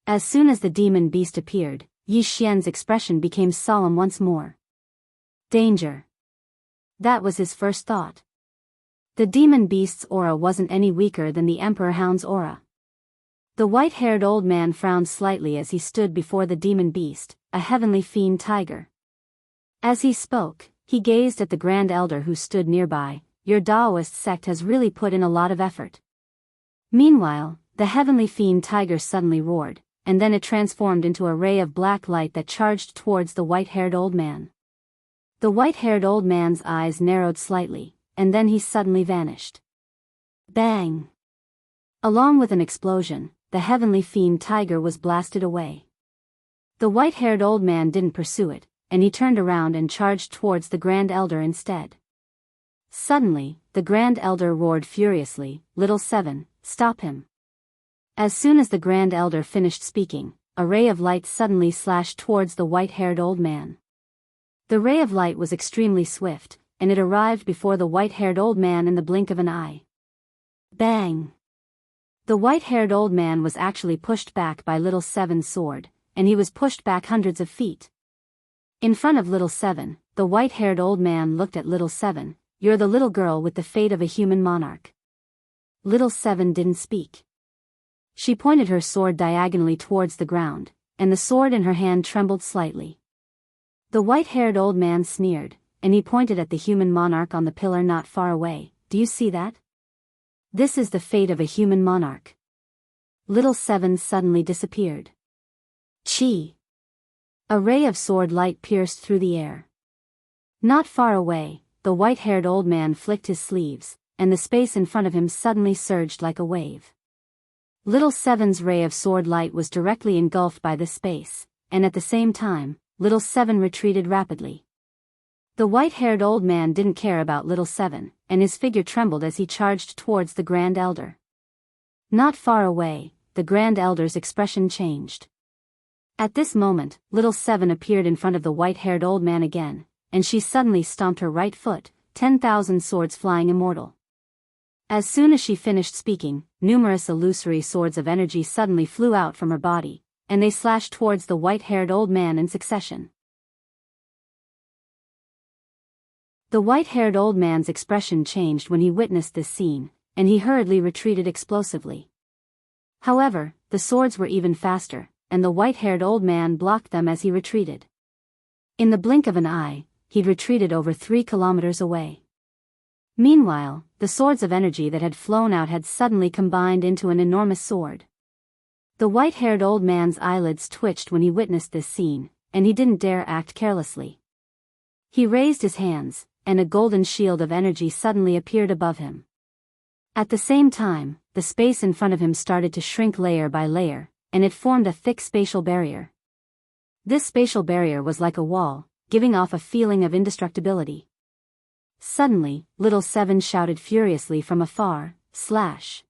As soon as the demon beast appeared, Yi Xian's expression became solemn once more. Danger. That was his first thought. The demon beast's aura wasn't any weaker than the Emperor Hound's aura. The white-haired old man frowned slightly as he stood before the demon beast, a heavenly fiend tiger. As he spoke, he gazed at the Grand Elder who stood nearby. Your Daoist sect has really put in a lot of effort. Meanwhile, the heavenly fiend tiger suddenly roared, and then it transformed into a ray of black light that charged towards the white-haired old man. The white-haired old man's eyes narrowed slightly, and then he suddenly vanished. Bang! Along with an explosion, the heavenly fiend tiger was blasted away. The white-haired old man didn't pursue it, and he turned around and charged towards the Grand Elder instead. Suddenly, the Grand Elder roared furiously, "Little Seven, stop him." As soon as the Grand Elder finished speaking, a ray of light suddenly slashed towards the white-haired old man. The ray of light was extremely swift, and it arrived before the white-haired old man in the blink of an eye. Bang! The white-haired old man was actually pushed back by Little Seven's sword, and he was pushed back hundreds of feet. In front of Little Seven, the white-haired old man looked at Little Seven. "You're the little girl with the fate of a human monarch." Little Seven didn't speak. She pointed her sword diagonally towards the ground, and the sword in her hand trembled slightly. The white-haired old man sneered, and he pointed at the human monarch on the pillar not far away. "Do you see that? This is the fate of a human monarch." Little Seven suddenly disappeared. Chi! A ray of sword light pierced through the air. Not far away, the white-haired old man flicked his sleeves, and the space in front of him suddenly surged like a wave. Little Seven's ray of sword light was directly engulfed by this space, and at the same time, Little Seven retreated rapidly. The white-haired old man didn't care about Little Seven, and his figure trembled as he charged towards the Grand Elder. Not far away, the Grand Elder's expression changed. At this moment, Little Seven appeared in front of the white-haired old man again, and she suddenly stomped her right foot, 10,000 swords flying immortal. As soon as she finished speaking, numerous illusory swords of energy suddenly flew out from her body, and they slashed towards the white-haired old man in succession. The white-haired old man's expression changed when he witnessed this scene, and he hurriedly retreated explosively. However, the swords were even faster, and the white-haired old man blocked them as he retreated. In the blink of an eye, he'd retreated over 3 kilometers away. Meanwhile, the swords of energy that had flown out had suddenly combined into an enormous sword. The white-haired old man's eyelids twitched when he witnessed this scene, and he didn't dare act carelessly. He raised his hands, and a golden shield of energy suddenly appeared above him. At the same time, the space in front of him started to shrink layer by layer, and it formed a thick spatial barrier. This spatial barrier was like a wall, giving off a feeling of indestructibility. Suddenly, Little Seven shouted furiously from afar, "Slash!"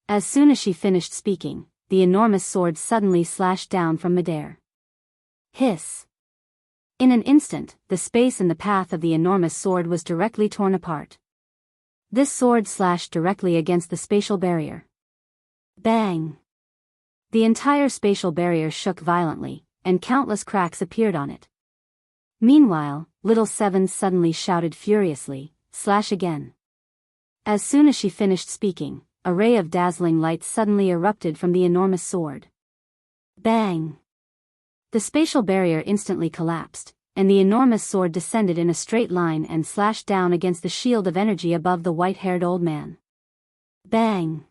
As soon as she finished speaking, the enormous sword suddenly slashed down from midair. Hiss! In an instant, the space in the path of the enormous sword was directly torn apart. This sword slashed directly against the spatial barrier. Bang! The entire spatial barrier shook violently, and countless cracks appeared on it. Meanwhile, Little Seven suddenly shouted furiously, "Slash again!" As soon as she finished speaking, a ray of dazzling light suddenly erupted from the enormous sword. Bang! The spatial barrier instantly collapsed, and the enormous sword descended in a straight line and slashed down against the shield of energy above the white-haired old man. Bang!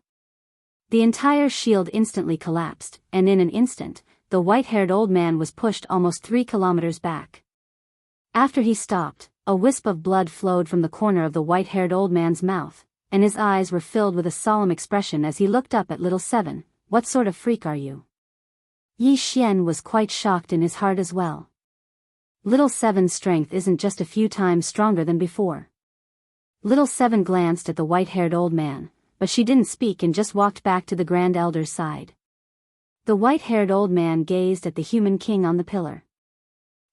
The entire shield instantly collapsed, and in an instant, the white-haired old man was pushed almost 3 kilometers back. After he stopped, a wisp of blood flowed from the corner of the white-haired old man's mouth, and his eyes were filled with a solemn expression as he looked up at little Seven. "What sort of freak are you?" Yi Xian was quite shocked in his heart as well. Little Seven's strength isn't just a few times stronger than before. Little Seven glanced at the white-haired old man, but she didn't speak and just walked back to the Grand Elder's side. The white-haired old man gazed at the human king on the pillar.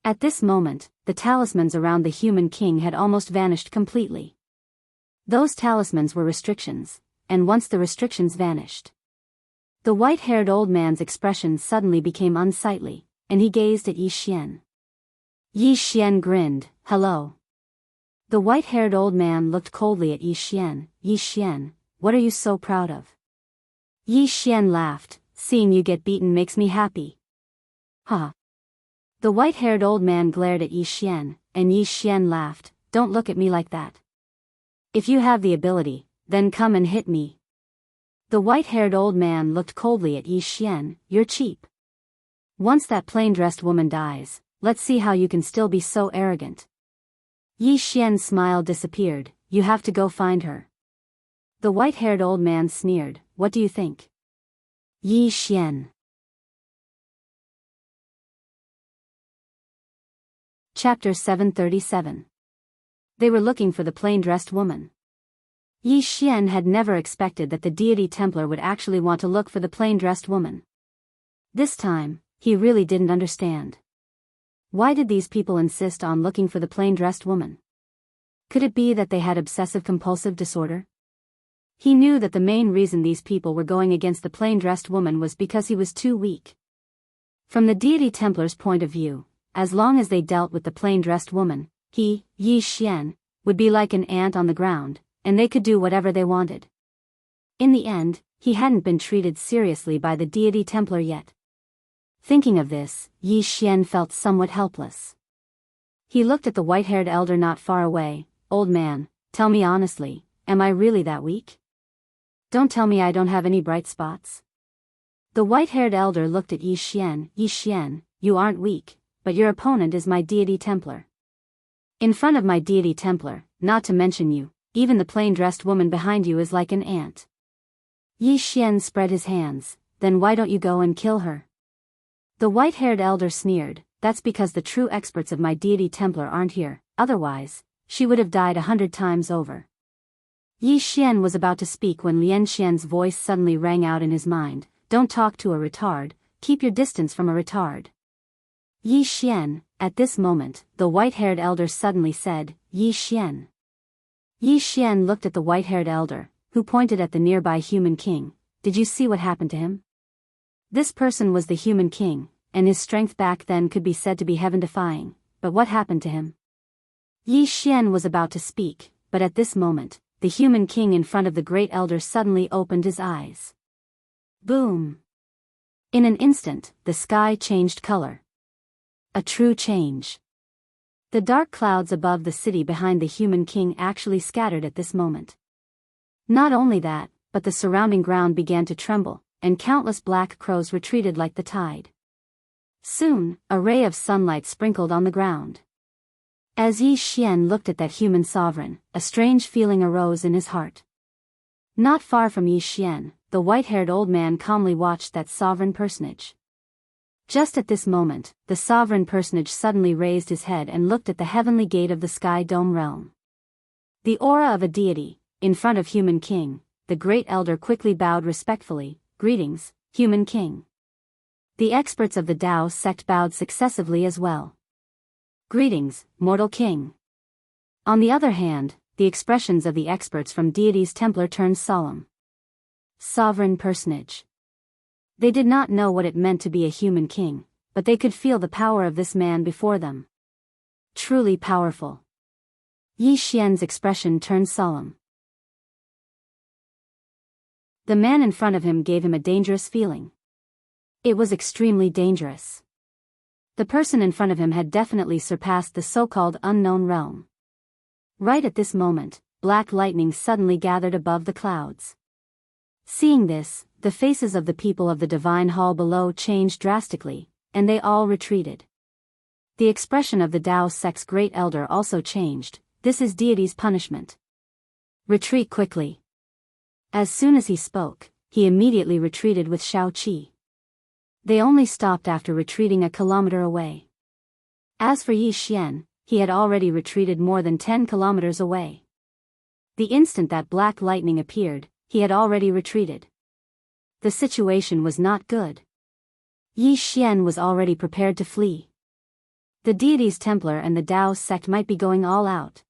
At this moment, the talismans around the human king had almost vanished completely. Those talismans were restrictions, and once the restrictions vanished, the white-haired old man's expression suddenly became unsightly, and he gazed at Yi Xian. Yi Xian grinned. "Hello." The white-haired old man looked coldly at Yi Xian. "Yi Xian, what are you so proud of?" Yi Xian laughed. "Seeing you get beaten makes me happy." "Huh." The white-haired old man glared at Yi Xian, and Yi Xian laughed. "Don't look at me like that. If you have the ability, then come and hit me." The white-haired old man looked coldly at Yi Xian. "You're cheap. Once that plain-dressed woman dies, let's see how you can still be so arrogant." Yi Xian's smile disappeared. "You have to go find her." The white-haired old man sneered. "What do you think?" Yi Xian. Chapter 737. They were looking for the plain-dressed woman. Yi Xian had never expected that the deity Templar would actually want to look for the plain-dressed woman. This time, he really didn't understand. Why did these people insist on looking for the plain-dressed woman? Could it be that they had obsessive-compulsive disorder? He knew that the main reason these people were going against the plain-dressed woman was because he was too weak. From the deity Templar's point of view, as long as they dealt with the plain-dressed woman, he, Yi Xian, would be like an ant on the ground, and they could do whatever they wanted. In the end, he hadn't been treated seriously by the deity Templar yet. Thinking of this, Yi Xian felt somewhat helpless. He looked at the white-haired elder not far away. "Old man, tell me honestly, am I really that weak? Don't tell me I don't have any bright spots." The white-haired elder looked at Yi Xian. "Yi Xian, you aren't weak, but your opponent is my deity Templar. In front of my deity Templar, not to mention you, even the plain-dressed woman behind you is like an ant." Yi Xian spread his hands. "Then why don't you go and kill her?" The white-haired elder sneered. "That's because the true experts of my deity Templar aren't here, otherwise, she would have died 100 times over." Yi Xian was about to speak when Lian Xian's voice suddenly rang out in his mind. "Don't talk to a retard, keep your distance from a retard." Yi Xian. At this moment, the white-haired elder suddenly said, "Yi Xian." Yi Xian looked at the white-haired elder, who pointed at the nearby human king. "Did you see what happened to him?" This person was the human king, and his strength back then could be said to be heaven-defying, but what happened to him? Yi Xian was about to speak, but at this moment, the human king in front of the great elder suddenly opened his eyes. Boom! In an instant, the sky changed color. A true change. The dark clouds above the city behind the human king actually scattered at this moment. Not only that, but the surrounding ground began to tremble, and countless black crows retreated like the tide. Soon, a ray of sunlight sprinkled on the ground. As Yi Xian looked at that human sovereign, a strange feeling arose in his heart. Not far from Yi Xian, the white-haired old man calmly watched that sovereign personage. Just at this moment, the sovereign personage suddenly raised his head and looked at the heavenly gate of the Sky Dome realm. The aura of a deity, in front of human king, the great elder quickly bowed respectfully. "Greetings, human king." The experts of the Tao sect bowed successively as well. "Greetings, mortal king." On the other hand, the expressions of the experts from deities Templar turned solemn. Sovereign personage. They did not know what it meant to be a human king, but they could feel the power of this man before them. Truly powerful. Yi Xian's expression turned solemn. The man in front of him gave him a dangerous feeling. It was extremely dangerous. The person in front of him had definitely surpassed the so-called unknown realm. Right at this moment, black lightning suddenly gathered above the clouds. Seeing this, the faces of the people of the divine hall below changed drastically, and they all retreated. The expression of the Tao sect's great elder also changed. This is deity's punishment. Retreat quickly. As soon as he spoke, he immediately retreated with Shao Qi. They only stopped after retreating a kilometer away. As for Yi Xian, he had already retreated more than 10 kilometers away. The instant that black lightning appeared, he had already retreated. The situation was not good. Yi Xian was already prepared to flee. The deity's Templar and the Tao sect might be going all out.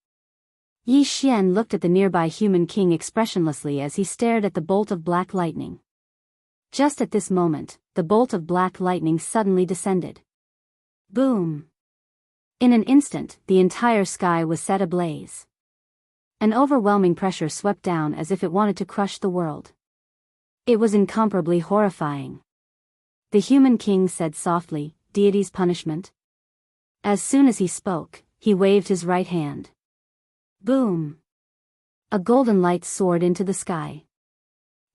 Yi Xian looked at the nearby human king expressionlessly as he stared at the bolt of black lightning. Just at this moment, the bolt of black lightning suddenly descended. Boom! In an instant, the entire sky was set ablaze. An overwhelming pressure swept down as if it wanted to crush the world. It was incomparably horrifying. The human king said softly, "Deity's punishment." As soon as he spoke, he waved his right hand. Boom! A golden light soared into the sky.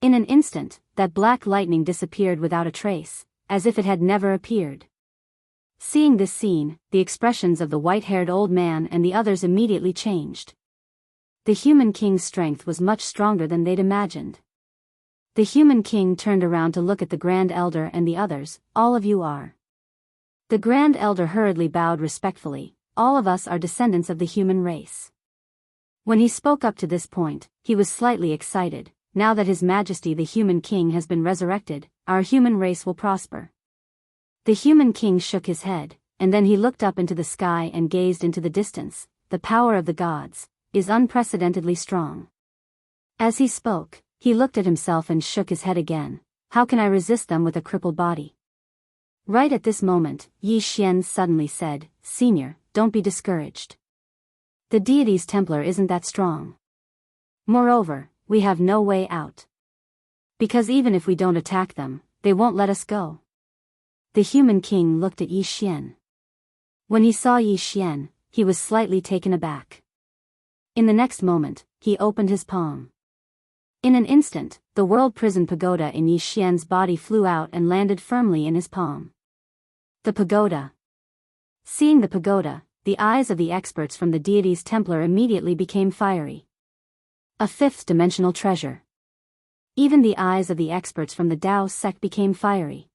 In an instant, that black lightning disappeared without a trace, as if it had never appeared. Seeing this scene, the expressions of the white-haired old man and the others immediately changed. The human king's strength was much stronger than they'd imagined. The human king turned around to look at the Grand Elder and the others. "All of you are." The Grand Elder hurriedly bowed respectfully. "All of us are descendants of the human race." When he spoke up to this point, he was slightly excited. "Now that His Majesty the human king has been resurrected, our human race will prosper." The human king shook his head, and then he looked up into the sky and gazed into the distance. "The power of the gods is unprecedentedly strong." As he spoke, he looked at himself and shook his head again. "How can I resist them with a crippled body?" Right at this moment, Yi Xian suddenly said, "Senior, don't be discouraged. The deity's Templar isn't that strong. Moreover, we have no way out. Because even if we don't attack them, they won't let us go." The human king looked at Yi Xian. When he saw Yi Xian, he was slightly taken aback. In the next moment, he opened his palm. In an instant, the world prison pagoda in Yi Xian's body flew out and landed firmly in his palm. The pagoda. Seeing the pagoda, the eyes of the experts from the deity's Templar immediately became fiery. A fifth-dimensional treasure. Even the eyes of the experts from the Tao sect became fiery.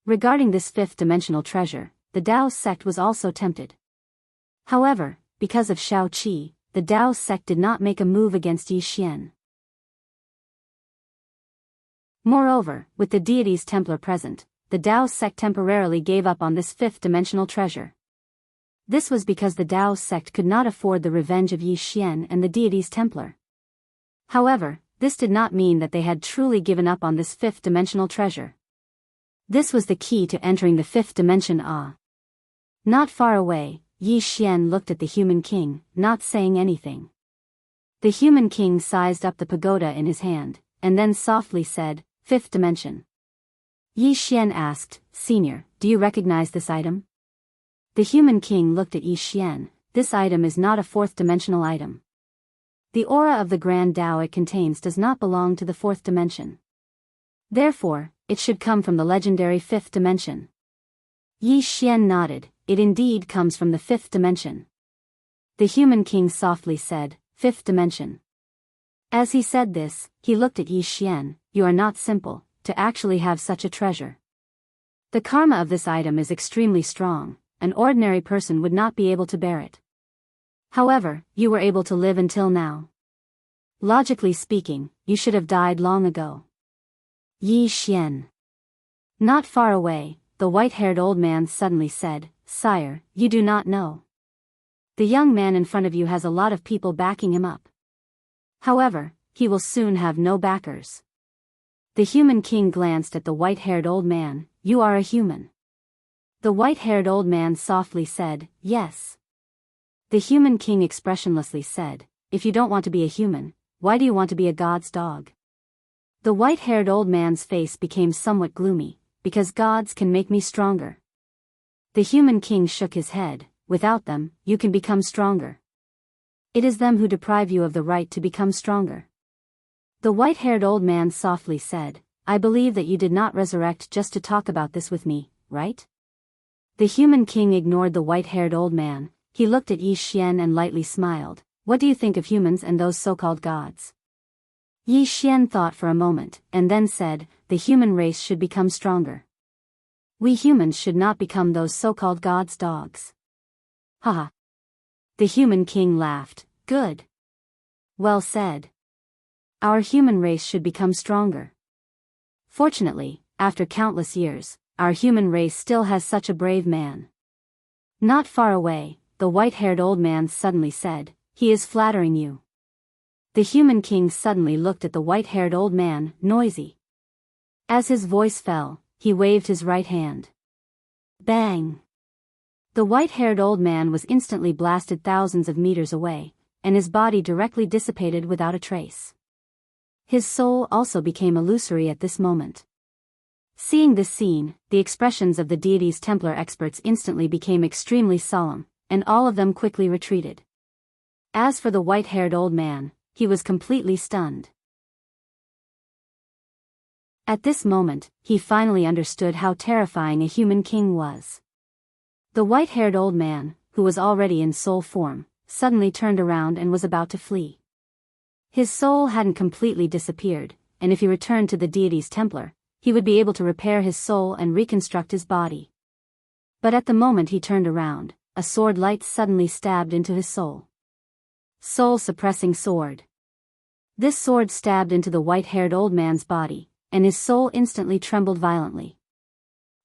Regarding this fifth-dimensional treasure, the Tao sect was also tempted. However, because of Shao Qi, the Tao sect did not make a move against Yi Xian. Moreover, with the deity's Templar present, the Tao sect temporarily gave up on this fifth-dimensional treasure. This was because the Tao sect could not afford the revenge of Yi Xian and the deity's Templar. However, this did not mean that they had truly given up on this fifth-dimensional treasure. This was the key to entering the fifth dimension. Not far away, Yi Xian looked at the human king, not saying anything. The human king sized up the pagoda in his hand, and then softly said, "Fifth dimension." Yi Xian asked, "Senior, do you recognize this item?" The human king looked at Yi Xian. "This item is not a fourth-dimensional item. The aura of the Grand Tao it contains does not belong to the fourth dimension. Therefore, it should come from the legendary fifth dimension." Yi Xian nodded. "It indeed comes from the fifth dimension." The human king softly said, "Fifth dimension." As he said this, he looked at Yi Xian. "You are not simple, to actually have such a treasure. The karma of this item is extremely strong, an ordinary person would not be able to bear it. However, you were able to live until now. Logically speaking, you should have died long ago." Yi Xian. Not far away, the white-haired old man suddenly said, "Sire, you do not know. The young man in front of you has a lot of people backing him up. However, he will soon have no backers." The human king glanced at the white-haired old man. "You are a human." The white-haired old man softly said, "Yes." The human king expressionlessly said, "If you don't want to be a human, why do you want to be a god's dog?" The white-haired old man's face became somewhat gloomy. "Because gods can make me stronger." The human king shook his head. Without them, you can become stronger. It is them who deprive you of the right to become stronger. The white-haired old man softly said, I believe that you did not resurrect just to talk about this with me, right? The human king ignored the white-haired old man. He looked at Yi Xian and lightly smiled. What do you think of humans and those so-called gods? Yi Xian thought for a moment, and then said, the human race should become stronger. We humans should not become those so-called gods' dogs. Haha. The human king laughed. Good. Well said. Our human race should become stronger. Fortunately, after countless years, our human race still has such a brave man. Not far away, the white-haired old man suddenly said, he is flattering you. The human king suddenly looked at the white-haired old man, noisy. As his voice fell, he waved his right hand. Bang! The white-haired old man was instantly blasted thousands of meters away, and his body directly dissipated without a trace. His soul also became illusory at this moment. Seeing this scene, the expressions of the deity's Templar experts instantly became extremely solemn, and all of them quickly retreated. As for the white-haired old man, he was completely stunned. At this moment, he finally understood how terrifying a human king was. The white-haired old man, who was already in soul form, suddenly turned around and was about to flee. His soul hadn't completely disappeared, and if he returned to the deity's Templar, he would be able to repair his soul and reconstruct his body. But at the moment he turned around, a sword light suddenly stabbed into his soul. Soul-suppressing sword. This sword stabbed into the white-haired old man's body, and his soul instantly trembled violently.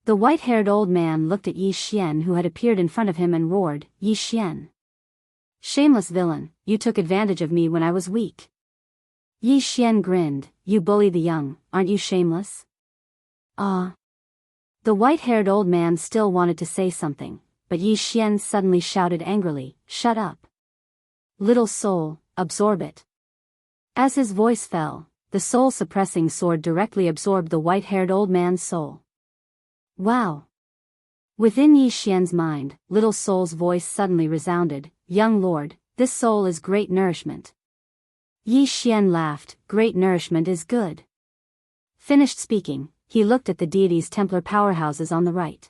The white-haired old man looked at Yi Xian who had appeared in front of him and roared, Yi Xian. Shameless villain, you took advantage of me when I was weak. Yi Xian grinned, you bully the young, aren't you shameless? Ah. The white-haired old man still wanted to say something, but Yi Xian suddenly shouted angrily, shut up. Little soul, absorb it. As his voice fell, the soul-suppressing sword directly absorbed the white-haired old man's soul. Wow! Within Yi Xian's mind, little soul's voice suddenly resounded, young lord, this soul is great nourishment. Yi Xian laughed, great nourishment is good. Finished speaking, he looked at the deity's Templar powerhouses on the right.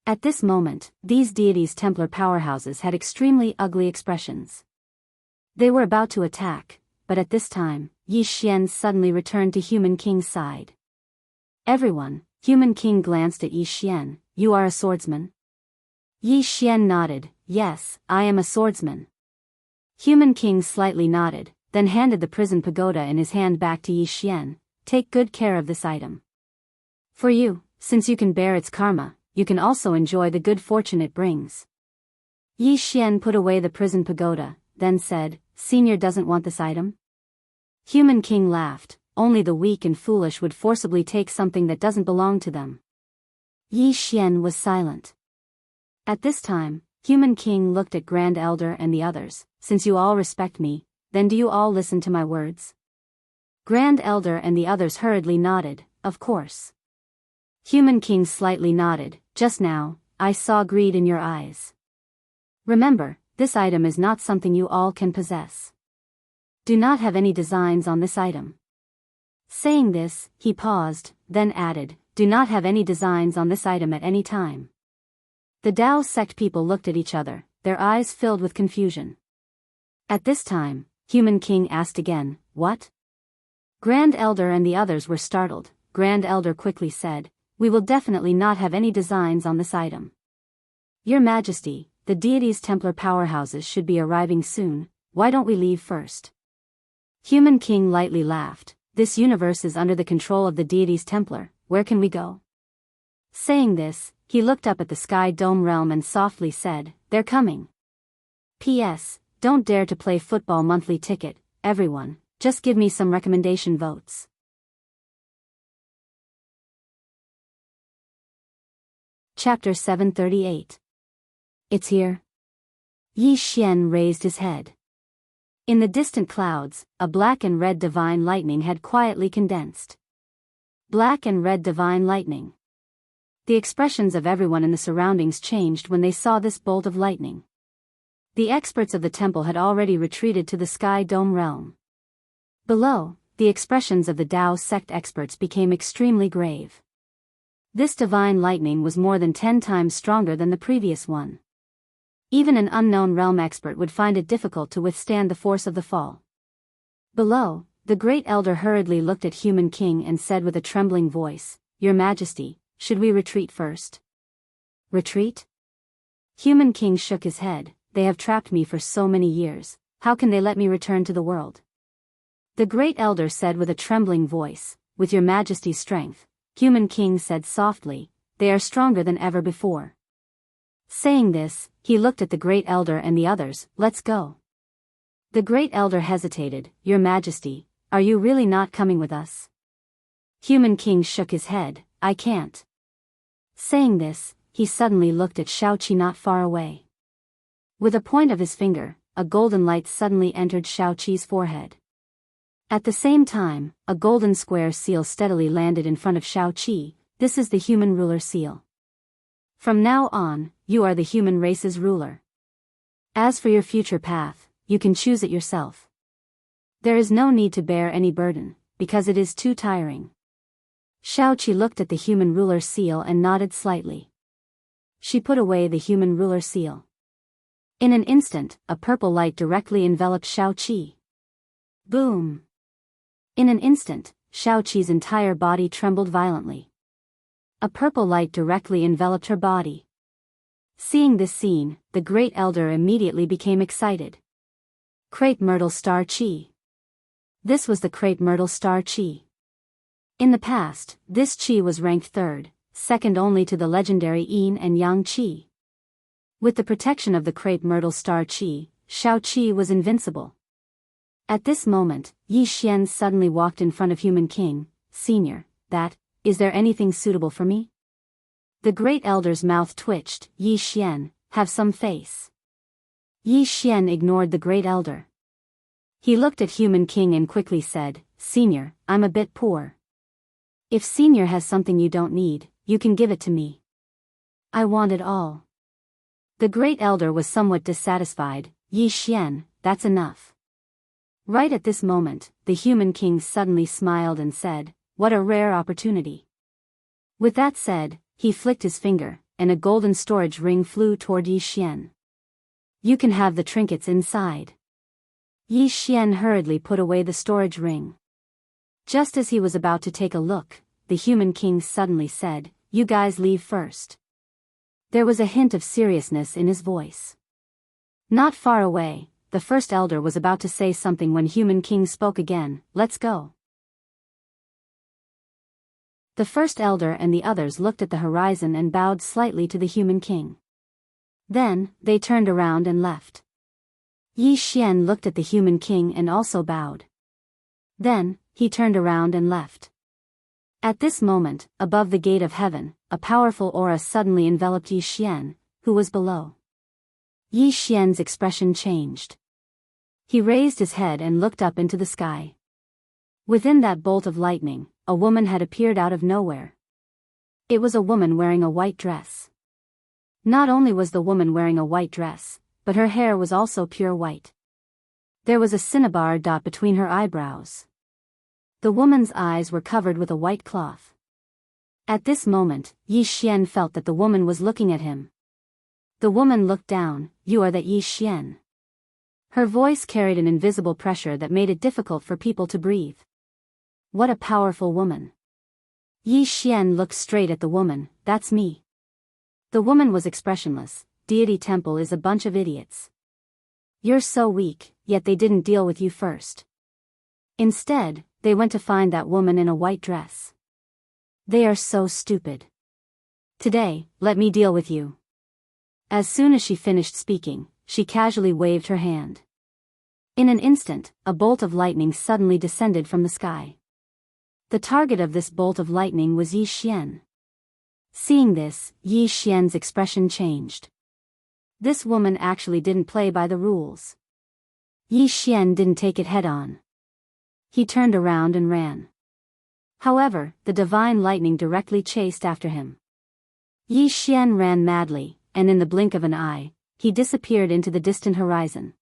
At this moment, these deities' Templar powerhouses had extremely ugly expressions. They were about to attack, but at this time, Yi Xian suddenly returned to Human King's side. Everyone, Human King glanced at Yi Xian, you are a swordsman? Yi Xian nodded, yes, I am a swordsman. Human King slightly nodded, then handed the prison pagoda in his hand back to Yi Xian, take good care of this item. For you, since you can bear its karma, you can also enjoy the good fortune it brings. Yi Xian put away the prison pagoda, then said, Senior doesn't want this item? Human King laughed, only the weak and foolish would forcibly take something that doesn't belong to them. Yi Xian was silent. At this time, Human King looked at Grand Elder and the others, since you all respect me, then do you all listen to my words? Grand Elder and the others hurriedly nodded, of course. Human King slightly nodded, just now, I saw greed in your eyes. Remember, this item is not something you all can possess. Do not have any designs on this item. Saying this, he paused, then added, do not have any designs on this item at any time. The Dao sect people looked at each other, their eyes filled with confusion. At this time, Human King asked again, what? Grand Elder and the others were startled. Grand Elder quickly said, we will definitely not have any designs on this item. Your Majesty, the deity's Templar powerhouses should be arriving soon, why don't we leave first? Human King lightly laughed, this universe is under the control of the deity's Templar, where can we go? Saying this, he looked up at the Sky Dome realm and softly said, they're coming. P.S. Don't dare to play football monthly ticket, everyone, just give me some recommendation votes. Chapter 738. It's here. Yi Xian raised his head. In the distant clouds, a black and red divine lightning had quietly condensed. Black and red divine lightning. The expressions of everyone in the surroundings changed when they saw this bolt of lightning. The experts of the temple had already retreated to the sky dome realm. Below, the expressions of the Dao sect experts became extremely grave. This divine lightning was more than 10 times stronger than the previous one. Even an unknown realm expert would find it difficult to withstand the force of the fall. Below, the great elder hurriedly looked at Human King and said with a trembling voice, "Your Majesty, should we retreat first?" "Retreat?" Human King shook his head. "They have trapped me for so many years, how can they let me return to the world?" The great elder said with a trembling voice, "With your Majesty's strength," Human King said softly, "they are stronger than ever before." Saying this, he looked at the great elder and the others. "Let's go." The great elder hesitated. "Your Majesty, are you really not coming with us?" Human King shook his head. "I can't." Saying this, he suddenly looked at Shaoqi not far away. With a point of his finger, a golden light suddenly entered Shaoqi's forehead. At the same time, a golden square seal steadily landed in front of Shaoqi. "This is the human ruler seal. From now on, you are the human race's ruler. As for your future path, you can choose it yourself. There is no need to bear any burden, because it is too tiring." Shaoqi looked at the human ruler seal and nodded slightly. She put away the human ruler seal. In an instant, a purple light directly enveloped Shaoqi. Boom! In an instant, Shaoqi's entire body trembled violently. A purple light directly enveloped her body. Seeing this scene, the great elder immediately became excited. Crepe Myrtle Star Chi. This was the Crepe Myrtle Star Chi. In the past, this Chi was ranked third, second only to the legendary Yin and Yang Chi. With the protection of the Crepe Myrtle Star Chi, Shaoqi was invincible. At this moment, Yi Xian suddenly walked in front of Human King. "Senior, is there anything suitable for me?" The great elder's mouth twitched. "Yi Xian, have some face." Yi Xian ignored the great elder. He looked at Human King and quickly said, "Senior, I'm a bit poor. If Senior has something you don't need, you can give it to me. I want it all." The great elder was somewhat dissatisfied. "Yi Xian, that's enough." Right at this moment, the Human King suddenly smiled and said, "What a rare opportunity." With that said, he flicked his finger, and a golden storage ring flew toward Yi Xian. "You can have the trinkets inside." Yi Xian hurriedly put away the storage ring. Just as he was about to take a look, the Human King suddenly said, "You guys leave first." There was a hint of seriousness in his voice. Not far away, the first elder was about to say something when Human King spoke again. "Let's go." The first elder and the others looked at the horizon and bowed slightly to the Human King. Then, they turned around and left. Yi Xian looked at the Human King and also bowed. Then, he turned around and left. At this moment, above the gate of heaven, a powerful aura suddenly enveloped Yi Xian, who was below. Yi Xian's expression changed. He raised his head and looked up into the sky. Within that bolt of lightning, a woman had appeared out of nowhere. It was a woman wearing a white dress. Not only was the woman wearing a white dress, but her hair was also pure white. There was a cinnabar dot between her eyebrows. The woman's eyes were covered with a white cloth. At this moment, Yi Xian felt that the woman was looking at him. The woman looked down. "You are that Yi Xian." Her voice carried an invisible pressure that made it difficult for people to breathe. What a powerful woman. Yi Xian looked straight at the woman. "That's me." The woman was expressionless. "Deity Temple is a bunch of idiots. You're so weak, yet they didn't deal with you first. Instead, they went to find that woman in a white dress. They are so stupid. Today, let me deal with you." As soon as she finished speaking, she casually waved her hand. In an instant, a bolt of lightning suddenly descended from the sky. The target of this bolt of lightning was Yi Xian. Seeing this, Yi Xian's expression changed. This woman actually didn't play by the rules. Yi Xian didn't take it head-on. He turned around and ran. However, the divine lightning directly chased after him. Yi Xian ran madly, and in the blink of an eye, he disappeared into the distant horizon.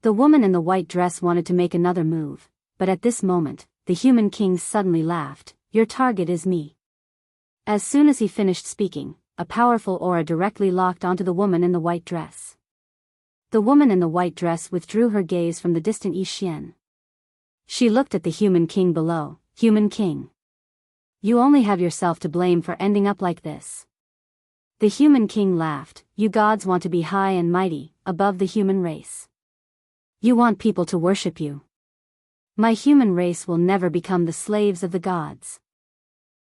The woman in the white dress wanted to make another move, but at this moment, the human king suddenly laughed. Your target is me. As soon as he finished speaking, a powerful aura directly locked onto the woman in the white dress. The woman in the white dress withdrew her gaze from the distant Yi Xian. She looked at the human king below. Human king. You only have yourself to blame for ending up like this. The human king laughed. You gods want to be high and mighty, above the human race. You want people to worship you. My human race will never become the slaves of the gods.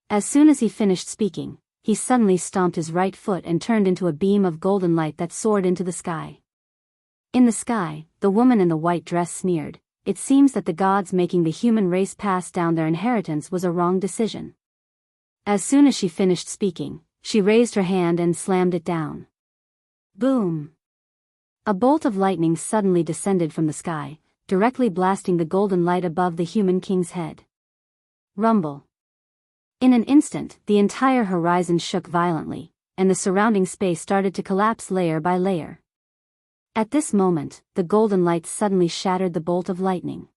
As soon as he finished speaking, he suddenly stomped his right foot and turned into a beam of golden light that soared into the sky. In the sky, the woman in the white dress sneered. It seems that the gods making the human race pass down their inheritance was a wrong decision. As soon as she finished speaking, she raised her hand and slammed it down. Boom! A bolt of lightning suddenly descended from the sky, directly blasting the golden light above the human king's head. Rumble. In an instant, the entire horizon shook violently, and the surrounding space started to collapse layer by layer. At this moment, the golden light suddenly shattered the bolt of lightning.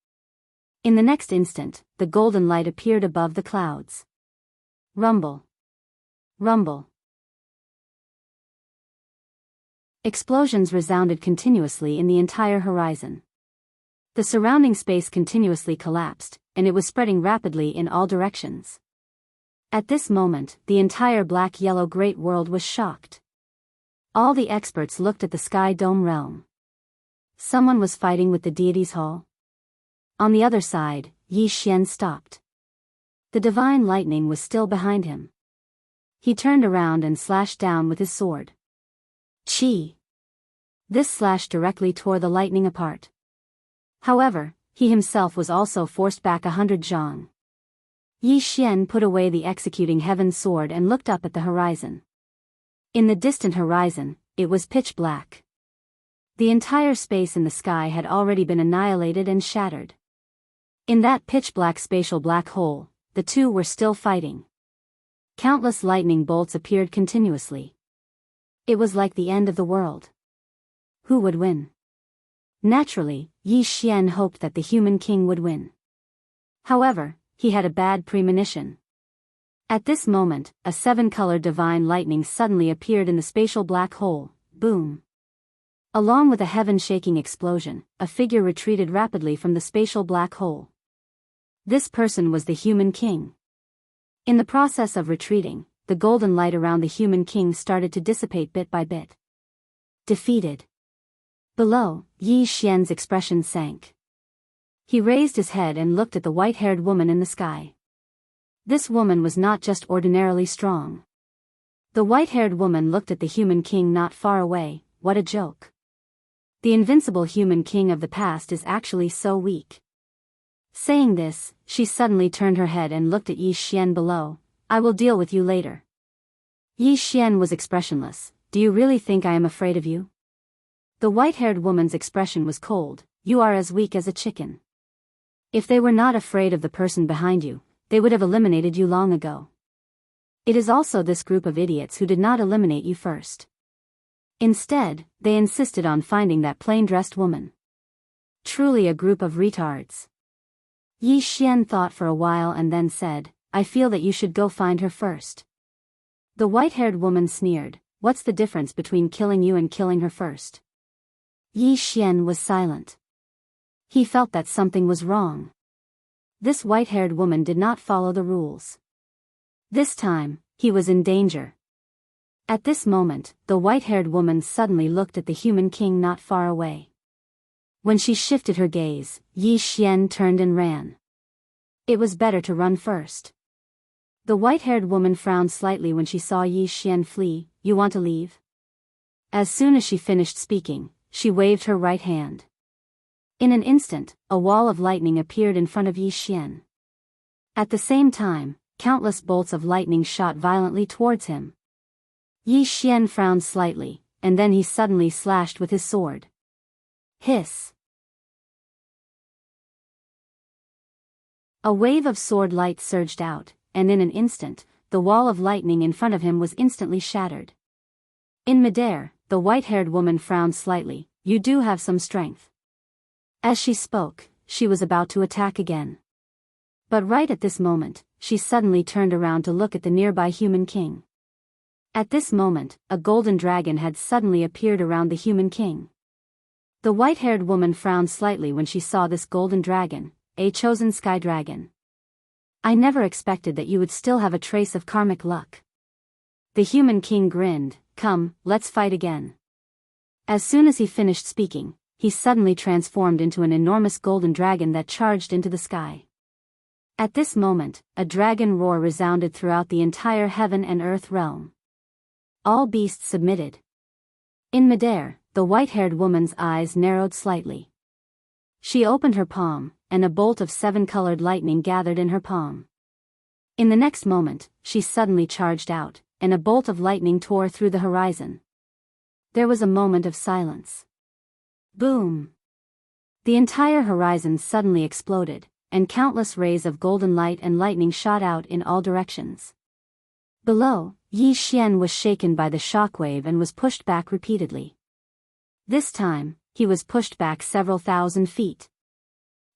In the next instant, the golden light appeared above the clouds. Rumble. Rumble. Explosions resounded continuously in the entire horizon. The surrounding space continuously collapsed, and it was spreading rapidly in all directions. At this moment, the entire black-yellow great world was shocked. All the experts looked at the Sky Dome realm. Someone was fighting with the deity's hall. On the other side, Yi Xian stopped. The divine lightning was still behind him. He turned around and slashed down with his sword. Chi! This slash directly tore the lightning apart. However, he himself was also forced back 100 zhang. Yi Xian put away the executing heaven sword and looked up at the horizon. In the distant horizon, it was pitch black. The entire space in the sky had already been annihilated and shattered. In that pitch-black spatial black hole, the two were still fighting. Countless lightning bolts appeared continuously. It was like the end of the world. Who would win? Naturally, Yi Xian hoped that the human king would win. However, he had a bad premonition. At this moment, a 7-colored divine lightning suddenly appeared in the spatial black hole. Boom! Along with a heaven-shaking explosion, a figure retreated rapidly from the spatial black hole. This person was the human king. In the process of retreating, the golden light around the human king started to dissipate bit by bit. Defeated. Below, Yi Xian's expression sank. He raised his head and looked at the white-haired woman in the sky. This woman was not just ordinarily strong. The white-haired woman looked at the human king not far away. What a joke. The invincible human king of the past is actually so weak. Saying this, she suddenly turned her head and looked at Yi Xian below. I will deal with you later. Yi Xian was expressionless. Do you really think I am afraid of you? The white-haired woman's expression was cold. You are as weak as a chicken. If they were not afraid of the person behind you, they would have eliminated you long ago. It is also this group of idiots who did not eliminate you first. Instead, they insisted on finding that plain-dressed woman. Truly a group of retards. Yi Xian thought for a while and then said, I feel that you should go find her first. The white-haired woman sneered, what's the difference between killing you and killing her first? Yi Xian was silent. He felt that something was wrong. This white-haired woman did not follow the rules. This time, he was in danger. At this moment, the white-haired woman suddenly looked at the human king not far away. When she shifted her gaze, Yi Xian turned and ran. It was better to run first. The white-haired woman frowned slightly when she saw Yi Xian flee. You want to leave? As soon as she finished speaking, she waved her right hand. In an instant, a wall of lightning appeared in front of Yi Xian. At the same time, countless bolts of lightning shot violently towards him. Yi Xian frowned slightly, and then he suddenly slashed with his sword. Hiss! A wave of sword light surged out, and in an instant, the wall of lightning in front of him was instantly shattered. In midair, the white-haired woman frowned slightly. "You do have some strength." As she spoke, she was about to attack again. But right at this moment, she suddenly turned around to look at the nearby human king. At this moment, a golden dragon had suddenly appeared around the human king. The white-haired woman frowned slightly when she saw this golden dragon, a chosen sky dragon. "I never expected that you would still have a trace of karmic luck." The human king grinned. "Come, let's fight again." As soon as he finished speaking, he suddenly transformed into an enormous golden dragon that charged into the sky. At this moment, a dragon roar resounded throughout the entire heaven and earth realm. All beasts submitted. In midair, the white-haired woman's eyes narrowed slightly. She opened her palm, and a bolt of 7-colored lightning gathered in her palm. In the next moment, she suddenly charged out, and a bolt of lightning tore through the horizon. There was a moment of silence. Boom! The entire horizon suddenly exploded, and countless rays of golden light and lightning shot out in all directions. Below, Yi Xian was shaken by the shockwave and was pushed back repeatedly. This time, he was pushed back several thousand feet.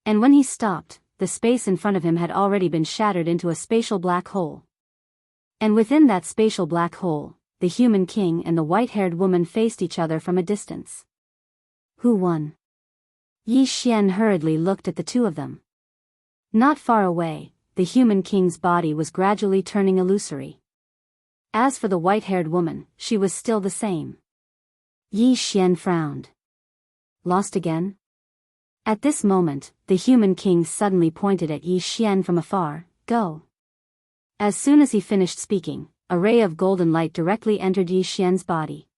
And when he stopped, the space in front of him had already been shattered into a spatial black hole. And within that spatial black hole, the human king and the white-haired woman faced each other from a distance. Who won? Yi Xian hurriedly looked at the two of them. Not far away, the human king's body was gradually turning illusory. As for the white-haired woman, she was still the same. Yi Xian frowned. Lost again? At this moment, the human king suddenly pointed at Yi Xian from afar. "Go." As soon as he finished speaking, a ray of golden light directly entered Yi Xian's body.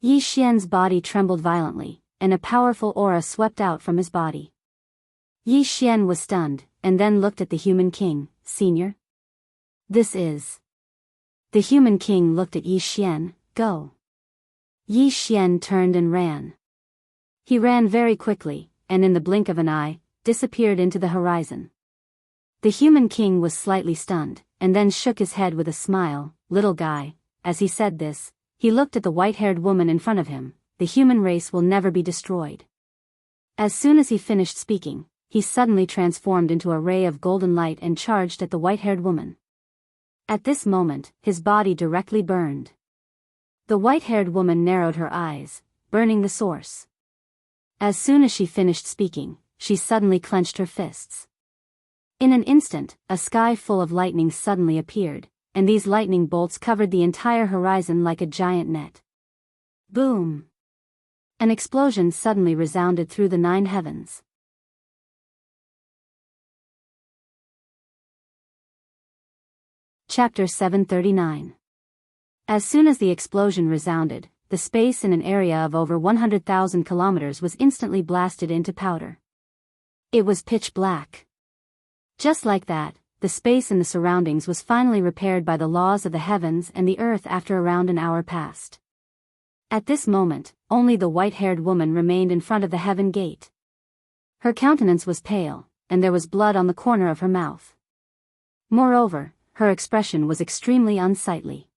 Yi Xian's body trembled violently, and a powerful aura swept out from his body. Yi Xian was stunned, and then looked at the human king. "Senior? This is..." The human king looked at Yi Xian. "Go." Yi Xian turned and ran. He ran very quickly, and in the blink of an eye, disappeared into the horizon. The human king was slightly stunned, and then shook his head with a smile. "Little guy." As he said this, he looked at the white-haired woman in front of him. "The human race will never be destroyed." As soon as he finished speaking, he suddenly transformed into a ray of golden light and charged at the white-haired woman. At this moment, his body directly burned. The white-haired woman narrowed her eyes, burning the source. As soon as she finished speaking, she suddenly clenched her fists. In an instant, a sky full of lightning suddenly appeared, and these lightning bolts covered the entire horizon like a giant net. Boom! An explosion suddenly resounded through the 9 heavens. Chapter 739. As soon as the explosion resounded, the space in an area of over 100,000 kilometers was instantly blasted into powder. It was pitch black. Just like that, the space in the surroundings was finally repaired by the laws of the heavens and the earth after around an hour passed. At this moment, only the white-haired woman remained in front of the heaven gate. Her countenance was pale, and there was blood on the corner of her mouth. Moreover, her expression was extremely unsightly.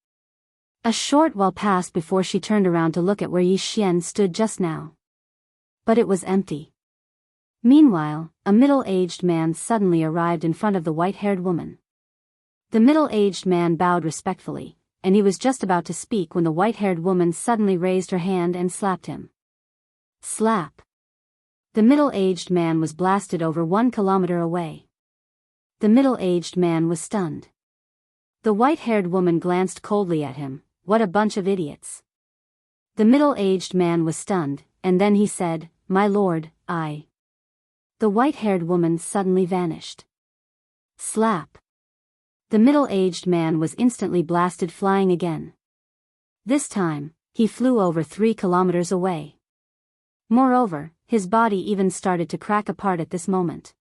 A short while passed before she turned around to look at where Yi Xian stood just now. But it was empty. Meanwhile, a middle-aged man suddenly arrived in front of the white-haired woman. The middle-aged man bowed respectfully, and he was just about to speak when the white-haired woman suddenly raised her hand and slapped him. Slap! The middle-aged man was blasted over 1 kilometer away. The middle-aged man was stunned. The white-haired woman glanced coldly at him. "What a bunch of idiots." The middle-aged man was stunned, and then he said, "My lord, I..." The white-haired woman suddenly vanished. Slap! The middle-aged man was instantly blasted flying again. This time, he flew over 3 kilometers away. Moreover, his body even started to crack apart at this moment.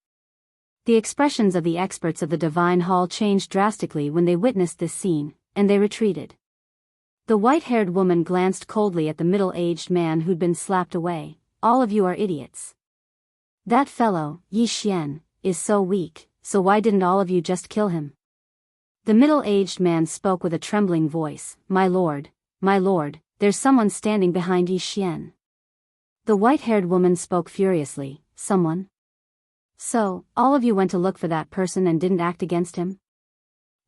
The expressions of the experts of the Divine Hall changed drastically when they witnessed this scene, and they retreated. The white-haired woman glanced coldly at the middle-aged man who'd been slapped away. "All of you are idiots. That fellow, Yi Xian, is so weak, so why didn't all of you just kill him?" The middle-aged man spoke with a trembling voice, my lord, there's someone standing behind Yi Xian. The white-haired woman spoke furiously, someone? So, all of you went to look for that person and didn't act against him?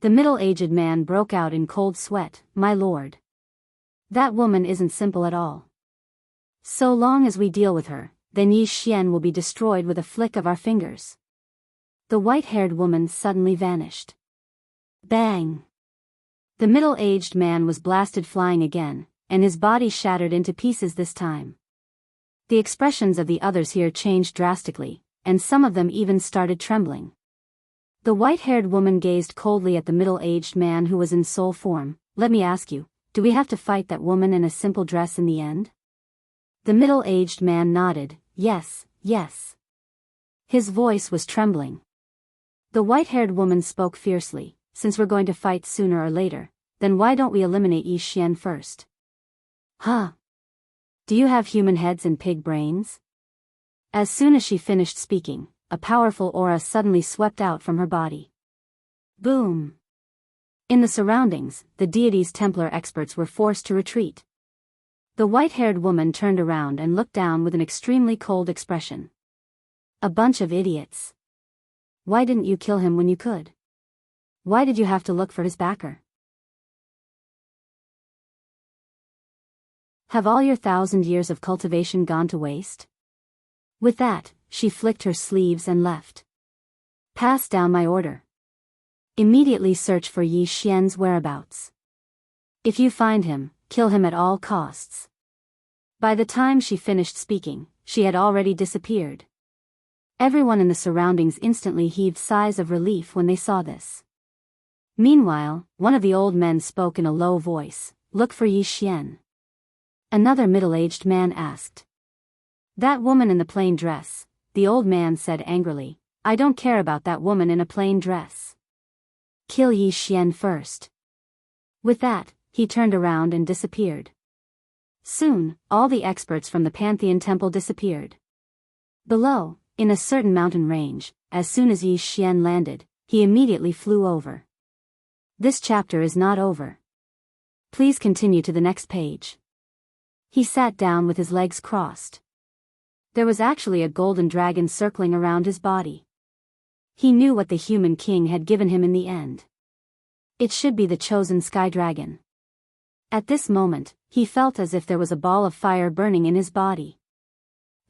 The middle-aged man broke out in cold sweat, my lord. That woman isn't simple at all. So long as we deal with her, then Yi Xian will be destroyed with a flick of our fingers. The white-haired woman suddenly vanished. Bang! The middle-aged man was blasted flying again, and his body shattered into pieces this time. The expressions of the others here changed drastically, and some of them even started trembling. The white-haired woman gazed coldly at the middle-aged man who was in soul form. Let me ask you, do we have to fight that woman in a simple dress in the end? The middle-aged man nodded, yes. His voice was trembling. The white-haired woman spoke fiercely, since we're going to fight sooner or later, then why don't we eliminate Yi Xian first? Huh? Do you have human heads and pig brains? As soon as she finished speaking, a powerful aura suddenly swept out from her body. Boom! In the surroundings, the deity's Templar experts were forced to retreat. The white-haired woman turned around and looked down with an extremely cold expression. A bunch of idiots. Why didn't you kill him when you could? Why did you have to look for his backer? Have all your 1,000 years of cultivation gone to waste? With that, she flicked her sleeves and left. Pass down my order. Immediately search for Yi Xian's whereabouts. If you find him, kill him at all costs. By the time she finished speaking, she had already disappeared. Everyone in the surroundings instantly heaved sighs of relief when they saw this. Meanwhile, one of the old men spoke in a low voice, look for Yi Xian. Another middle-aged man asked. That woman in the plain dress, the old man said angrily, I don't care about that woman in a plain dress. Kill Yi Xian first. With that, he turned around and disappeared. Soon, all the experts from the Pantheon Temple disappeared. Below, in a certain mountain range, as soon as Yi Xian landed, he immediately flew over. This chapter is not over. Please continue to the next page. He sat down with his legs crossed. There was actually a golden dragon circling around his body. He knew what the human king had given him in the end. It should be the chosen sky dragon. At this moment, he felt as if there was a ball of fire burning in his body.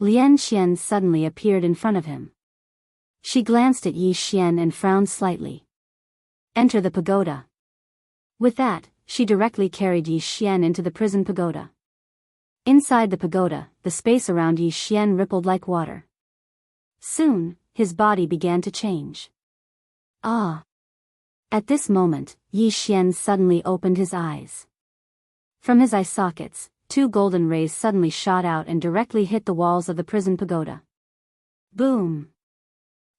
Lian Xian suddenly appeared in front of him. She glanced at Yi Xian and frowned slightly. Enter the pagoda. With that, she directly carried Yi Xian into the prison pagoda. Inside the pagoda, the space around Yi Xian rippled like water. Soon, his body began to change. Ah! At this moment, Yi Xian suddenly opened his eyes. From his eye sockets, 2 golden rays suddenly shot out and directly hit the walls of the prison pagoda. Boom!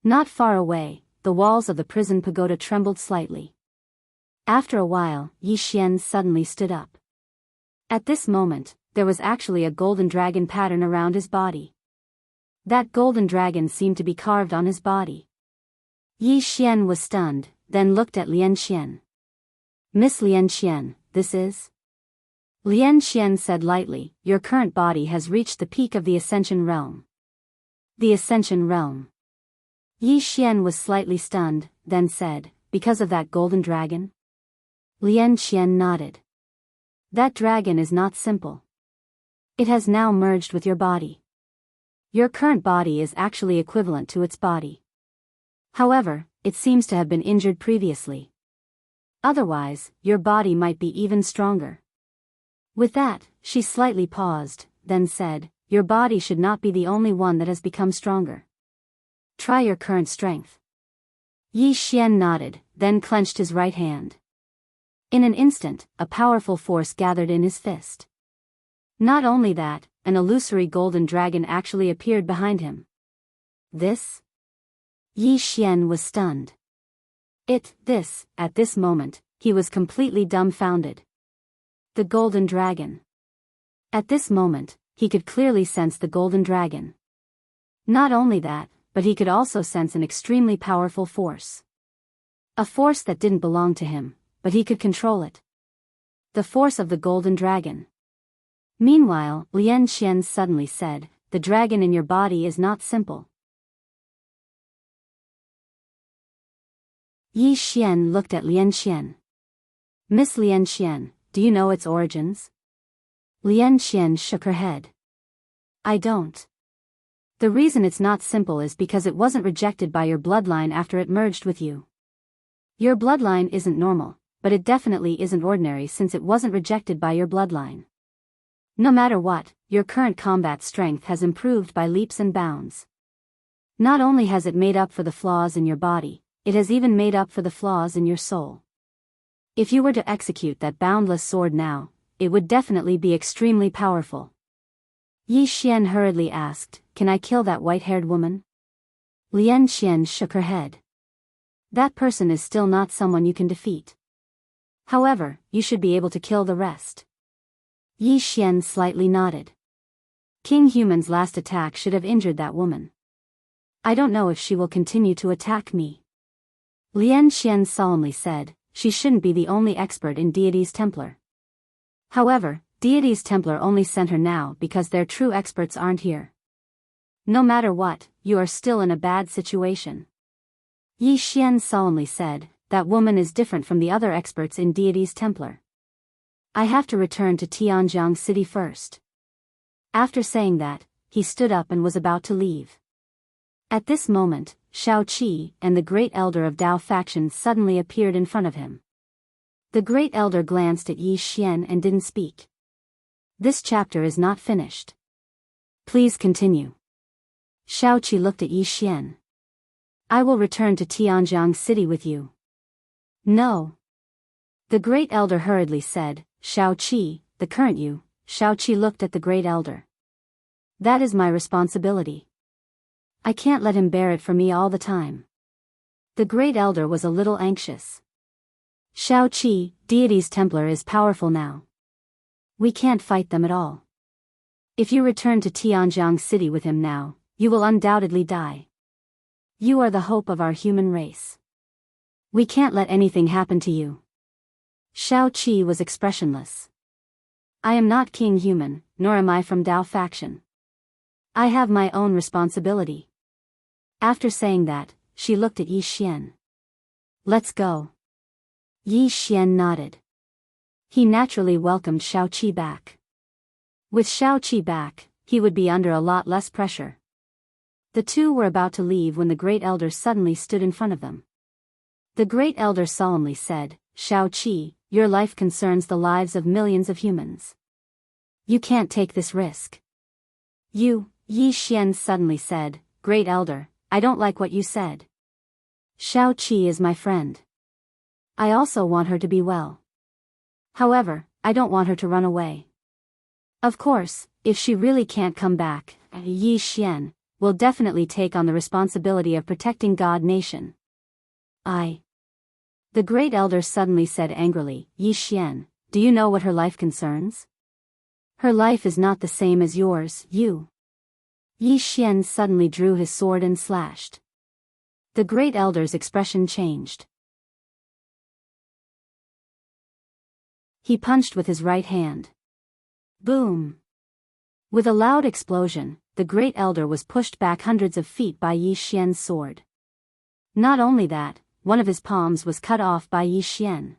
Not far away, the walls of the prison pagoda trembled slightly. After a while, Yi Xian suddenly stood up. At this moment, there was actually a golden dragon pattern around his body. That golden dragon seemed to be carved on his body. Yi Xian was stunned, then looked at Lian Xian. Miss Lian Xian, this is? Lian Xian said lightly, your current body has reached the peak of the Ascension Realm. The Ascension Realm. Yi Xian was slightly stunned, then said, because of that golden dragon? Lian Xian nodded. That dragon is not simple. It has now merged with your body. Your current body is actually equivalent to its body. However, it seems to have been injured previously. Otherwise, your body might be even stronger. With that, she slightly paused, then said, your body should not be the only one that has become stronger. Try your current strength. Yi Xian nodded, then clenched his right hand. In an instant, a powerful force gathered in his fist. Not only that, an illusory golden dragon actually appeared behind him. This? Yi Xian was stunned. At this moment, he was completely dumbfounded. The golden dragon. At this moment, he could clearly sense the golden dragon. Not only that, but he could also sense an extremely powerful force. A force that didn't belong to him, but he could control it. The force of the golden dragon. Meanwhile, Lian Xian suddenly said, "The dragon in your body is not simple." Yi Xian looked at Lian Xian. "Miss Lian Xian, do you know its origins?" Lian Xian shook her head. "I don't. The reason it's not simple is because it wasn't rejected by your bloodline after it merged with you. Your bloodline isn't normal, but it definitely isn't ordinary since it wasn't rejected by your bloodline. No matter what, your current combat strength has improved by leaps and bounds. Not only has it made up for the flaws in your body, it has even made up for the flaws in your soul. If you were to execute that boundless sword now, it would definitely be extremely powerful." Yi Xian hurriedly asked, "Can I kill that white-haired woman?" Lian Xian shook her head. "That person is still not someone you can defeat. However, you should be able to kill the rest." Yi Xian slightly nodded. "King Human's last attack should have injured that woman. I don't know if she will continue to attack me." Lian Xian solemnly said, "She shouldn't be the only expert in Deity's Templar. However, Deity's Templar only sent her now because their true experts aren't here. No matter what, you are still in a bad situation." Yi Xian solemnly said, "That woman is different from the other experts in Deity's Templar. I have to return to Tianjiang City first." After saying that, he stood up and was about to leave. At this moment, Shao Qi and the Great Elder of Dao faction suddenly appeared in front of him. The Great Elder glanced at Yi Xian and didn't speak. "This chapter is not finished. Please continue." Shao Qi looked at Yi Xian. "I will return to Tianjiang City with you." "No." The Great Elder hurriedly said, "Shao Qi, the current you." Shao Qi looked at the Great Elder. "That is my responsibility. I can't let him bear it for me all the time." The Great Elder was a little anxious. "Shao Qi, Deity's Templar is powerful now. We can't fight them at all. If you return to Tianjiang City with him now, you will undoubtedly die. You are the hope of our human race. We can't let anything happen to you." Shao Qi was expressionless. "I am not King Human, nor am I from Dao faction. I have my own responsibility." After saying that, she looked at Yi Xian. "Let's go." Yi Xian nodded. He naturally welcomed Shao Qi back. With Shao Qi back, he would be under a lot less pressure. The two were about to leave when the Great Elder suddenly stood in front of them. The Great Elder solemnly said, "Shao Qi, your life concerns the lives of millions of humans. You can't take this risk." "You," Yi Xian suddenly said, "Great Elder, I don't like what you said. Shao Qi is my friend. I also want her to be well. However, I don't want her to run away. Of course, if she really can't come back, Yi Xian will definitely take on the responsibility of protecting God Nation." The Great Elder suddenly said angrily, "Yi Xian, do you know what her life concerns? Her life is not the same as yours, you." Yi Xian suddenly drew his sword and slashed. The Great Elder's expression changed. He punched with his right hand. Boom! With a loud explosion, the Great Elder was pushed back hundreds of feet by Yi Xian's sword. Not only that, one of his palms was cut off by Yi Xian.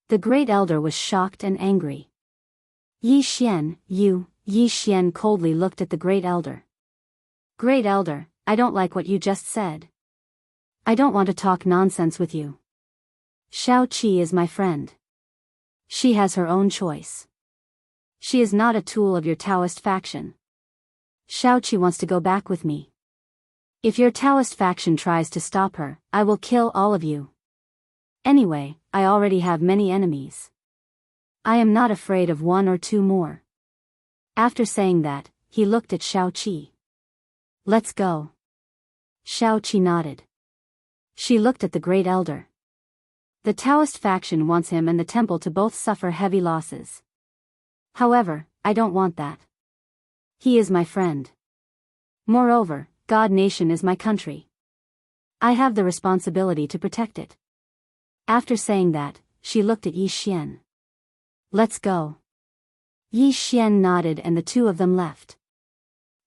The Great Elder was shocked and angry. "Yi Xian, you," Yi Xian coldly looked at the Great Elder. "Great Elder, I don't like what you just said. I don't want to talk nonsense with you. Shao Qi is my friend. She has her own choice. She is not a tool of your Taoist faction. Shao Qi wants to go back with me. If your Taoist faction tries to stop her, I will kill all of you. Anyway, I already have many enemies. I am not afraid of one or two more." After saying that, he looked at Shao Qi. "Let's go." Shao Qi nodded. She looked at the Great Elder. The Taoist faction wants him and the temple to both suffer heavy losses. However, I don't want that. He is my friend. Moreover, God Nation is my country. I have the responsibility to protect it. After saying that, she looked at Yi Xian. Let's go. Yi Xian nodded and the two of them left.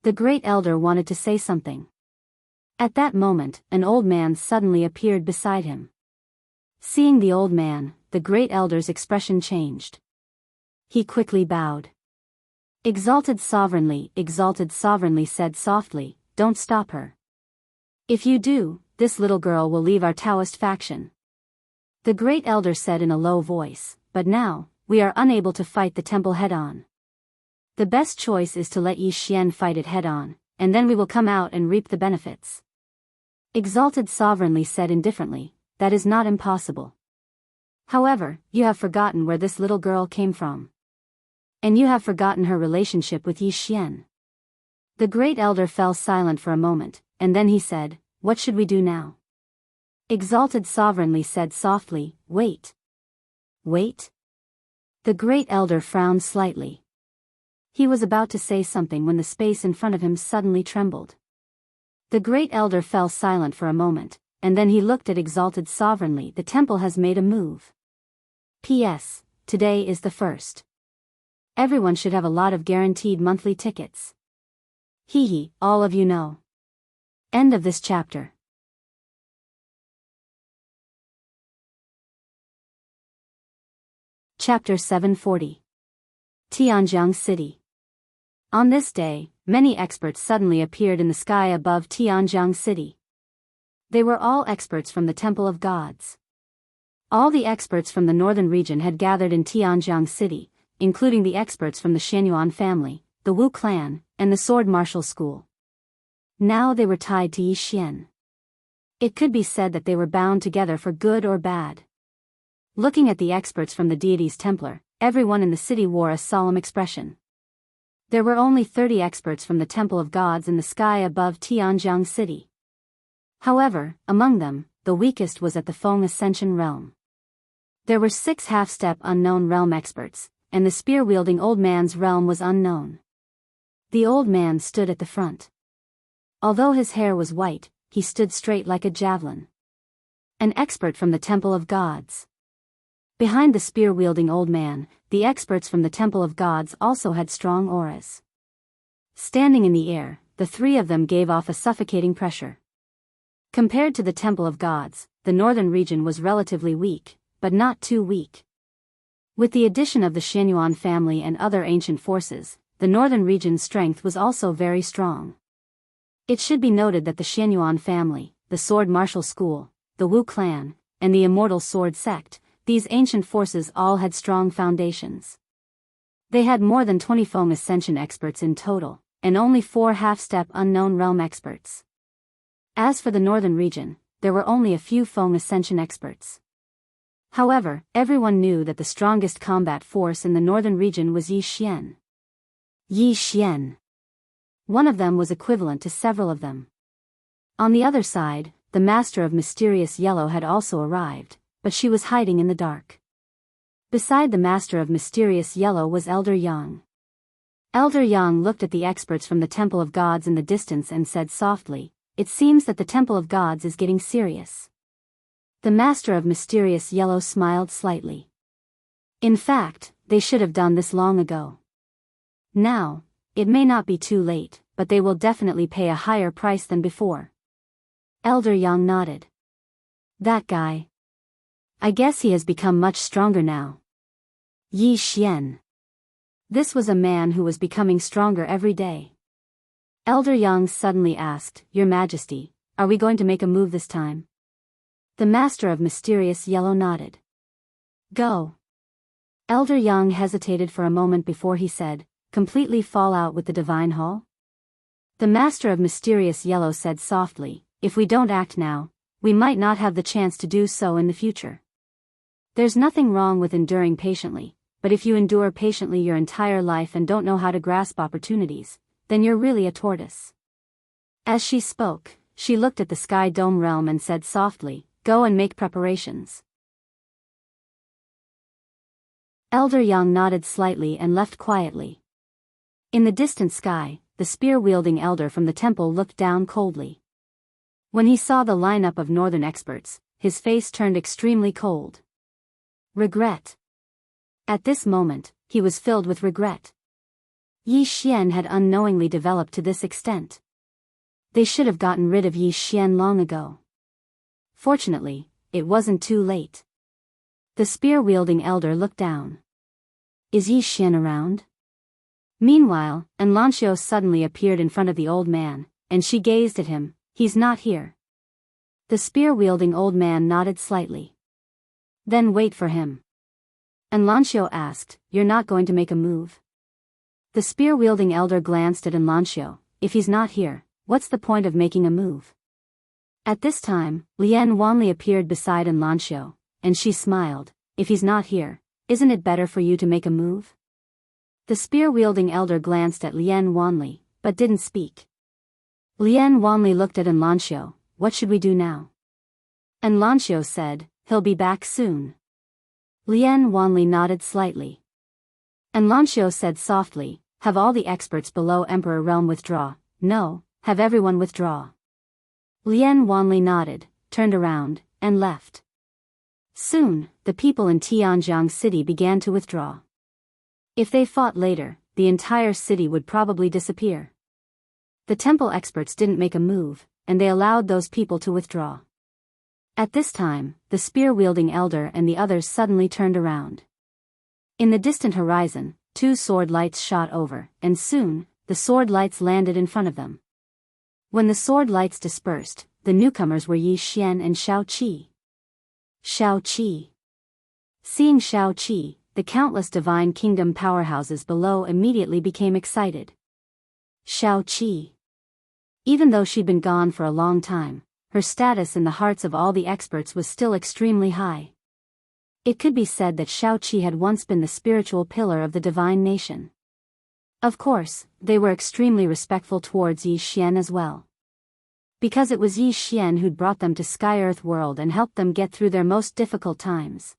The great elder wanted to say something. At that moment, an old man suddenly appeared beside him. Seeing the old man, the great elder's expression changed. He quickly bowed. Exalted sovereignly said softly, "Don't stop her. If you do, this little girl will leave our Taoist faction." The great elder said in a low voice, "But now, we are unable to fight the temple head-on. The best choice is to let Yi Xian fight it head-on, and then we will come out and reap the benefits." Exalted sovereignly said indifferently, "That is not impossible. However, you have forgotten where this little girl came from. And you have forgotten her relationship with Yi Xian." The great elder fell silent for a moment, and then he said, "What should we do now?" Exalted sovereignly said softly, "Wait." "Wait?" The great elder frowned slightly. He was about to say something when the space in front of him suddenly trembled. The great elder fell silent for a moment, and then he looked at Exalted sovereignly. "The temple has made a move. P.S. Today is the 1st. Everyone should have a lot of guaranteed monthly tickets. Hee, all of you know." End of this chapter. Chapter 740. Tianjiang City. On this day, many experts suddenly appeared in the sky above Tianjiang City. They were all experts from the Temple of Gods. All the experts from the northern region had gathered in Tianjiang City, including the experts from the Shenyuan family, the Wu clan, and the sword martial school. Now they were tied to Yi Xian. It could be said that they were bound together for good or bad. Looking at the experts from the deity's Templar, everyone in the city wore a solemn expression. There were only 30 experts from the Temple of Gods in the sky above Tianjiang City. However, among them, the weakest was at the Feng Ascension realm. There were 6 half-step unknown realm experts, and the spear-wielding old man's realm was unknown. The old man stood at the front. Although his hair was white, he stood straight like a javelin. An expert from the Temple of Gods. Behind the spear-wielding old man, the experts from the Temple of Gods also had strong auras. Standing in the air, the 3 of them gave off a suffocating pressure. Compared to the Temple of Gods, the northern region was relatively weak, but not too weak. With the addition of the Shenyuan family and other ancient forces, the northern region's strength was also very strong. It should be noted that the Shenyuan family, the sword martial school, the Wu clan, and the Immortal sword sect, these ancient forces all had strong foundations. They had more than 20 Feng Ascension experts in total, and only 4 half-step unknown realm experts. As for the northern region, there were only a few Feng Ascension experts. However, everyone knew that the strongest combat force in the northern region was Yi Xian. Yi Xian. One of them was equivalent to several of them. On the other side, the Master of Mysterious Yellow had also arrived, but she was hiding in the dark. Beside the Master of Mysterious Yellow was Elder Yang. Elder Yang looked at the experts from the Temple of Gods in the distance and said softly, "It seems that the Temple of Gods is getting serious." The Master of Mysterious Yellow smiled slightly. In fact, they should have done this long ago. Now, it may not be too late, but they will definitely pay a higher price than before. Elder Yang nodded. That guy. I guess he has become much stronger now. Yi Xian. This was a man who was becoming stronger every day. Elder Yang suddenly asked, "Your Majesty, are we going to make a move this time?" The Master of Mysterious Yellow nodded. "Go." Elder Yang hesitated for a moment before he said, "Completely fall out with the Divine Hall?" The Master of Mysterious Yellow said softly, "If we don't act now, we might not have the chance to do so in the future. There's nothing wrong with enduring patiently, but if you endure patiently your entire life and don't know how to grasp opportunities, then you're really a tortoise." As she spoke, she looked at the Sky Dome realm and said softly, "Go and make preparations." Elder Yang nodded slightly and left quietly. In the distant sky, the spear-wielding elder from the temple looked down coldly. When he saw the lineup of northern experts, his face turned extremely cold. Regret. At this moment, he was filled with regret. Yi Xian had unknowingly developed to this extent. They should have gotten rid of Yi Xian long ago. Fortunately, it wasn't too late. The spear-wielding elder looked down. Is Yi Xian around? Meanwhile, Enlancio suddenly appeared in front of the old man, and she gazed at him. He's not here. The spear-wielding old man nodded slightly. Then wait for him. Enlancio asked, you're not going to make a move? The spear-wielding elder glanced at Enlancio. If he's not here, what's the point of making a move? At this time, Lian Wanli appeared beside Enlancio, and she smiled. If he's not here, isn't it better for you to make a move? The spear-wielding elder glanced at Lian Wanli, but didn't speak. Lian Wanli looked at Enlancio. What should we do now? Enlancio said, he'll be back soon. Lian Wanli nodded slightly. Enlancio said softly, have all the experts below Emperor Realm withdraw. No, have everyone withdraw. Lian Wanli nodded, turned around, and left. Soon, the people in Tianjiang city began to withdraw. If they fought later, the entire city would probably disappear. The temple experts didn't make a move, and they allowed those people to withdraw. At this time, the spear-wielding elder and the others suddenly turned around. In the distant horizon, two sword lights shot over, and soon, the sword lights landed in front of them. When the sword lights dispersed, the newcomers were Yi Xian and Shao Qi. Shao Qi. Seeing Shao Qi, the countless divine kingdom powerhouses below immediately became excited. Shao Qi. Even though she'd been gone for a long time, her status in the hearts of all the experts was still extremely high. It could be said that Shao Qi had once been the spiritual pillar of the divine nation. Of course, they were extremely respectful towards Yi Xian as well. Because it was Yi Xian who'd brought them to Sky-Earth World and helped them get through their most difficult times.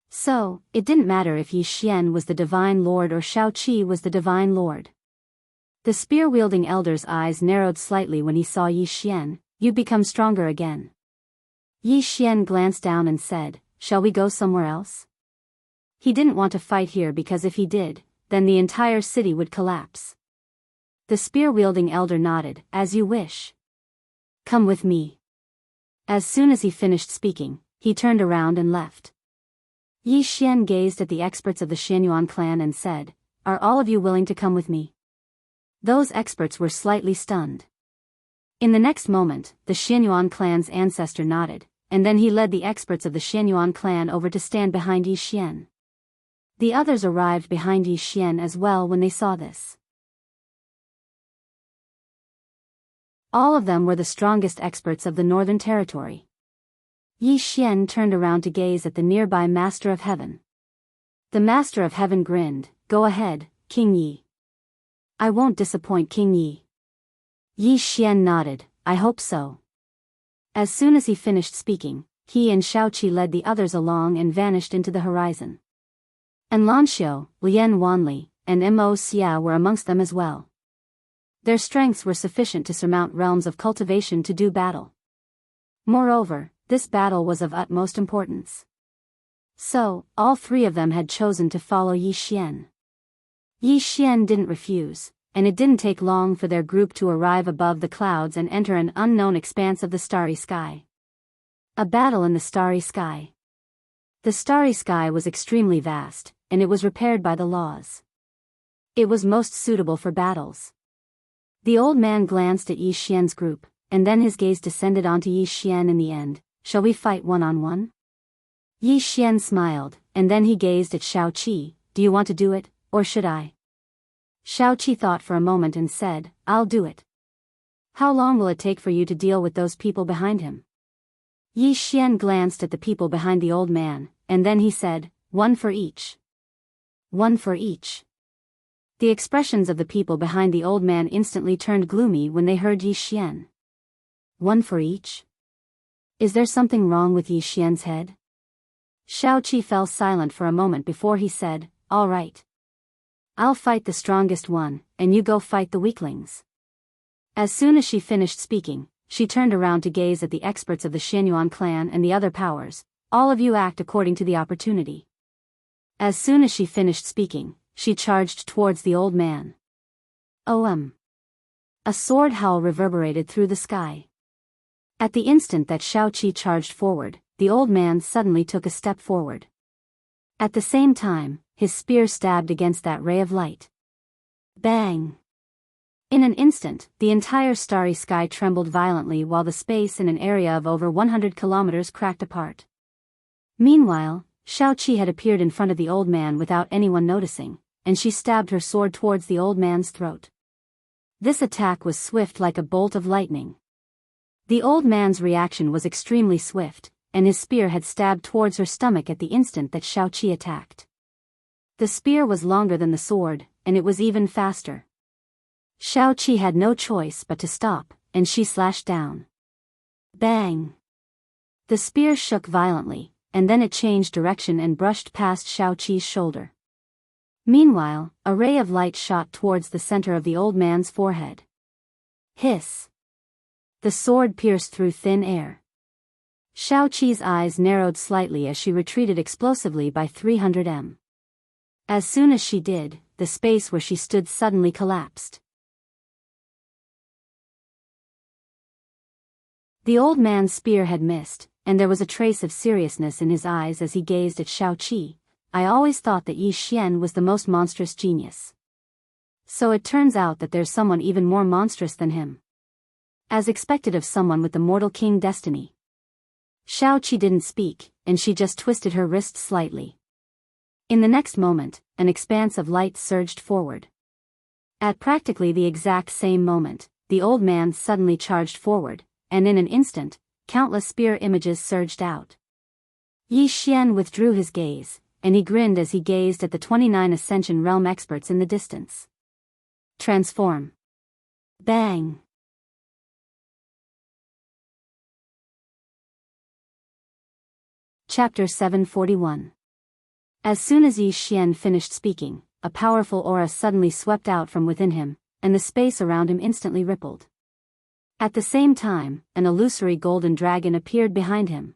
So, it didn't matter if Yi Xian was the divine lord or Shao Qi was the divine lord. The spear-wielding elder's eyes narrowed slightly when he saw Yi Xian. You've become stronger again. Yi Xian glanced down and said, shall we go somewhere else? He didn't want to fight here because if he did, then the entire city would collapse. The spear-wielding elder nodded, as you wish. Come with me. As soon as he finished speaking, he turned around and left. Yi Xian gazed at the experts of the Xianyuan clan and said, are all of you willing to come with me? Those experts were slightly stunned. In the next moment, the Xianyuan clan's ancestor nodded, and then he led the experts of the Xianyuan clan over to stand behind Yi Xian. The others arrived behind Yi Xian as well when they saw this. All of them were the strongest experts of the Northern Territory. Yi Xian turned around to gaze at the nearby Master of Heaven. The Master of Heaven grinned, go ahead, King Yi. I won't disappoint King Yi. Yi Xian nodded, I hope so. As soon as he finished speaking, he and Shao Qi led the others along and vanished into the horizon. Enlancio, Lian Wanli, and Mo Xia were amongst them as well. Their strengths were sufficient to surmount realms of cultivation to do battle. Moreover, this battle was of utmost importance. So, all three of them had chosen to follow Yi Xian. Yi Xian didn't refuse, and it didn't take long for their group to arrive above the clouds and enter an unknown expanse of the starry sky. A battle in the starry sky. The starry sky was extremely vast, and it was repaired by the laws. It was most suitable for battles. The old man glanced at Yi Xian's group, and then his gaze descended onto Yi Xian in the end. Shall we fight one-on-one? Yi Xian smiled, and then he gazed at Shao Qi. Do you want to do it, or should I? Shao Qi thought for a moment and said, I'll do it. How long will it take for you to deal with those people behind him? Yi Xian glanced at the people behind the old man, and then he said, one for each. One for each. The expressions of the people behind the old man instantly turned gloomy when they heard Yi Xian. One for each? Is there something wrong with Yi Xian's head? Shao Qi fell silent for a moment before he said, all right. I'll fight the strongest one, and you go fight the weaklings. As soon as she finished speaking, she turned around to gaze at the experts of the Xianyuan clan and the other powers. All of you act according to the opportunity. As soon as she finished speaking, she charged towards the old man. OM. A sword howl reverberated through the sky. At the instant that Shaoqi charged forward, the old man suddenly took a step forward. At the same time, his spear stabbed against that ray of light. Bang! In an instant, the entire starry sky trembled violently while the space in an area of over 100 kilometers cracked apart. Meanwhile, Shaoqi had appeared in front of the old man without anyone noticing, and she stabbed her sword towards the old man's throat. This attack was swift like a bolt of lightning. The old man's reaction was extremely swift, and his spear had stabbed towards her stomach at the instant that Shaoqi attacked. The spear was longer than the sword, and it was even faster. Shaoqi had no choice but to stop, and she slashed down. Bang! The spear shook violently, and then it changed direction and brushed past Shaoqi's shoulder. Meanwhile, a ray of light shot towards the center of the old man's forehead. Hiss! The sword pierced through thin air. Shaoqi's eyes narrowed slightly as she retreated explosively by 300 m. As soon as she did, the space where she stood suddenly collapsed. The old man's spear had missed, and there was a trace of seriousness in his eyes as he gazed at Shaoqi. I always thought that Yi Xian was the most monstrous genius. So it turns out that there's someone even more monstrous than him. As expected of someone with the mortal king destiny. Shaoqi didn't speak, and she just twisted her wrist slightly. In the next moment, an expanse of light surged forward. At practically the exact same moment, the old man suddenly charged forward, and in an instant, countless spear images surged out. Yi Xian withdrew his gaze, and he grinned as he gazed at the 29 Ascension Realm experts in the distance. Transform. Bang! Chapter 741. As soon as Yi Xian finished speaking, a powerful aura suddenly swept out from within him, and the space around him instantly rippled. At the same time, an illusory golden dragon appeared behind him.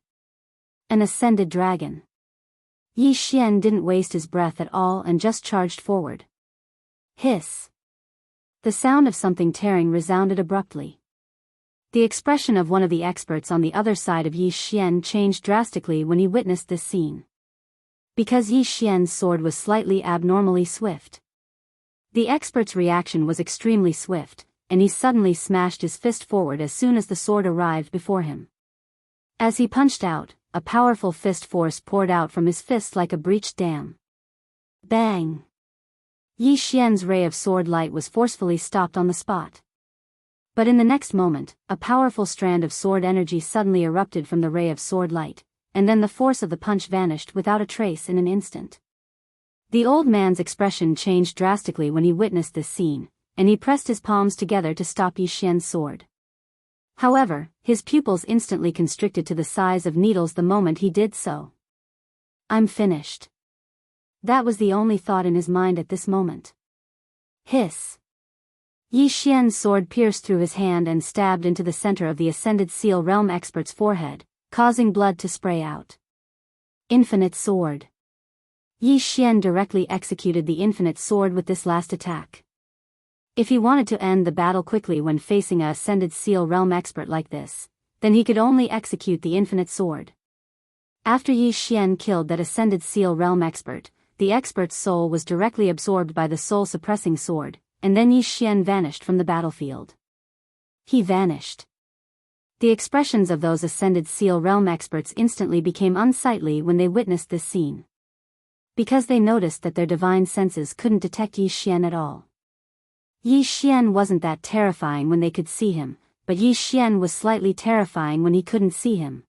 An ascended dragon. Yi Xian didn't waste his breath at all and just charged forward. Hiss! The sound of something tearing resounded abruptly. The expression of one of the experts on the other side of Yi Xian changed drastically when he witnessed this scene. Because Yi Xian's sword was slightly abnormally swift. The expert's reaction was extremely swift, and he suddenly smashed his fist forward as soon as the sword arrived before him. As he punched out, a powerful fist force poured out from his fist like a breached dam. Bang! Yi Xian's ray of sword light was forcefully stopped on the spot. But in the next moment, a powerful strand of sword energy suddenly erupted from the ray of sword light, and then the force of the punch vanished without a trace in an instant. The old man's expression changed drastically when he witnessed this scene, and he pressed his palms together to stop Yi Xian's sword. However, his pupils instantly constricted to the size of needles the moment he did so. I'm finished. That was the only thought in his mind at this moment. Hiss! Yi Xian's sword pierced through his hand and stabbed into the center of the Ascended Seal Realm expert's forehead, causing blood to spray out. Infinite Sword. Yi Xian directly executed the Infinite Sword with this last attack. If he wanted to end the battle quickly when facing a Ascended Seal Realm expert like this, then he could only execute the Infinite Sword. After Yi Xian killed that Ascended Seal Realm expert, the expert's soul was directly absorbed by the soul-suppressing sword, and then Yi Xian vanished from the battlefield. He vanished. The expressions of those Ascended Seal Realm experts instantly became unsightly when they witnessed this scene. Because they noticed that their divine senses couldn't detect Yi Xian at all. Yi Xian wasn't that terrifying when they could see him, but Yi Xian was slightly terrifying when he couldn't see him.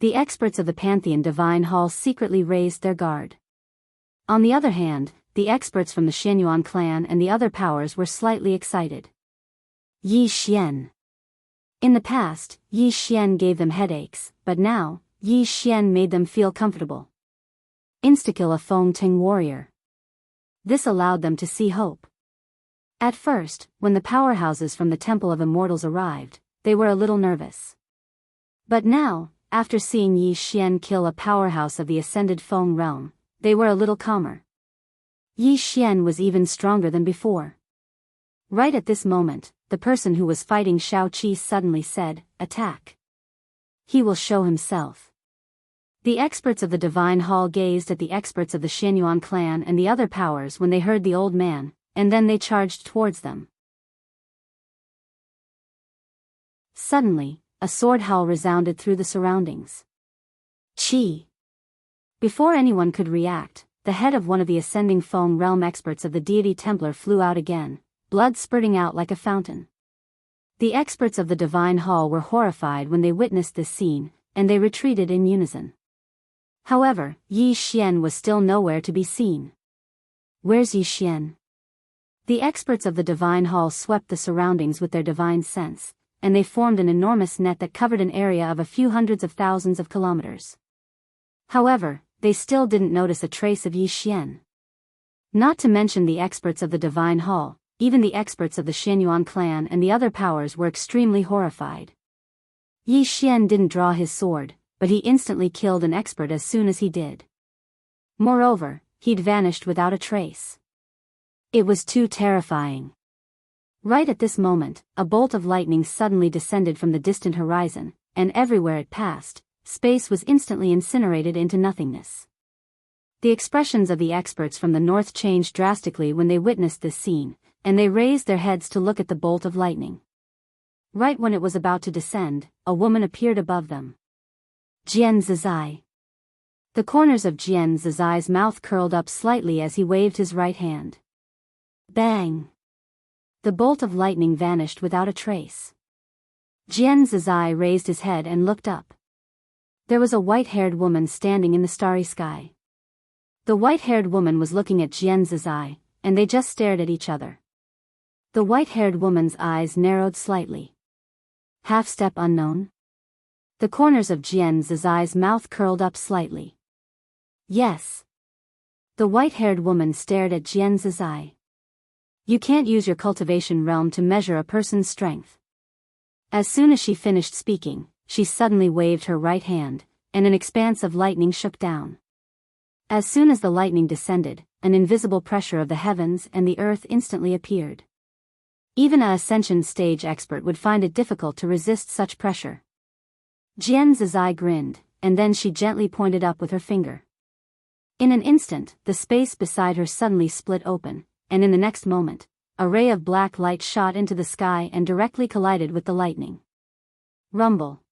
The experts of the Pantheon Divine Hall secretly raised their guard. On the other hand, the experts from the Xianyuan clan and the other powers were slightly excited. Yi Xian. In the past, Yi Xian gave them headaches, but now, Yi Xian made them feel comfortable. Instakill a Feng Ting warrior. This allowed them to see hope. At first, when the powerhouses from the Temple of Immortals arrived, they were a little nervous. But now, after seeing Yi Xian kill a powerhouse of the ascended Feng realm, they were a little calmer. Yi Xian was even stronger than before. Right at this moment, the person who was fighting Shao Qi suddenly said, "Attack." He will show himself. The experts of the Divine Hall gazed at the experts of the Xianyuan clan and the other powers when they heard the old man, and then they charged towards them. Suddenly, a sword howl resounded through the surroundings. Qi! Before anyone could react, the head of one of the ascending Feng realm experts of the deity Templar flew out again, blood spurting out like a fountain. The experts of the Divine Hall were horrified when they witnessed this scene, and they retreated in unison. However, Yi Xian was still nowhere to be seen. Where's Yi Xian? The experts of the Divine Hall swept the surroundings with their divine sense, and they formed an enormous net that covered an area of a few hundreds of thousands of kilometers. However, they still didn't notice a trace of Yi Xian. Not to mention the experts of the Divine Hall, even the experts of the Xianyuan clan and the other powers were extremely horrified. Yi Xian didn't draw his sword, but he instantly killed an expert as soon as he did. Moreover, he'd vanished without a trace. It was too terrifying. Right at this moment, a bolt of lightning suddenly descended from the distant horizon, and everywhere it passed, space was instantly incinerated into nothingness. The expressions of the experts from the north changed drastically when they witnessed this scene, and they raised their heads to look at the bolt of lightning. Right when it was about to descend, a woman appeared above them. Jian Zizai. The corners of Jian Zizai's mouth curled up slightly as he waved his right hand. Bang! The bolt of lightning vanished without a trace. Jian Zizai raised his head and looked up. There was a white-haired woman standing in the starry sky. The white-haired woman was looking at Jian Zizai, and they just stared at each other. The white-haired woman's eyes narrowed slightly. Half-step unknown? The corners of Jian Zizai's mouth curled up slightly. Yes. The white-haired woman stared at Jian Zizai. You can't use your cultivation realm to measure a person's strength. As soon as she finished speaking, she suddenly waved her right hand, and an expanse of lightning shook down. As soon as the lightning descended, an invisible pressure of the heavens and the earth instantly appeared. Even an ascension stage expert would find it difficult to resist such pressure. Jian Zizai grinned, and then she gently pointed up with her finger. In an instant, the space beside her suddenly split open, and in the next moment, a ray of black light shot into the sky and directly collided with the lightning. Rumble.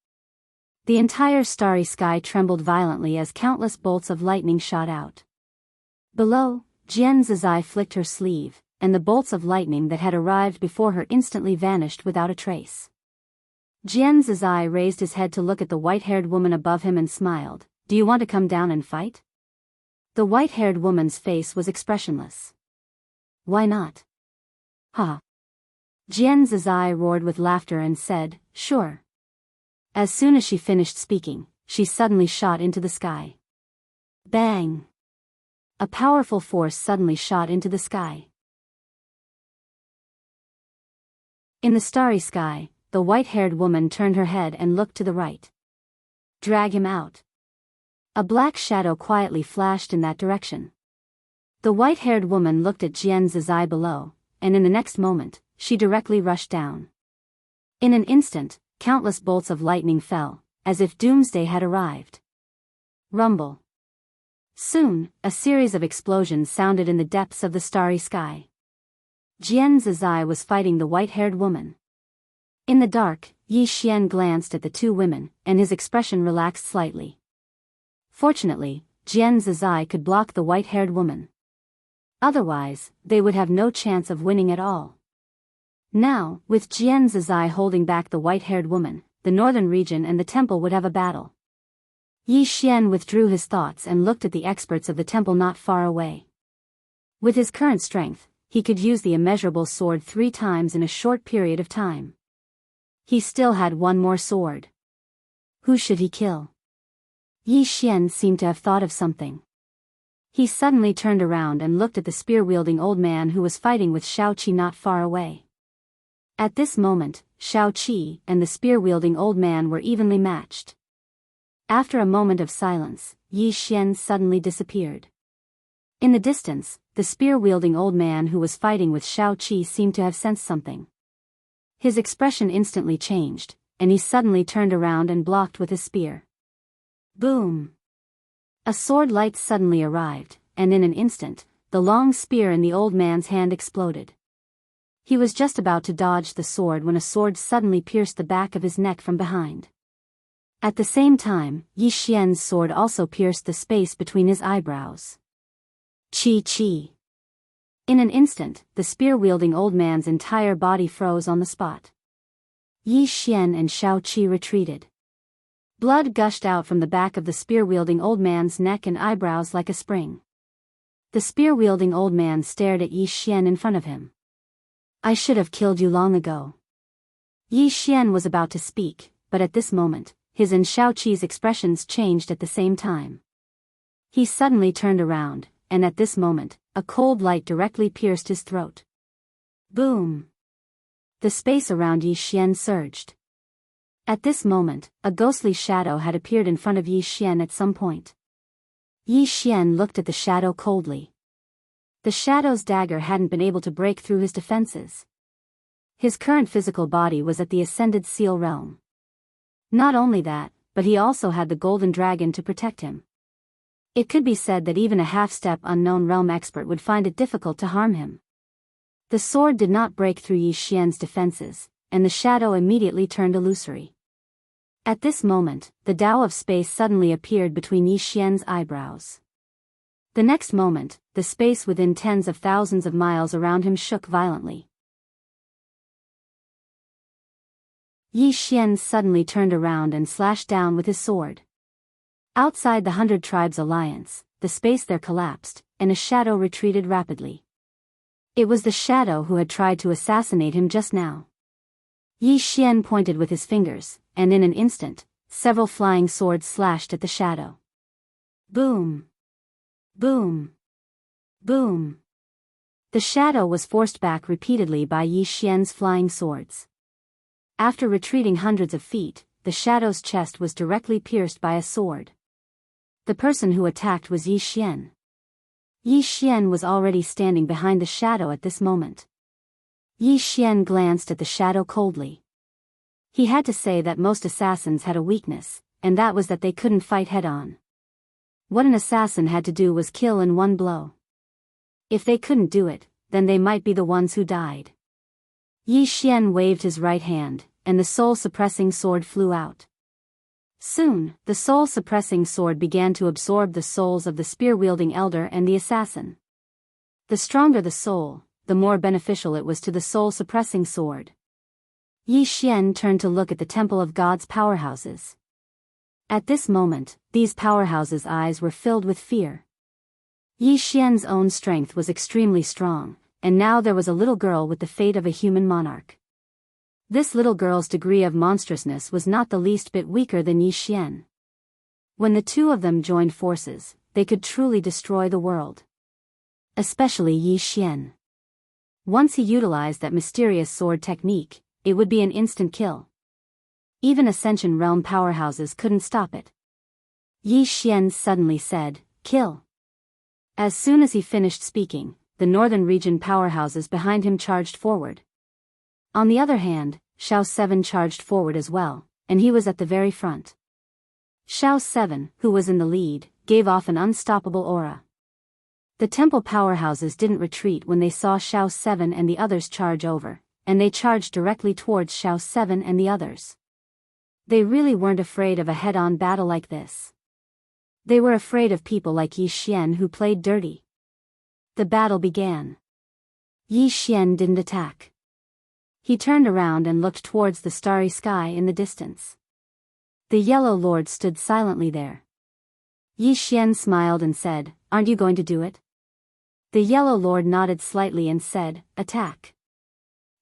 The entire starry sky trembled violently as countless bolts of lightning shot out. Below, Jian Zizai flicked her sleeve, and the bolts of lightning that had arrived before her instantly vanished without a trace. Jian Zizai raised his head to look at the white-haired woman above him and smiled. Do you want to come down and fight? The white-haired woman's face was expressionless. Why not? Ha! Jian Zizai roared with laughter and said, Sure. As soon as she finished speaking, she suddenly shot into the sky. Bang! A powerful force suddenly shot into the sky. In the starry sky, the white-haired woman turned her head and looked to the right. Drag him out. A black shadow quietly flashed in that direction. The white-haired woman looked at Jian Zizai below, and in the next moment, she directly rushed down. In an instant, countless bolts of lightning fell, as if doomsday had arrived. Rumble. Soon, a series of explosions sounded in the depths of the starry sky. Jian Zizai was fighting the white-haired woman. In the dark, Yi Xian glanced at the two women, and his expression relaxed slightly. Fortunately, Jian Zizai could block the white-haired woman. Otherwise, they would have no chance of winning at all. Now, with Jian Zizai holding back the white-haired woman, the northern region and the temple would have a battle. Yi Xian withdrew his thoughts and looked at the experts of the temple not far away. With his current strength, he could use the immeasurable sword 3 times in a short period of time. He still had one more sword. Who should he kill? Yi Xian seemed to have thought of something. He suddenly turned around and looked at the spear-wielding old man who was fighting with Shao Qi not far away. At this moment, Shao Qi, and the spear-wielding old man were evenly matched. After a moment of silence, Yi Xian suddenly disappeared. In the distance, the spear-wielding old man who was fighting with Shao Qi seemed to have sensed something. His expression instantly changed, and he suddenly turned around and blocked with his spear. Boom! A sword light suddenly arrived, and in an instant, the long spear in the old man's hand exploded. He was just about to dodge the sword when a sword suddenly pierced the back of his neck from behind. At the same time, Yi Xian's sword also pierced the space between his eyebrows. Chi Chi! In an instant, the spear-wielding old man's entire body froze on the spot. Yi Xian and Shao Qi retreated. Blood gushed out from the back of the spear-wielding old man's neck and eyebrows like a spring. The spear-wielding old man stared at Yi Xian in front of him. I should have killed you long ago. Yi Xian was about to speak, but at this moment, his and Shao Qi's expressions changed at the same time. He suddenly turned around, and at this moment, a cold light directly pierced his throat. Boom! The space around Yi Xian surged. At this moment, a ghostly shadow had appeared in front of Yi Xian at some point. Yi Xian looked at the shadow coldly. The shadow's dagger hadn't been able to break through his defenses. His current physical body was at the Ascended Seal realm. Not only that, but he also had the Golden Dragon to protect him. It could be said that even a half-step unknown realm expert would find it difficult to harm him. The sword did not break through Yi Xian's defenses, and the shadow immediately turned illusory. At this moment, the Tao of space suddenly appeared between Yi Xian's eyebrows. The next moment, the space within tens of thousands of miles around him shook violently. Yi Xian suddenly turned around and slashed down with his sword. Outside the 100 Tribes Alliance, the space there collapsed, and a shadow retreated rapidly. It was the shadow who had tried to assassinate him just now. Yi Xian pointed with his fingers, and in an instant, several flying swords slashed at the shadow. Boom! Boom! Boom! The shadow was forced back repeatedly by Yi Xian's flying swords. After retreating hundreds of feet, the shadow's chest was directly pierced by a sword. The person who attacked was Yi Xian. Yi Xian was already standing behind the shadow at this moment. Yi Xian glanced at the shadow coldly. He had to say that most assassins had a weakness, and that was that they couldn't fight head-on. What an assassin had to do was kill in one blow. If they couldn't do it, then they might be the ones who died. Yi Xian waved his right hand, and the soul-suppressing sword flew out. Soon, the soul-suppressing sword began to absorb the souls of the spear-wielding elder and the assassin. The stronger the soul, the more beneficial it was to the soul-suppressing sword. Yi Xian turned to look at the Temple of God's powerhouses. At this moment, these powerhouses' eyes were filled with fear. Yi Xian's own strength was extremely strong, and now there was a little girl with the fate of a human monarch. This little girl's degree of monstrousness was not the least bit weaker than Yi Xian. When the two of them joined forces, they could truly destroy the world. Especially Yi Xian. Once he utilized that mysterious sword technique, it would be an instant kill. Even Ascension Realm powerhouses couldn't stop it. Yi Xian suddenly said, "Kill." As soon as he finished speaking, the northern region powerhouses behind him charged forward. On the other hand, Shao 7 charged forward as well, and he was at the very front. Shao 7, who was in the lead, gave off an unstoppable aura. The temple powerhouses didn't retreat when they saw Shao 7 and the others charge over, and they charged directly towards Shao 7 and the others. They really weren't afraid of a head-on battle like this. They were afraid of people like Yi Xian who played dirty. The battle began. Yi Xian didn't attack. He turned around and looked towards the starry sky in the distance. The Yellow Lord stood silently there. Yi Xian smiled and said, "Aren't you going to do it?" The Yellow Lord nodded slightly and said, "Attack."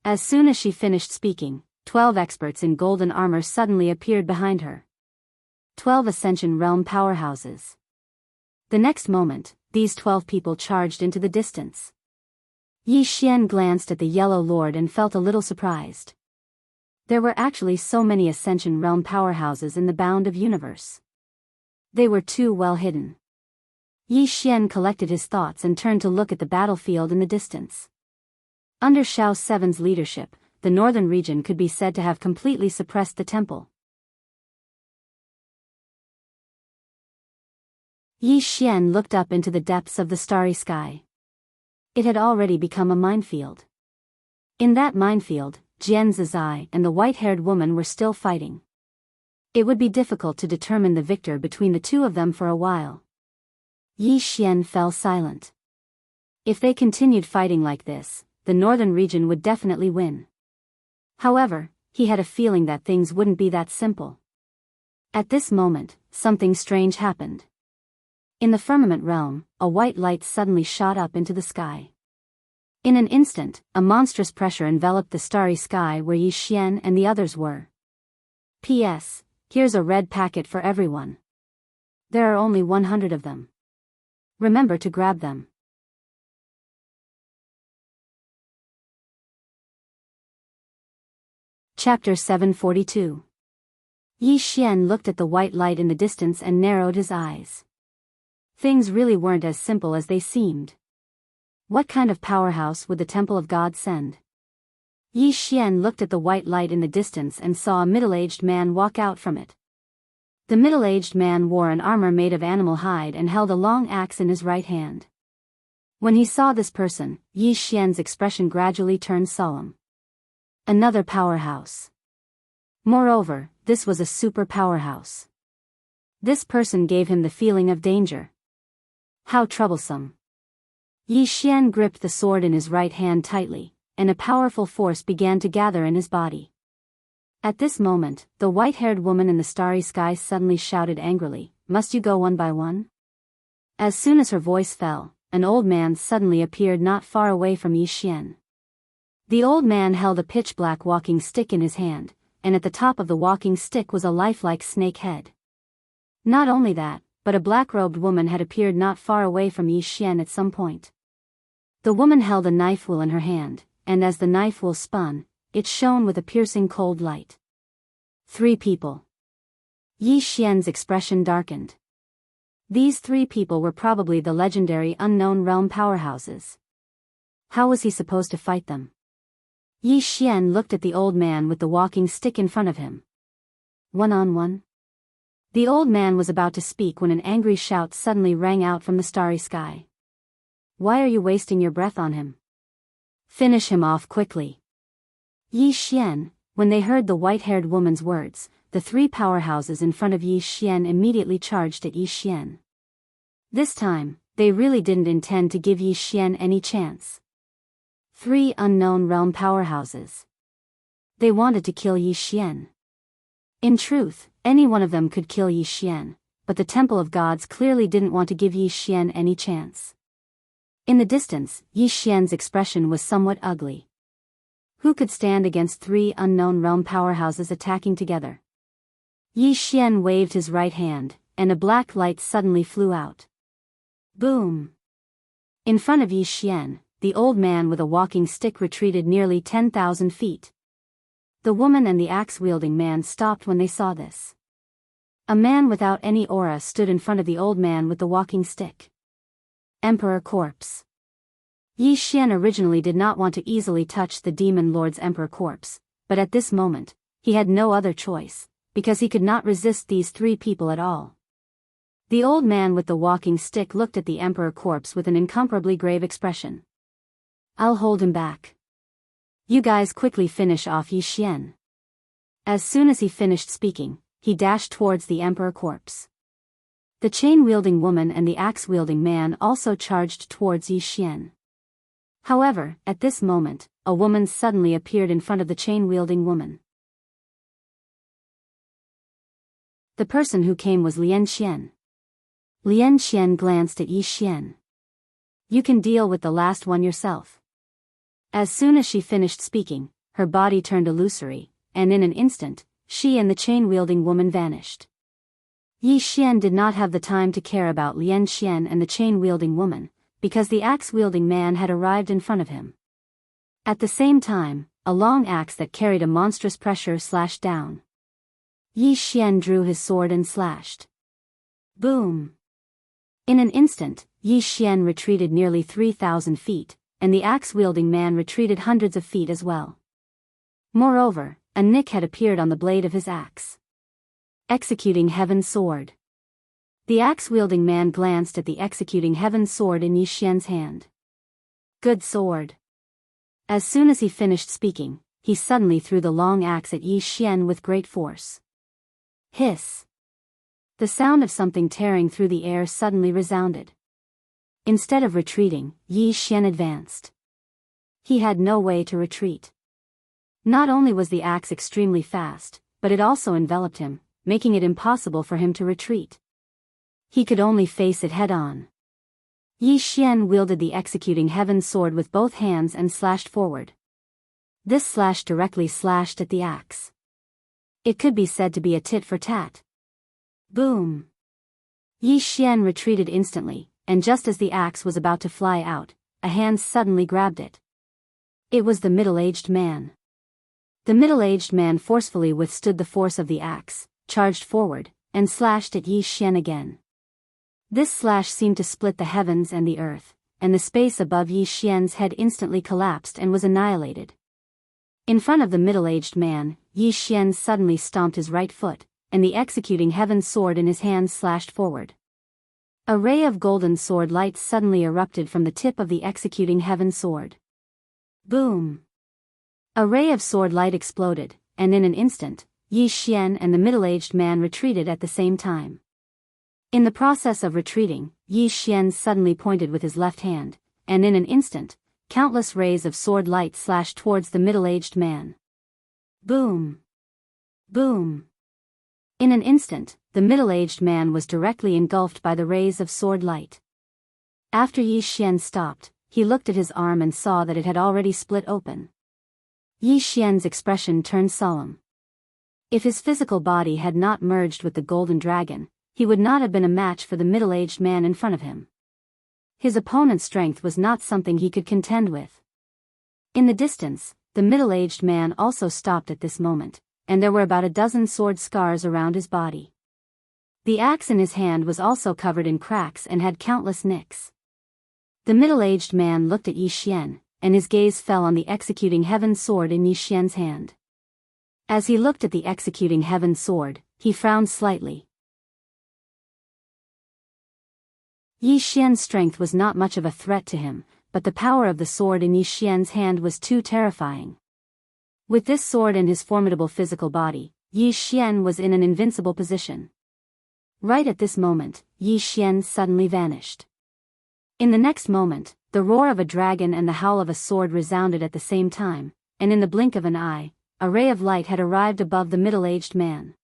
As soon as she finished speaking, 12 experts in golden armor suddenly appeared behind her. 12 Ascension Realm powerhouses. The next moment, these 12 people charged into the distance. Yi Xian glanced at the Yellow Lord and felt a little surprised. There were actually so many Ascension Realm powerhouses in the bound of universe. They were too well hidden. Yi Xian collected his thoughts and turned to look at the battlefield in the distance. Under Shao Seven's leadership, the northern region could be said to have completely suppressed the temple. Yi Xian looked up into the depths of the starry sky. It had already become a minefield. In that minefield, Jian Zizai and the white-haired woman were still fighting. It would be difficult to determine the victor between the two of them for a while. Yi Xian fell silent. If they continued fighting like this, the northern region would definitely win. However, he had a feeling that things wouldn't be that simple. At this moment, something strange happened. In the firmament realm, a white light suddenly shot up into the sky. In an instant, a monstrous pressure enveloped the starry sky where Yi Xian and the others were. P.S. Here's a red packet for everyone. There are only 100 of them. Remember to grab them. Chapter 742. Yi Xian looked at the white light in the distance and narrowed his eyes. Things really weren't as simple as they seemed. What kind of powerhouse would the Temple of God send? Yi Xian looked at the white light in the distance and saw a middle-aged man walk out from it. The middle-aged man wore an armor made of animal hide and held a long axe in his right hand. When he saw this person, Yi Xian's expression gradually turned solemn. Another powerhouse. Moreover, this was a super powerhouse. This person gave him the feeling of danger. How troublesome. Yi Xian gripped the sword in his right hand tightly, and a powerful force began to gather in his body. At this moment, the white-haired woman in the starry sky suddenly shouted angrily, "Must you go one by one?" As soon as her voice fell, an old man suddenly appeared not far away from Yi Xian. The old man held a pitch-black walking stick in his hand, and at the top of the walking stick was a lifelike snake head. Not only that, but a black-robed woman had appeared not far away from Yi Xian at some point. The woman held a knife wheel in her hand, and as the knife wheel spun, it shone with a piercing cold light. 3 people. Yi Xian's expression darkened. These 3 people were probably the legendary unknown realm powerhouses. How was he supposed to fight them? Yi Xian looked at the old man with the walking stick in front of him. One-on-one? The old man was about to speak when an angry shout suddenly rang out from the starry sky. Why are you wasting your breath on him? Finish him off quickly. Yi Xian, when they heard the white-haired woman's words, the 3 powerhouses in front of Yi Xian immediately charged at Yi Xian. This time, they really didn't intend to give Yi Xian any chance. 3 unknown realm powerhouses. They wanted to kill Yi Xian. In truth, any one of them could kill Yi Xian, but the Temple of Gods clearly didn't want to give Yi Xian any chance. In the distance, Yi Xian's expression was somewhat ugly. Who could stand against 3 unknown realm powerhouses attacking together? Yi Xian waved his right hand, and a black light suddenly flew out. Boom! In front of Yi Xian, the old man with a walking stick retreated nearly 10,000 feet. The woman and the axe-wielding man stopped when they saw this. A man without any aura stood in front of the old man with the walking stick. Emperor Corpse. Yi Xian originally did not want to easily touch the Demon Lord's Emperor Corpse, but at this moment, he had no other choice, because he could not resist these 3 people at all. The old man with the walking stick looked at the Emperor Corpse with an incomparably grave expression. I'll hold him back. You guys quickly finish off Yi Xian. As soon as he finished speaking, he dashed towards the Emperor Corpse. The chain-wielding woman and the axe-wielding man also charged towards Yi Xian. However, at this moment, a woman suddenly appeared in front of the chain-wielding woman. The person who came was Lian Qian. Lian Qian glanced at Yi Xian. You can deal with the last one yourself. As soon as she finished speaking, her body turned illusory, and in an instant, she and the chain-wielding woman vanished. Yi Xian did not have the time to care about Lian Qian and the chain-wielding woman, because the axe-wielding man had arrived in front of him. At the same time, a long axe that carried a monstrous pressure slashed down. Yi Xian drew his sword and slashed. Boom! In an instant, Yi Xian retreated nearly 3,000 feet, and the axe-wielding man retreated hundreds of feet as well. Moreover, a nick had appeared on the blade of his axe. Executing Heaven's Sword. The axe-wielding man glanced at the executing Heaven's Sword in Yi Xian's hand. Good sword. As soon as he finished speaking, he suddenly threw the long axe at Yi Xian with great force. Hiss! The sound of something tearing through the air suddenly resounded. Instead of retreating, Yi Xian advanced. He had no way to retreat. Not only was the axe extremely fast, but it also enveloped him, making it impossible for him to retreat. He could only face it head-on. Yi Xian wielded the executing Heaven's Sword with both hands and slashed forward. This slash directly slashed at the axe. It could be said to be a tit-for-tat. Boom! Yi Xian retreated instantly, and just as the axe was about to fly out, a hand suddenly grabbed it. It was the middle-aged man. The middle-aged man forcefully withstood the force of the axe, charged forward, and slashed at Yi Xian again. This slash seemed to split the heavens and the earth, and the space above Yi Xian's head instantly collapsed and was annihilated. In front of the middle-aged man, Yi Xian suddenly stomped his right foot, and the executing Heaven's Sword in his hand slashed forward. A ray of golden sword light suddenly erupted from the tip of the executing Heaven's Sword. Boom! A ray of sword light exploded, and in an instant, Yi Xian and the middle-aged man retreated at the same time. In the process of retreating, Yi Xian suddenly pointed with his left hand, and in an instant, countless rays of sword light slashed towards the middle-aged man. Boom! Boom! In an instant, the middle-aged man was directly engulfed by the rays of sword light. After Yi Xian stopped, he looked at his arm and saw that it had already split open. Yi Xian's expression turned solemn. If his physical body had not merged with the golden dragon, he would not have been a match for the middle-aged man in front of him. His opponent's strength was not something he could contend with. In the distance, the middle-aged man also stopped at this moment, and there were about a dozen sword scars around his body. The axe in his hand was also covered in cracks and had countless nicks. The middle-aged man looked at Yi Xian, and his gaze fell on the executing Heaven's Sword in Yi Xian's hand. As he looked at the executing Heaven's Sword, he frowned slightly. Yi Xian's strength was not much of a threat to him, but the power of the sword in Yi Xian's hand was too terrifying. With this sword and his formidable physical body, Yi Xian was in an invincible position. Right at this moment, Yi Xian suddenly vanished. In the next moment, the roar of a dragon and the howl of a sword resounded at the same time, and in the blink of an eye, a ray of light had arrived above the middle-aged man.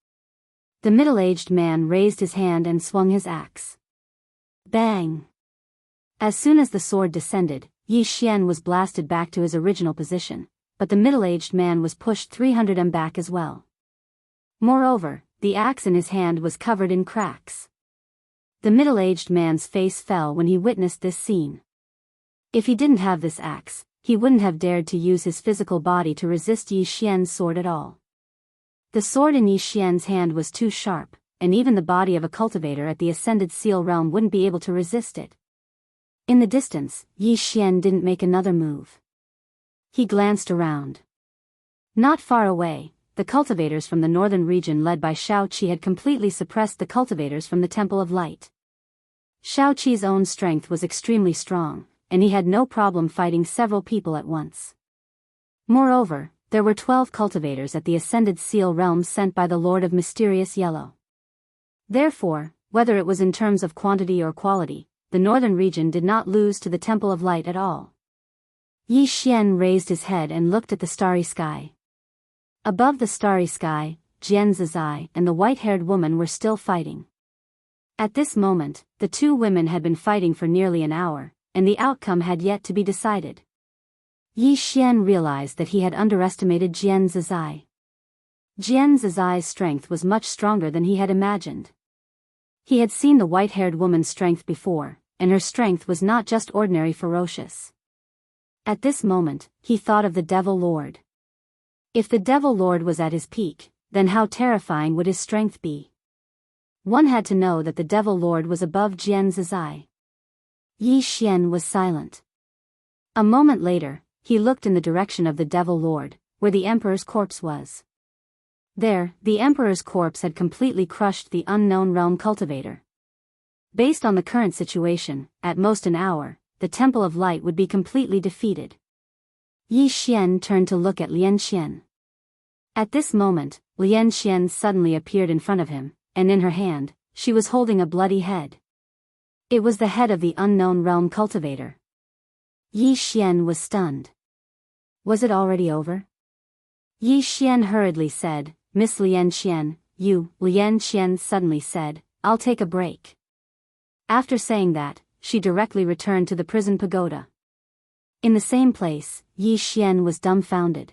The middle-aged man raised his hand and swung his axe. Bang! As soon as the sword descended, Yi Xian was blasted back to his original position, but the middle-aged man was pushed 300 m back as well. Moreover, the axe in his hand was covered in cracks. The middle-aged man's face fell when he witnessed this scene. If he didn't have this axe, he wouldn't have dared to use his physical body to resist Yi Xian's sword at all. The sword in Yi Xian's hand was too sharp, and even the body of a cultivator at the Ascended Seal realm wouldn't be able to resist it. In the distance, Yi Xian didn't make another move. He glanced around. Not far away, the cultivators from the northern region led by Shao Qi had completely suppressed the cultivators from the Temple of Light. Shao Qi's own strength was extremely strong, and he had no problem fighting several people at once. Moreover, there were 12 cultivators at the Ascended Seal realm sent by the Lord of Mysterious Yellow. Therefore, whether it was in terms of quantity or quality, the northern region did not lose to the Temple of Light at all. Yi Xian raised his head and looked at the starry sky. Above the starry sky, Jian Zizai and the white-haired woman were still fighting. At this moment, the two women had been fighting for nearly an hour, and the outcome had yet to be decided. Yi Xian realized that he had underestimated Jian Zizai. Jian Zizai's strength was much stronger than he had imagined. He had seen the white-haired woman's strength before, and her strength was not just ordinary ferocious. At this moment, he thought of the Devil Lord. If the Devil Lord was at his peak, then how terrifying would his strength be? One had to know that the Devil Lord was above Jian's eye. Yi Xian was silent. A moment later, he looked in the direction of the Devil Lord, where the Emperor's corpse was. There, the Emperor's corpse had completely crushed the unknown realm cultivator. Based on the current situation, at most an hour, the Temple of Light would be completely defeated. Yi Xian turned to look at Lian Xian. At this moment, Lian Xian suddenly appeared in front of him, and in her hand, she was holding a bloody head. It was the head of the unknown realm cultivator. Yi Xian was stunned. Was it already over? Yi Xian hurriedly said, "Miss Lian Xian, you," Lian Xian suddenly said, "I'll take a break." After saying that, she directly returned to the prison pagoda. In the same place, Yi Xian was dumbfounded.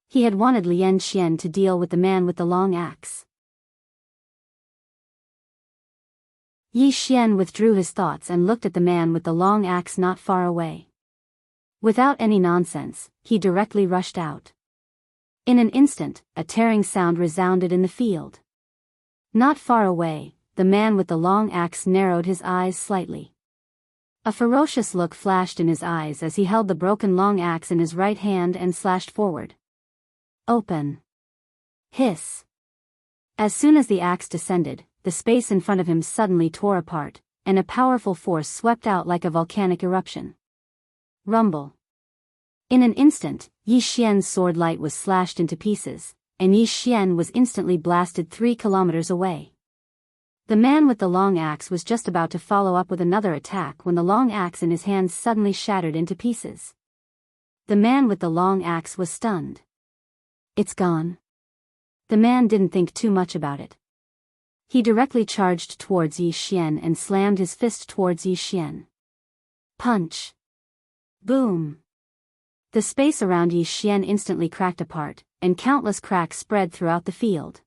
He had wanted Lian Xian to deal with the man with the long axe. Yi Xian withdrew his thoughts and looked at the man with the long axe not far away. Without any nonsense, he directly rushed out. In an instant, a tearing sound resounded in the field. Not far away, the man with the long axe narrowed his eyes slightly. A ferocious look flashed in his eyes as he held the broken long axe in his right hand and slashed forward. "Open!" Hiss! As soon as the axe descended, the space in front of him suddenly tore apart, and a powerful force swept out like a volcanic eruption. Rumble! In an instant, Yi Xian's sword light was slashed into pieces, and Yi Xian was instantly blasted 3 kilometers away. The man with the long axe was just about to follow up with another attack when the long axe in his hands suddenly shattered into pieces. The man with the long axe was stunned. "It's gone." The man didn't think too much about it. He directly charged towards Yi Xian and slammed his fist towards Yi Xian. Punch! Boom! The space around Yi Xian instantly cracked apart, and countless cracks spread throughout the field.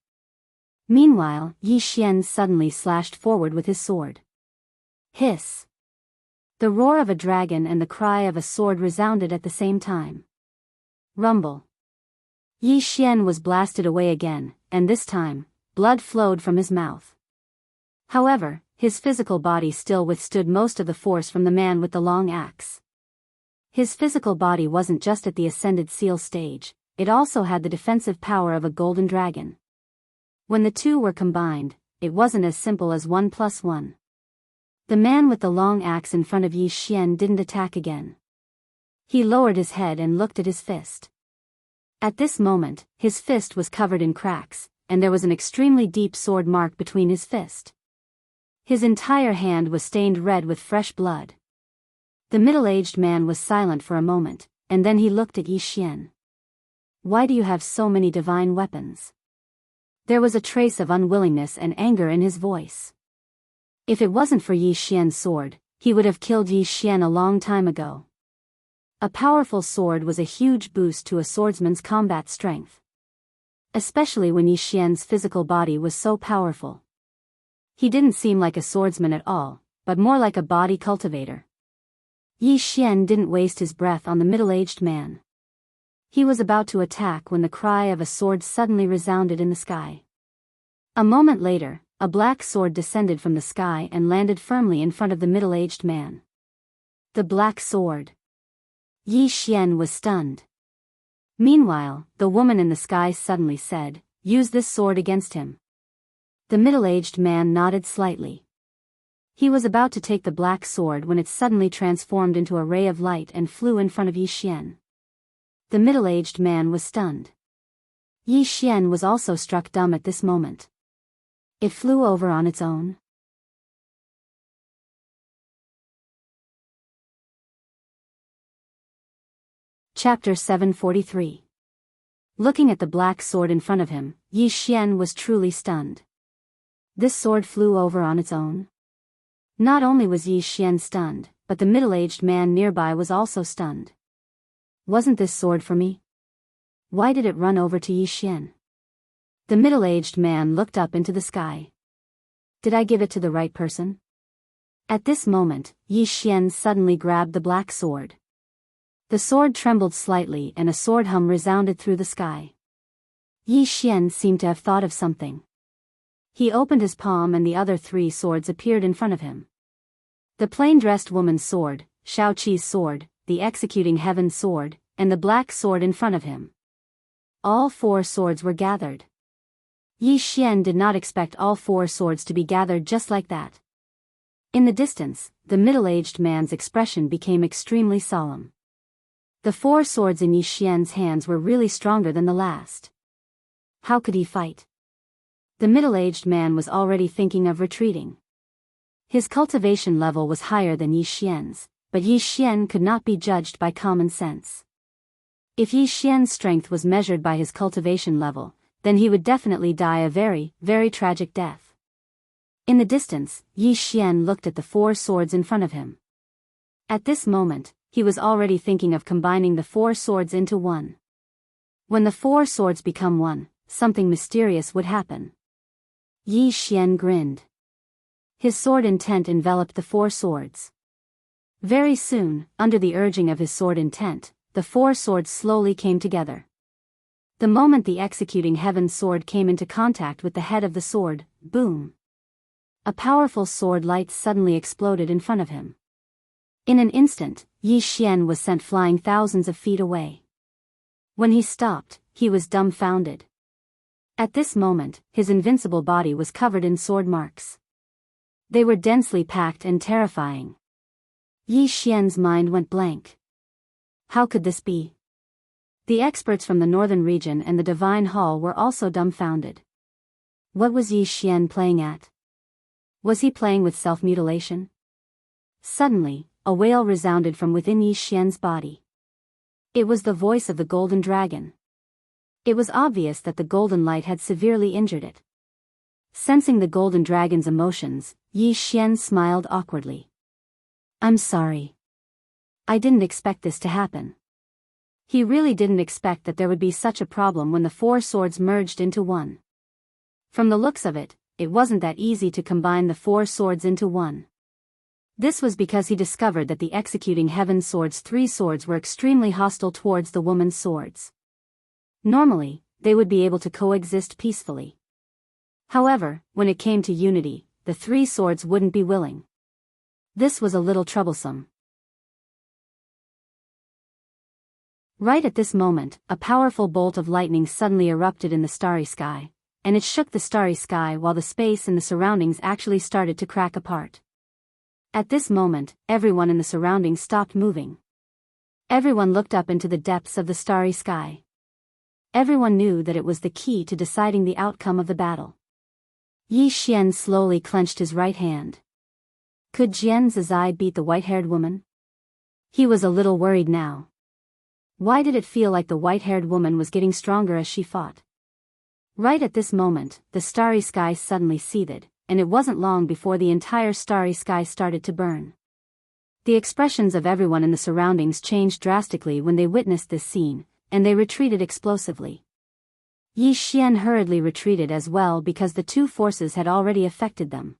Meanwhile, Yi Xian suddenly slashed forward with his sword. Hiss! The roar of a dragon and the cry of a sword resounded at the same time. Rumble! Yi Xian was blasted away again, and this time, blood flowed from his mouth. However, his physical body still withstood most of the force from the man with the long axe. His physical body wasn't just at the ascended seal stage, it also had the defensive power of a golden dragon. When the two were combined, it wasn't as simple as 1 + 1. The man with the long axe in front of Yi Xian didn't attack again. He lowered his head and looked at his fist. At this moment, his fist was covered in cracks, and there was an extremely deep sword mark between his fist. His entire hand was stained red with fresh blood. The middle-aged man was silent for a moment, and then he looked at Yi Xian. "Why do you have so many divine weapons?" There was a trace of unwillingness and anger in his voice. If it wasn't for Yi Xian's sword, he would have killed Yi Xian a long time ago. A powerful sword was a huge boost to a swordsman's combat strength. Especially when Yi Xian's physical body was so powerful. He didn't seem like a swordsman at all, but more like a body cultivator. Yi Xian didn't waste his breath on the middle-aged man. He was about to attack when the cry of a sword suddenly resounded in the sky. A moment later, a black sword descended from the sky and landed firmly in front of the middle-aged man. The black sword. Yi Xian was stunned. Meanwhile, the woman in the sky suddenly said, "Use this sword against him." The middle-aged man nodded slightly. He was about to take the black sword when it suddenly transformed into a ray of light and flew in front of Yi Xian. The middle-aged man was stunned. Yi Xian was also struck dumb at this moment. It flew over on its own. Chapter 743. Looking at the black sword in front of him, Yi Xian was truly stunned. This sword flew over on its own? Not only was Yi Xian stunned, but the middle-aged man nearby was also stunned. Wasn't this sword for me? Why did it run over to Yi Xian? The middle-aged man looked up into the sky. Did I give it to the right person? At this moment, Yi Xian suddenly grabbed the black sword. The sword trembled slightly and a sword hum resounded through the sky. Yi Xian seemed to have thought of something. He opened his palm and the other 3 swords appeared in front of him. The plain-dressed woman's sword, Shao Qi's sword, the executing heaven sword, and the black sword in front of him. All 4 swords were gathered. Yi Xian did not expect all 4 swords to be gathered just like that. In the distance, the middle-aged man's expression became extremely solemn. The 4 swords in Yi Xian's hands were really stronger than the last. How could he fight? The middle-aged man was already thinking of retreating. His cultivation level was higher than Yi Xian's, but Yi Xian could not be judged by common sense. If Yi Xian's strength was measured by his cultivation level, then he would definitely die a very, very tragic death. In the distance, Yi Xian looked at the 4 swords in front of him. At this moment, he was already thinking of combining the 4 swords into one. When the 4 swords become one, something mysterious would happen. Yi Xian grinned. His sword intent enveloped the 4 swords. Very soon, under the urging of his sword intent, the 4 swords slowly came together. The moment the executing heaven sword came into contact with the head of the sword, boom! A powerful sword light suddenly exploded in front of him. In an instant, Yi Xian was sent flying thousands of feet away. When he stopped, he was dumbfounded. At this moment, his invincible body was covered in sword marks. They were densely packed and terrifying. Yi Xian's mind went blank. How could this be? The experts from the northern region and the divine hall were also dumbfounded. What was Yi Xian playing at? Was he playing with self-mutilation? Suddenly, a wail resounded from within Yi Xian's body. It was the voice of the golden dragon. It was obvious that the golden light had severely injured it. Sensing the golden dragon's emotions, Yi Xian smiled awkwardly. I'm sorry. I didn't expect this to happen. He really didn't expect that there would be such a problem when the 4 swords merged into one. From the looks of it, it wasn't that easy to combine the 4 swords into one. This was because he discovered that the executing heaven sword's 3 swords were extremely hostile towards the woman's swords. Normally, they would be able to coexist peacefully. However, when it came to unity, the 3 swords wouldn't be willing. This was a little troublesome. Right at this moment, a powerful bolt of lightning suddenly erupted in the starry sky, and it shook the starry sky while the space and the surroundings actually started to crack apart. At this moment, everyone in the surroundings stopped moving. Everyone looked up into the depths of the starry sky. Everyone knew that it was the key to deciding the outcome of the battle. Yi Xian slowly clenched his right hand. Could Jian Zizai beat the white-haired woman? He was a little worried now. Why did it feel like the white-haired woman was getting stronger as she fought? Right at this moment, the starry sky suddenly seethed, and it wasn't long before the entire starry sky started to burn. The expressions of everyone in the surroundings changed drastically when they witnessed this scene, and they retreated explosively. Yi Xian hurriedly retreated as well because the 2 forces had already affected them.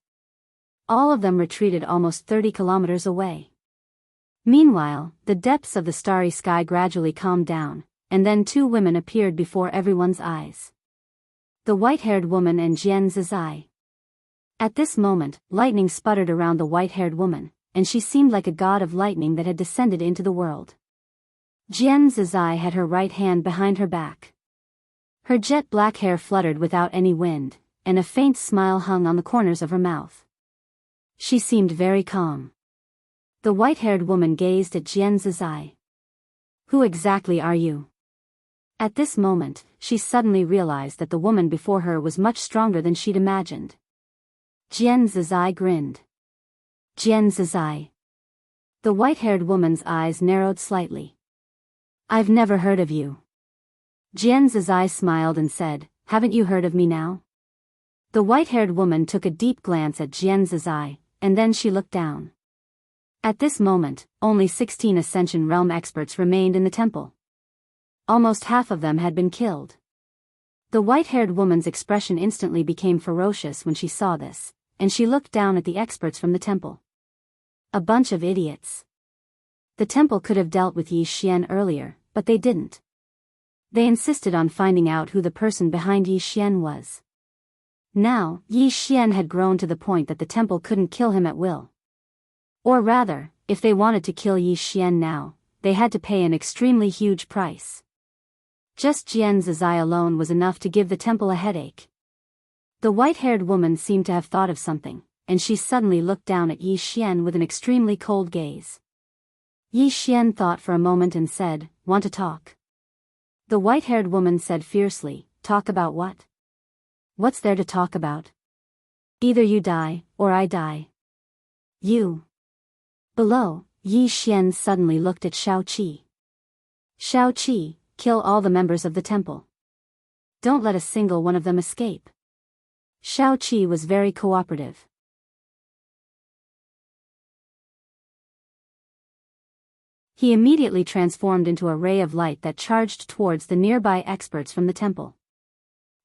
All of them retreated almost 30 kilometers away. Meanwhile, the depths of the starry sky gradually calmed down, and then 2 women appeared before everyone's eyes. The white-haired woman and Jian Zizai. At this moment, lightning sputtered around the white-haired woman, and she seemed like a god of lightning that had descended into the world. Jian Zizai had her right hand behind her back. Her jet black hair fluttered without any wind, and a faint smile hung on the corners of her mouth. She seemed very calm. The white-haired woman gazed at Jian Zizai. Who exactly are you? At this moment, she suddenly realized that the woman before her was much stronger than she'd imagined. Jian Zizai grinned. Jian Zizai. The white-haired woman's eyes narrowed slightly. I've never heard of you. Jian Zizai smiled and said, haven't you heard of me now? The white-haired woman took a deep glance at Jian Zizai, and then she looked down. At this moment, only 16 Ascension Realm experts remained in the temple. Almost half of them had been killed. The white-haired woman's expression instantly became ferocious when she saw this, and she looked down at the experts from the temple. A bunch of idiots. The temple could have dealt with Yi Xian earlier, but they didn't. They insisted on finding out who the person behind Yi Xian was. Now, Yi Xian had grown to the point that the temple couldn't kill him at will. Or rather, if they wanted to kill Yi Xian now, they had to pay an extremely huge price. Just Jian Zizai alone was enough to give the temple a headache. The white-haired woman seemed to have thought of something, and she suddenly looked down at Yi Xian with an extremely cold gaze. Yi Xian thought for a moment and said, "Want to talk?" The white-haired woman said fiercely, "Talk about what? What's there to talk about? Either you die, or I die." You. Below, Yi Xian suddenly looked at Shao Qi. "Shao Qi, kill all the members of the temple. Don't let a single one of them escape." Shao Qi was very cooperative. He immediately transformed into a ray of light that charged towards the nearby experts from the temple.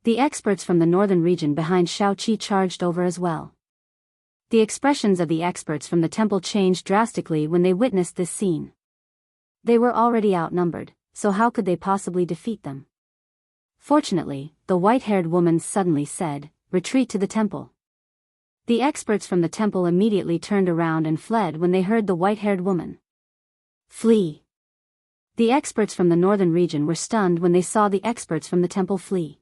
The experts from the northern region behind Shao Qi charged over as well. The expressions of the experts from the temple changed drastically when they witnessed this scene. They were already outnumbered, so how could they possibly defeat them? Fortunately, the white-haired woman suddenly said, "Retreat to the temple." The experts from the temple immediately turned around and fled when they heard the white-haired woman. Flee. The experts from the northern region were stunned when they saw the experts from the temple flee.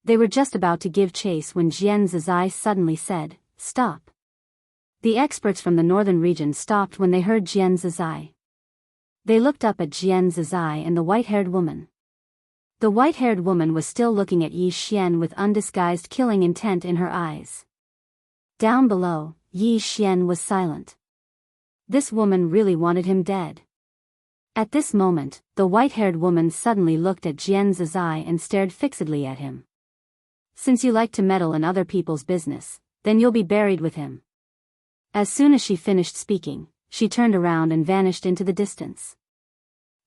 They were just about to give chase when Jian Zizai suddenly said, "Stop." The experts from the northern region stopped when they heard Jian Zizai. They looked up at Jian Zizai and the white-haired woman. The white-haired woman was still looking at Yi Xian with undisguised killing intent in her eyes. Down below, Yi Xian was silent. This woman really wanted him dead. At this moment, the white-haired woman suddenly looked at Jian Zizai and stared fixedly at him. "Since you like to meddle in other people's business, then you'll be buried with him." As soon as she finished speaking, she turned around and vanished into the distance.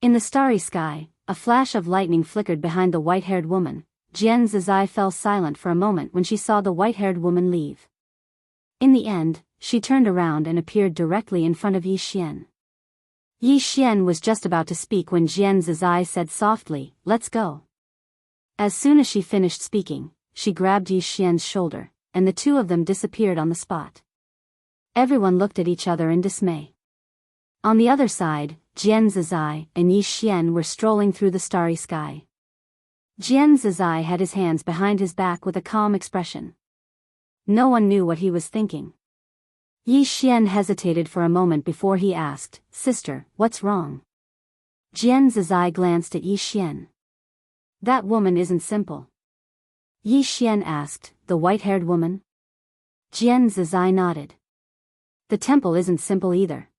In the starry sky, a flash of lightning flickered behind the white-haired woman. Jian Zizai fell silent for a moment when she saw the white-haired woman leave. In the end, she turned around and appeared directly in front of Yi Xian. Yi Xian was just about to speak when Jian Zizai said softly, "Let's go." As soon as she finished speaking, she grabbed Yi Xian's shoulder, and the two of them disappeared on the spot. Everyone looked at each other in dismay. On the other side, Jian Zizai and Yi Xian were strolling through the starry sky. Jian Zizai had his hands behind his back with a calm expression. No one knew what he was thinking. Yi Xian hesitated for a moment before he asked, "Sister, what's wrong?" Jian Zizai glanced at Yi Xian. "That woman isn't simple." Yi Xian asked, "The white-haired woman?" Jian Zizai nodded. "The temple isn't simple either.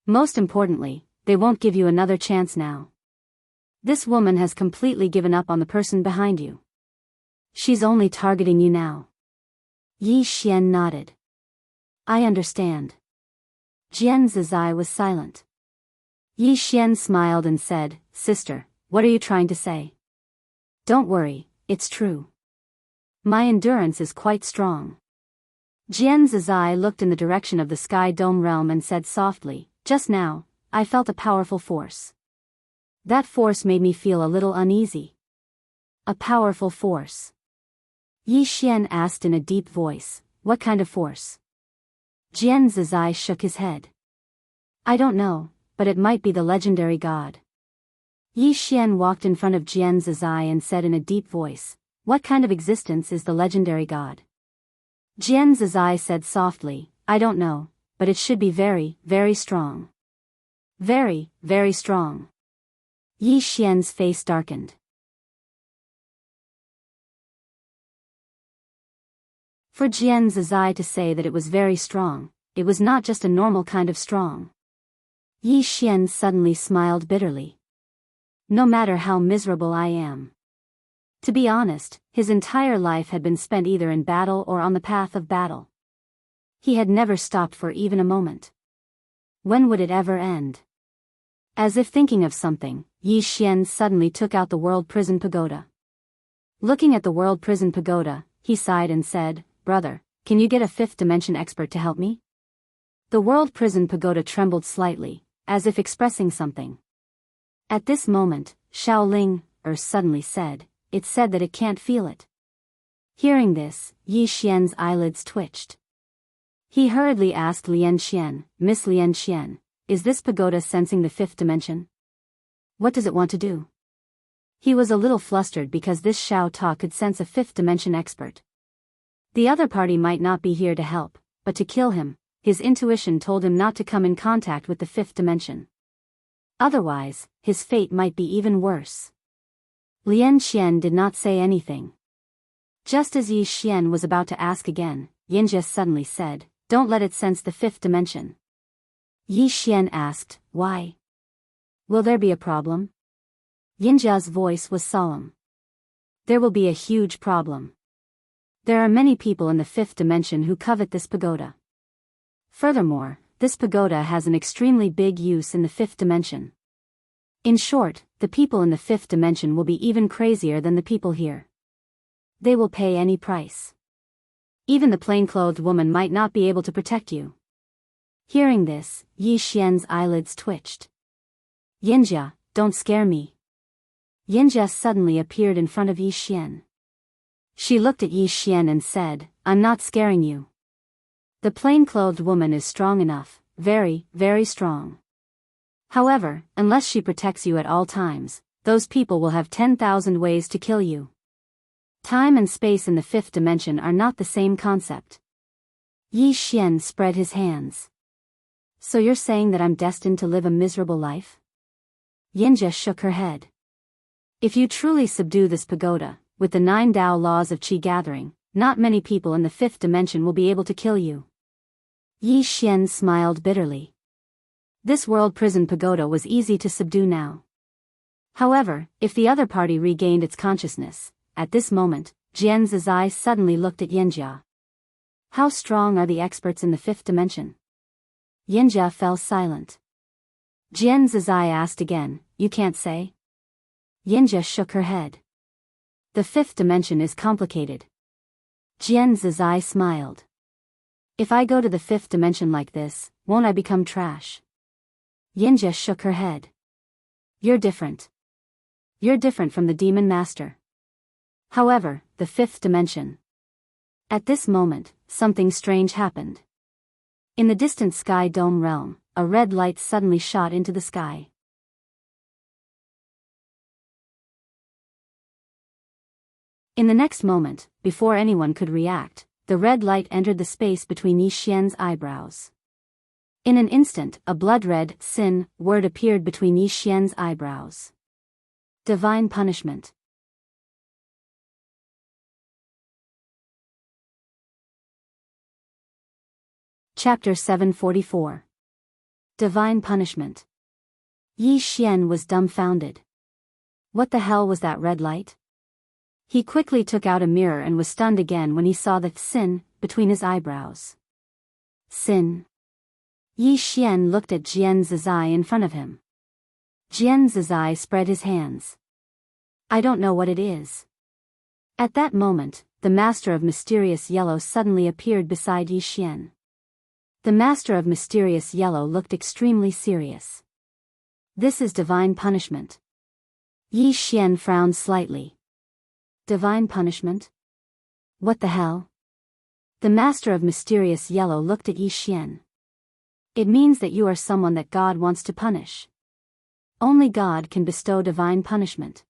Most importantly, they won't give you another chance now. This woman has completely given up on the person behind you. She's only targeting you now." Yi Xian nodded. "I understand." Jian Zizai was silent. Yi Xian smiled and said, "Sister, what are you trying to say?" "Don't worry, it's true. My endurance is quite strong." Jian Zizai looked in the direction of the Sky Dome realm and said softly, "Just now, I felt a powerful force. That force made me feel a little uneasy." "A powerful force?" Yi Xian asked in a deep voice, "What kind of force?" Jian Zizai shook his head. "I don't know, but it might be the legendary god." Yi Xian walked in front of Jian Zizai and said in a deep voice, "What kind of existence is the legendary god?" Jian Zizai said softly, "I don't know, but it should be very, very strong." "Very, very strong." Yi Xian's face darkened. For Jian Zizai to say that it was very strong, it was not just a normal kind of strong. Yi Xian suddenly smiled bitterly. "No matter how miserable I am." To be honest, his entire life had been spent either in battle or on the path of battle. He had never stopped for even a moment. When would it ever end? As if thinking of something, Yi Xian suddenly took out the World Prison Pagoda. Looking at the World Prison Pagoda, he sighed and said, "Brother, can you get a fifth dimension expert to help me?" The World Prison Pagoda trembled slightly, as if expressing something. At this moment, Shaoling, suddenly said, "It said that it can't feel it." Hearing this, Yi Xian's eyelids twitched. He hurriedly asked Lian Qian, "Miss Lian Qian, is this pagoda sensing the fifth dimension? What does it want to do?" He was a little flustered because this Xiao Ta could sense a fifth dimension expert. The other party might not be here to help, but to kill him. His intuition told him not to come in contact with the fifth dimension. Otherwise, his fate might be even worse. Lian Qian did not say anything. Just as Yi Xian was about to ask again, Yinjia suddenly said, "Don't let it sense the fifth dimension." Yi Xian asked, "Why? Will there be a problem?" Yinjia's voice was solemn. "There will be a huge problem. There are many people in the fifth dimension who covet this pagoda. Furthermore, this pagoda has an extremely big use in the fifth dimension. In short, the people in the fifth dimension will be even crazier than the people here. They will pay any price. Even the plainclothed woman might not be able to protect you." Hearing this, Yi Xian's eyelids twitched. "Yinjia, don't scare me." Yinjia suddenly appeared in front of Yi Xian. She looked at Yi Xian and said, "I'm not scaring you. The plainclothed woman is strong enough, very, very strong. However, unless she protects you at all times, those people will have 10,000 ways to kill you. Time and space in the fifth dimension are not the same concept." Yi Xian spread his hands. "So you're saying that I'm destined to live a miserable life?" Yinjia shook her head. "If you truly subdue this pagoda, with the 9 Dao laws of qi gathering, not many people in the fifth dimension will be able to kill you." Yi Xian smiled bitterly. This world prison pagoda was easy to subdue now. However, if the other party regained its consciousness, at this moment, Jian Zizai suddenly looked at Yinjia. "How strong are the experts in the fifth dimension?" Yinjia fell silent. Jian Zizai asked again, "You can't say?" Yinjia shook her head. "The fifth dimension is complicated." Jian Zizai smiled. "If I go to the fifth dimension like this, won't I become trash?" Yinjia shook her head. "You're different. You're different from the demon master. However, the fifth dimension." At this moment, something strange happened. In the distant sky dome realm, a red light suddenly shot into the sky. In the next moment, before anyone could react, the red light entered the space between Yi Xian's eyebrows. In an instant, a blood-red sin word appeared between Yi Xian's eyebrows. Divine punishment. Chapter 744. Divine Punishment. Yi Xian was dumbfounded. What the hell was that red light? He quickly took out a mirror and was stunned again when he saw the sin between his eyebrows. Sin. Yi Xian looked at Jian Zizai in front of him. Jian Zizai spread his hands. "I don't know what it is." At that moment, the Master of Mysterious Yellow suddenly appeared beside Yi Xian. The Master of Mysterious Yellow looked extremely serious. "This is divine punishment." Yi Xian frowned slightly. "Divine punishment? What the hell?" The Master of Mysterious Yellow looked at Yi Xian. "It means that you are someone that God wants to punish. Only God can bestow divine punishment.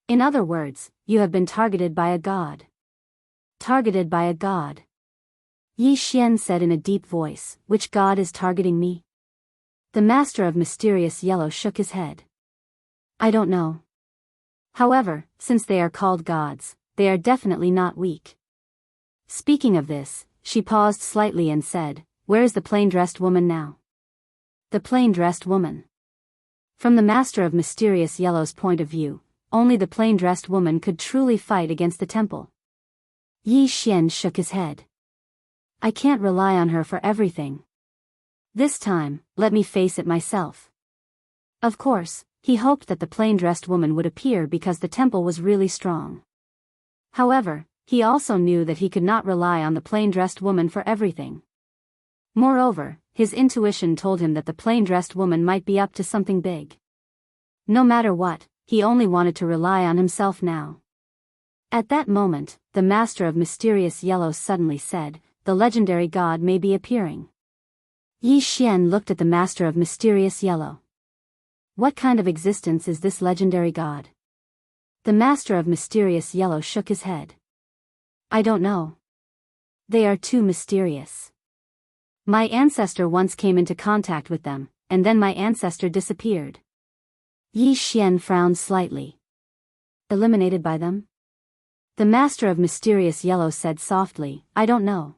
In other words, you have been targeted by a god." "Targeted by a god?" Yi Xian said in a deep voice, "Which god is targeting me?" The Master of Mysterious Yellow shook his head. "I don't know. However, since they are called gods, they are definitely not weak." Speaking of this, she paused slightly and said, "Where is the plain-dressed woman now?" The plain-dressed woman. From the Master of Mysterious Yellow's point of view, only the plain-dressed woman could truly fight against the temple. Yi Xian shook his head. "I can't rely on her for everything. This time, let me face it myself." Of course, he hoped that the plain-dressed woman would appear because the temple was really strong. However, he also knew that he could not rely on the plain-dressed woman for everything. Moreover, his intuition told him that the plain-dressed woman might be up to something big. No matter what, he only wanted to rely on himself now. At that moment, the Master of Mysterious Yellow suddenly said, "The legendary god may be appearing." Yi Xian looked at the Master of Mysterious Yellow. What kind of existence is this legendary god? The Master of Mysterious Yellow shook his head. I don't know. They are too mysterious. My ancestor once came into contact with them, and then my ancestor disappeared. Yi Xian frowned slightly. Eliminated by them? The Master of Mysterious Yellow said softly, I don't know.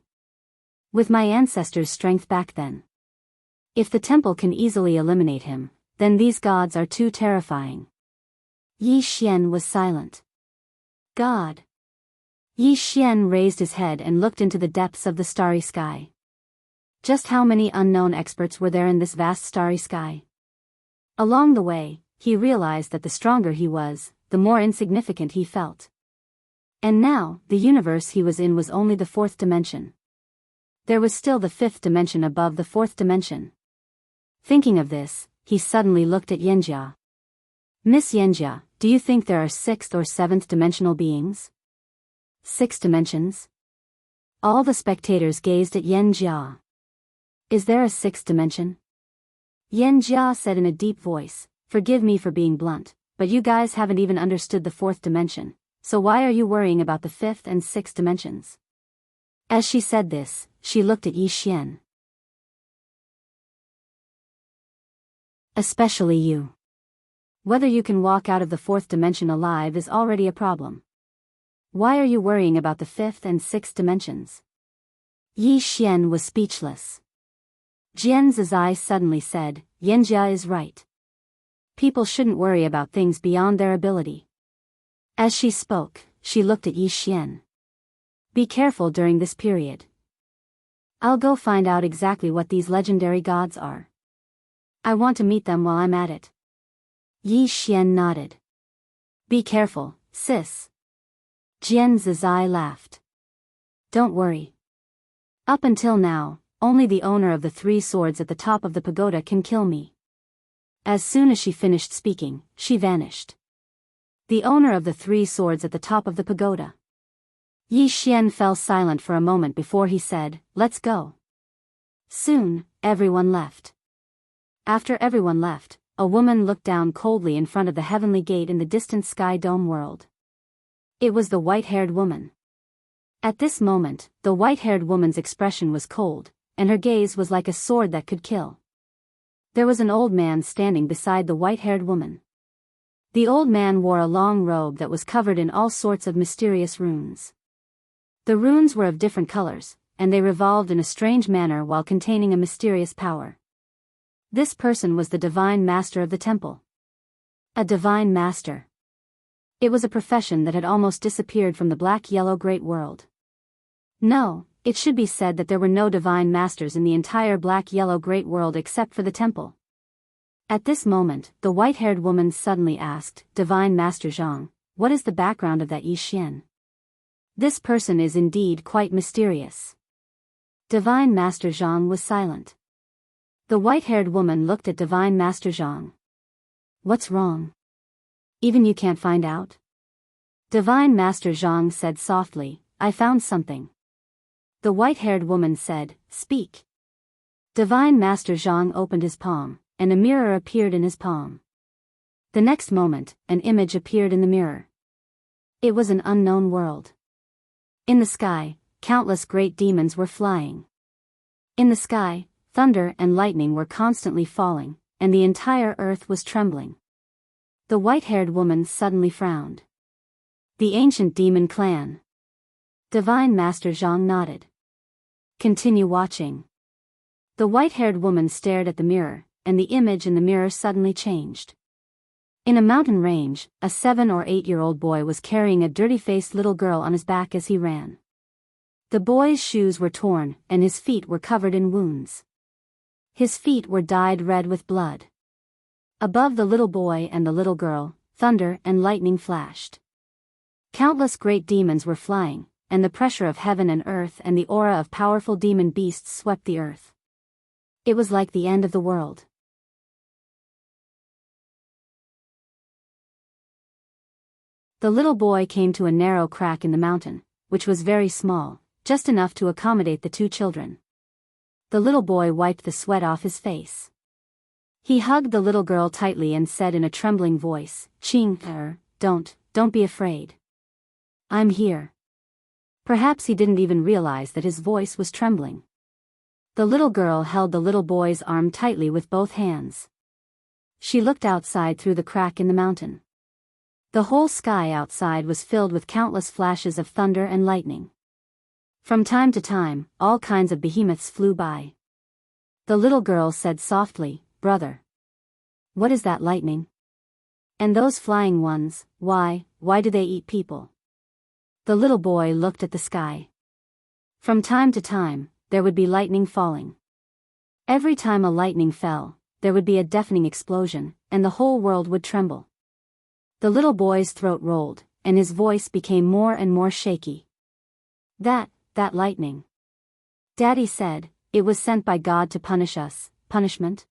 With my ancestor's strength back then. If the temple can easily eliminate him, then these gods are too terrifying. Yi Xian was silent. God. Yi Xian raised his head and looked into the depths of the starry sky. Just how many unknown experts were there in this vast starry sky? Along the way, he realized that the stronger he was, the more insignificant he felt. And now, the universe he was in was only the fourth dimension. There was still the fifth dimension above the fourth dimension. Thinking of this, he suddenly looked at Yanjia. Miss Yanjia, do you think there are sixth or seventh dimensional beings? 6 dimensions? All the spectators gazed at Yanjia. Is there a sixth dimension? Yanjia said in a deep voice, forgive me for being blunt, but you guys haven't even understood the fourth dimension, so why are you worrying about the fifth and sixth dimensions? As she said this, she looked at Yi Xian. Especially you. Whether you can walk out of the fourth dimension alive is already a problem. Why are you worrying about the fifth and sixth dimensions? Yi Xian was speechless. Jian Zizai suddenly said, Yanjia is right. People shouldn't worry about things beyond their ability. As she spoke, she looked at Yi Xian. Be careful during this period. I'll go find out exactly what these legendary gods are. I want to meet them while I'm at it. Yi Xian nodded. Be careful, sis. Jian Zizai laughed. Don't worry. Up until now, only the owner of the 3 swords at the top of the pagoda can kill me. As soon as she finished speaking, she vanished. The owner of the 3 swords at the top of the pagoda. Yi Xian fell silent for a moment before he said, let's go. Soon, everyone left. After everyone left, a woman looked down coldly in front of the heavenly gate in the distant sky dome world. It was the white-haired woman. At this moment, the white-haired woman's expression was cold, and her gaze was like a sword that could kill. There was an old man standing beside the white-haired woman. The old man wore a long robe that was covered in all sorts of mysterious runes. The runes were of different colors, and they revolved in a strange manner while containing a mysterious power. This person was the divine master of the temple. A divine master. It was a profession that had almost disappeared from the black-yellow great world. No, it should be said that there were no divine masters in the entire black-yellow great world except for the temple. At this moment, the white-haired woman suddenly asked, Divine Master Zhang, what is the background of that Yi Xian? This person is indeed quite mysterious. Divine Master Zhang was silent. The white-haired woman looked at Divine Master Zhang. What's wrong? Even you can't find out? Divine Master Zhang said softly, I found something. The white-haired woman said, speak. Divine Master Zhang opened his palm, and a mirror appeared in his palm. The next moment, an image appeared in the mirror. It was an unknown world. In the sky, countless great demons were flying. In the sky, thunder and lightning were constantly falling, and the entire earth was trembling. The white-haired woman suddenly frowned. The ancient demon clan. Divine Master Zhang nodded. Continue watching. The white-haired woman stared at the mirror, and the image in the mirror suddenly changed. In a mountain range, a 7 or 8-year-old boy was carrying a dirty-faced little girl on his back as he ran. The boy's shoes were torn, and his feet were covered in wounds. His feet were dyed red with blood. Above the little boy and the little girl, thunder and lightning flashed. Countless great demons were flying, and the pressure of heaven and earth and the aura of powerful demon beasts swept the earth. It was like the end of the world. The little boy came to a narrow crack in the mountain, which was very small, just enough to accommodate the two children. The little boy wiped the sweat off his face. He hugged the little girl tightly and said in a trembling voice, "Ching, don't be afraid. I'm here." Perhaps he didn't even realize that his voice was trembling. The little girl held the little boy's arm tightly with both hands. She looked outside through the crack in the mountain. The whole sky outside was filled with countless flashes of thunder and lightning. From time to time, all kinds of behemoths flew by. The little girl said softly, "Brother. What is that lightning? And those flying ones, why do they eat people?" The little boy looked at the sky. From time to time, there would be lightning falling. Every time a lightning fell, there would be a deafening explosion, and the whole world would tremble. The little boy's throat rolled, and his voice became more and more shaky. That lightning. Daddy said, it was sent by God to punish us. Punishment?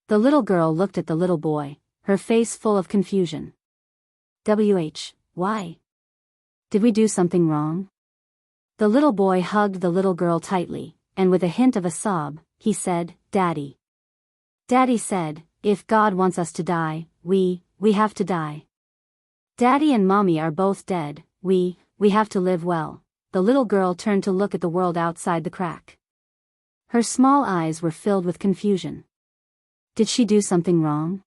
The little girl looked at the little boy, her face full of confusion. Why? Did we do something wrong? The little boy hugged the little girl tightly, and with a hint of a sob, he said, Daddy. Daddy said, if God wants us to die, we have to die. Daddy and Mommy are both dead, we have to live well. The little girl turned to look at the world outside the crack. Her small eyes were filled with confusion. Did she do something wrong?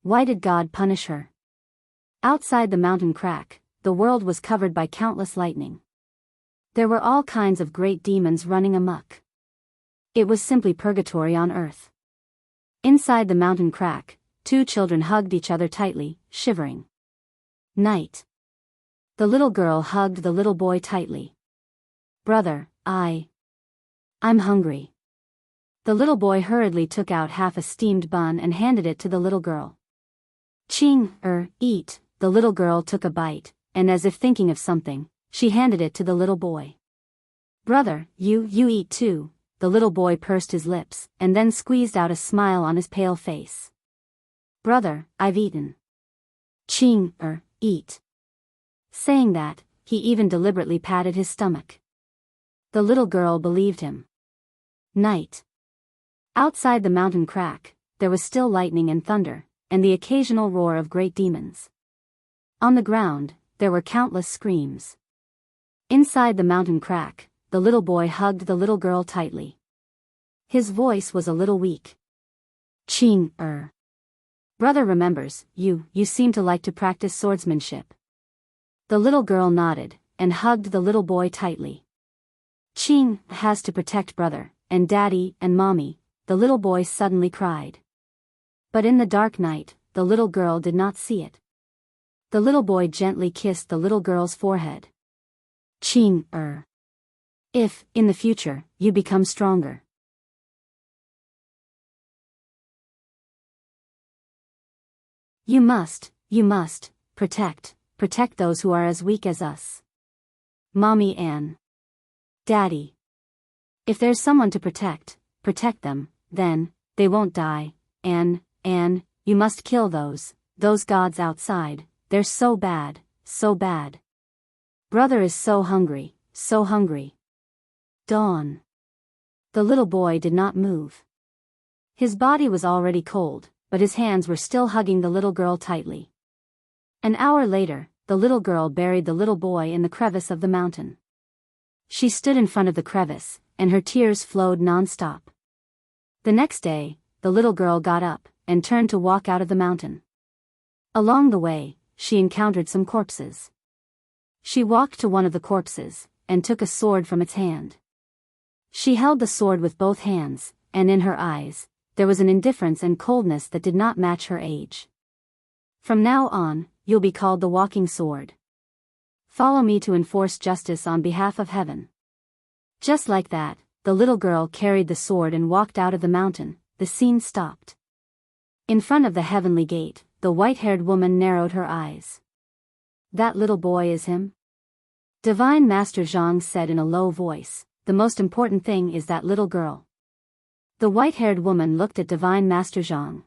Why did God punish her? Outside the mountain crack, the world was covered by countless lightning. There were all kinds of great demons running amok. It was simply purgatory on earth. Inside the mountain crack, two children hugged each other tightly, shivering. Night. The little girl hugged the little boy tightly. Brother, I'm hungry. The little boy hurriedly took out half a steamed bun and handed it to the little girl. Eat. The little girl took a bite, and as if thinking of something, she handed it to the little boy. Brother, you eat too. The little boy pursed his lips, and then squeezed out a smile on his pale face. Brother, I've eaten. Eat. Saying that, he even deliberately patted his stomach. The little girl believed him. Night. Outside the mountain crack, there was still lightning and thunder, and the occasional roar of great demons. On the ground, there were countless screams. Inside the mountain crack, the little boy hugged the little girl tightly. His voice was a little weak. Brother remembers, you seem to like to practice swordsmanship. The little girl nodded, and hugged the little boy tightly. Ching has to protect brother, and Daddy, and Mommy, the little boy suddenly cried. But in the dark night, the little girl did not see it. The little boy gently kissed the little girl's forehead. If, in the future, you become stronger. You must protect those who are as weak as us. Mommy and Daddy. If there's someone to protect them, then, they won't die, and, you must kill those gods outside, they're so bad. Brother is so hungry. Dawn. The little boy did not move. His body was already cold, but his hands were still hugging the little girl tightly. An hour later, the little girl buried the little boy in the crevice of the mountain. She stood in front of the crevice, and her tears flowed non-stop. The next day, the little girl got up, and turned to walk out of the mountain. Along the way, she encountered some corpses. She walked to one of the corpses, and took a sword from its hand. She held the sword with both hands, and in her eyes, there was an indifference and coldness that did not match her age. From now on, you'll be called the walking sword. Follow me to enforce justice on behalf of heaven. Just like that, the little girl carried the sword and walked out of the mountain. The scene stopped. In front of the heavenly gate, the white-haired woman narrowed her eyes. That little boy is him? Divine Master Zhang said in a low voice, the most important thing is that little girl. The white-haired woman looked at Divine Master Zhang.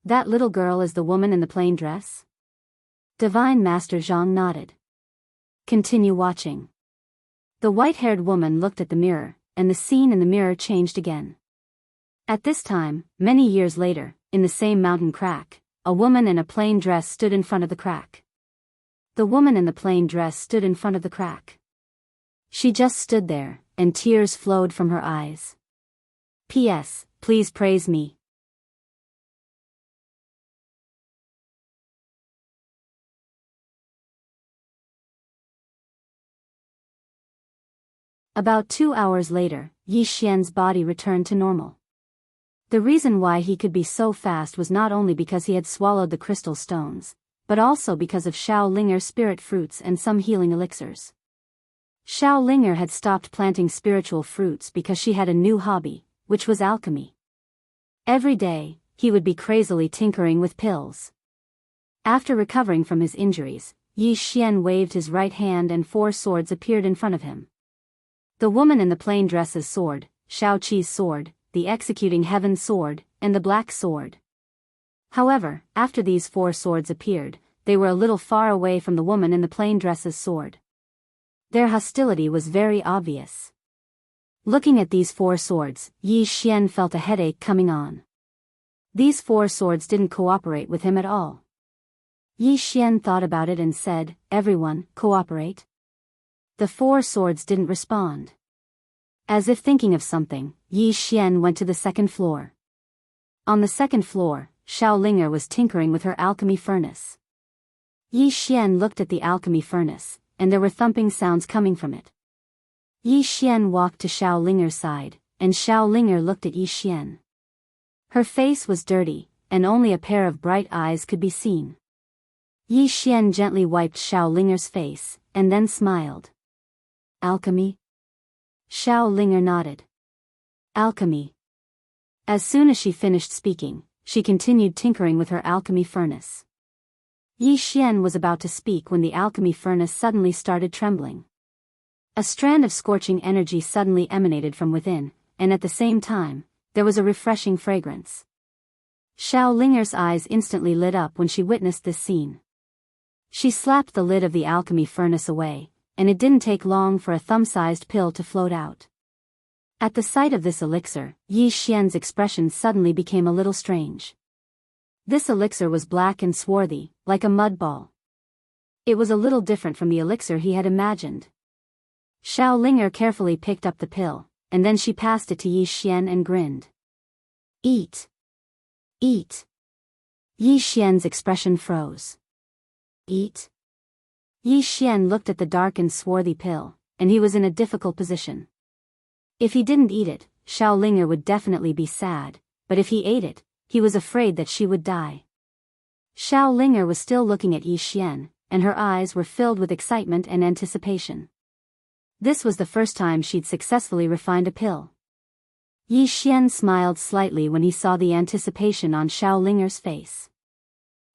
That little girl is the woman in the plain dress? Divine Master Zhang nodded. Continue watching. The white-haired woman looked at the mirror, and the scene in the mirror changed again. At this time, many years later, in the same mountain crack, a woman in a plain dress stood in front of the crack. The woman in the plain dress stood in front of the crack. She just stood there, and tears flowed from her eyes. P.S. Please praise me. About 2 hours later, Yi Xian's body returned to normal. The reason why he could be so fast was not only because he had swallowed the crystal stones, but also because of Xiao Linger's spirit fruits and some healing elixirs. Xiao Linger had stopped planting spiritual fruits because she had a new hobby, which was alchemy. Every day, he would be crazily tinkering with pills. After recovering from his injuries, Yi Xian waved his right hand and 4 swords appeared in front of him. The woman in the plain dress's sword, Shao Qi's sword, the executing heaven sword, and the black sword. However, after these 4 swords appeared, they were a little far away from the woman in the plain dress's sword. Their hostility was very obvious. Looking at these 4 swords, Yi Xian felt a headache coming on. These 4 swords didn't cooperate with him at all. Yi Xian thought about it and said, "Everyone, cooperate." The 4 swords didn't respond. As if thinking of something, Yi Xian went to the second floor. On the second floor, Xiao Linger was tinkering with her alchemy furnace. Yi Xian looked at the alchemy furnace, and there were thumping sounds coming from it. Yi Xian walked to Xiao Linger's side, and Xiao Linger looked at Yi Xian. Her face was dirty, and only a pair of bright eyes could be seen. Yi Xian gently wiped Xiao Linger's face, and then smiled. Alchemy? Xiao Linger nodded. Alchemy. As soon as she finished speaking, she continued tinkering with her alchemy furnace. Yi Xian was about to speak when the alchemy furnace suddenly started trembling. A strand of scorching energy suddenly emanated from within, and at the same time, there was a refreshing fragrance. Xiao Linger's eyes instantly lit up when she witnessed this scene. She slapped the lid of the alchemy furnace away, and it didn't take long for a thumb-sized pill to float out. At the sight of this elixir, Yi Xian's expression suddenly became a little strange. This elixir was black and swarthy, like a mud ball. It was a little different from the elixir he had imagined. Xiao Linger carefully picked up the pill, and then she passed it to Yi Xian and grinned. Eat. Eat. Yi Xian's expression froze. Eat? Yi Xian looked at the dark and swarthy pill, and he was in a difficult position. If he didn't eat it, Xiao Linger would definitely be sad, but if he ate it, he was afraid that she would die. Xiao Linger was still looking at Yi Xian, and her eyes were filled with excitement and anticipation. This was the first time she'd successfully refined a pill. Yi Xian smiled slightly when he saw the anticipation on Xiao Linger's face.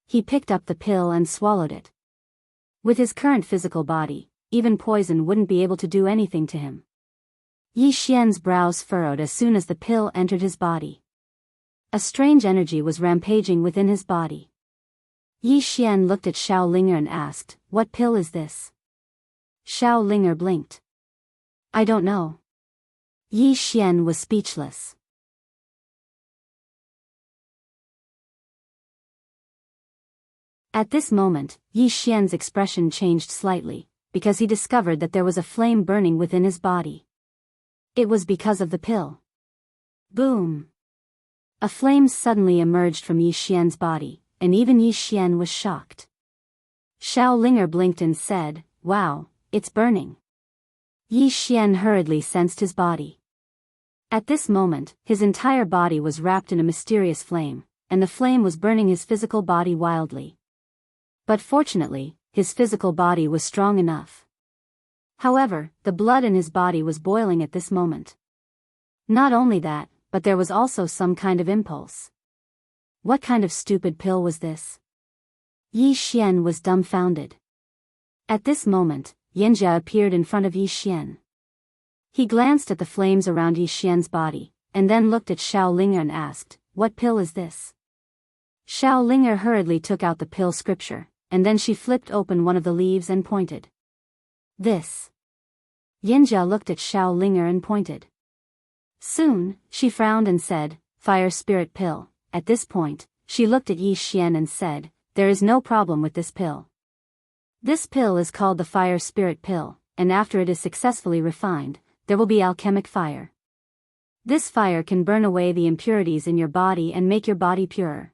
He picked up the pill and swallowed it. With his current physical body, even poison wouldn't be able to do anything to him. Yi Xian's brows furrowed as soon as the pill entered his body. A strange energy was rampaging within his body. Yi Xian looked at Xiao Linger and asked, "What pill is this?" Xiao Linger blinked. "I don't know." Yi Xian was speechless. At this moment, Yi Xian's expression changed slightly, because he discovered that there was a flame burning within his body. It was because of the pill. Boom! A flame suddenly emerged from Yi Xian's body, and even Yi Xian was shocked. Xiao Linger blinked and said, "Wow, it's burning." Yi Xian hurriedly sensed his body. At this moment, his entire body was wrapped in a mysterious flame, and the flame was burning his physical body wildly. But fortunately, his physical body was strong enough. However, the blood in his body was boiling at this moment. Not only that, but there was also some kind of impulse. What kind of stupid pill was this? Yi Xian was dumbfounded. At this moment, Yanjia appeared in front of Yi Xian. He glanced at the flames around Yi Xian's body, and then looked at Xiao Linger and asked, "What pill is this?" Xiao Linger hurriedly took out the pill scripture, and then she flipped open one of the leaves and pointed. "This." Yinjia looked at Xiao Linger and pointed. Soon, she frowned and said, "Fire spirit pill." At this point, she looked at Yi Xian and said, "There is no problem with this pill. This pill is called the fire spirit pill, and after it is successfully refined, there will be alchemic fire. This fire can burn away the impurities in your body and make your body purer.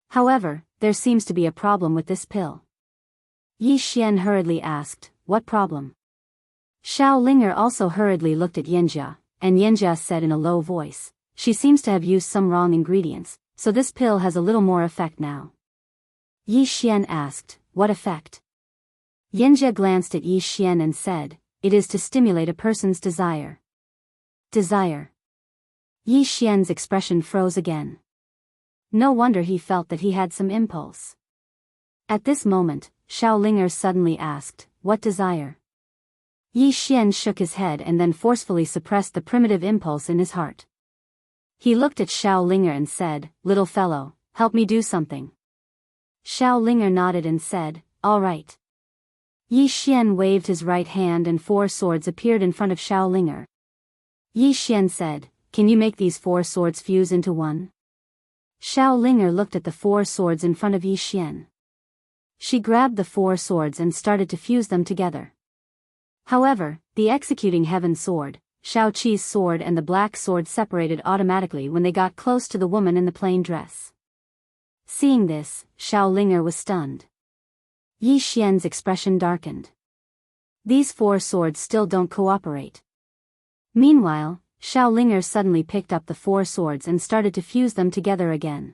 However, there seems to be a problem with this pill." Yi Xian hurriedly asked, "What problem?" Xiao Linger also hurriedly looked at Yinjia, and Yinjia said in a low voice, "She seems to have used some wrong ingredients, so this pill has a little more effect now." Yi Xian asked, "What effect?" Yinjia glanced at Yi Xian and said, "It is to stimulate a person's desire." Desire. Yi Xian's expression froze again. No wonder he felt that he had some impulse. At this moment, Xiao Linger suddenly asked, "What desire?" Yi Xian shook his head and then forcefully suppressed the primitive impulse in his heart. He looked at Xiao Linger and said, "Little fellow, help me do something." Xiao Linger nodded and said, "All right." Yi Xian waved his right hand and 4 swords appeared in front of Xiao Linger. Yi Xian said, "Can you make these 4 swords fuse into one?" Xiao Linger looked at the 4 swords in front of Yi Xian. She grabbed the 4 swords and started to fuse them together. However, the executing heaven sword, Shao Qi's sword and the black sword separated automatically when they got close to the woman in the plain dress. Seeing this, Xiao Linger was stunned. Yi Xian's expression darkened. These 4 swords still don't cooperate. Meanwhile, Xiao Linger suddenly picked up the 4 swords and started to fuse them together again.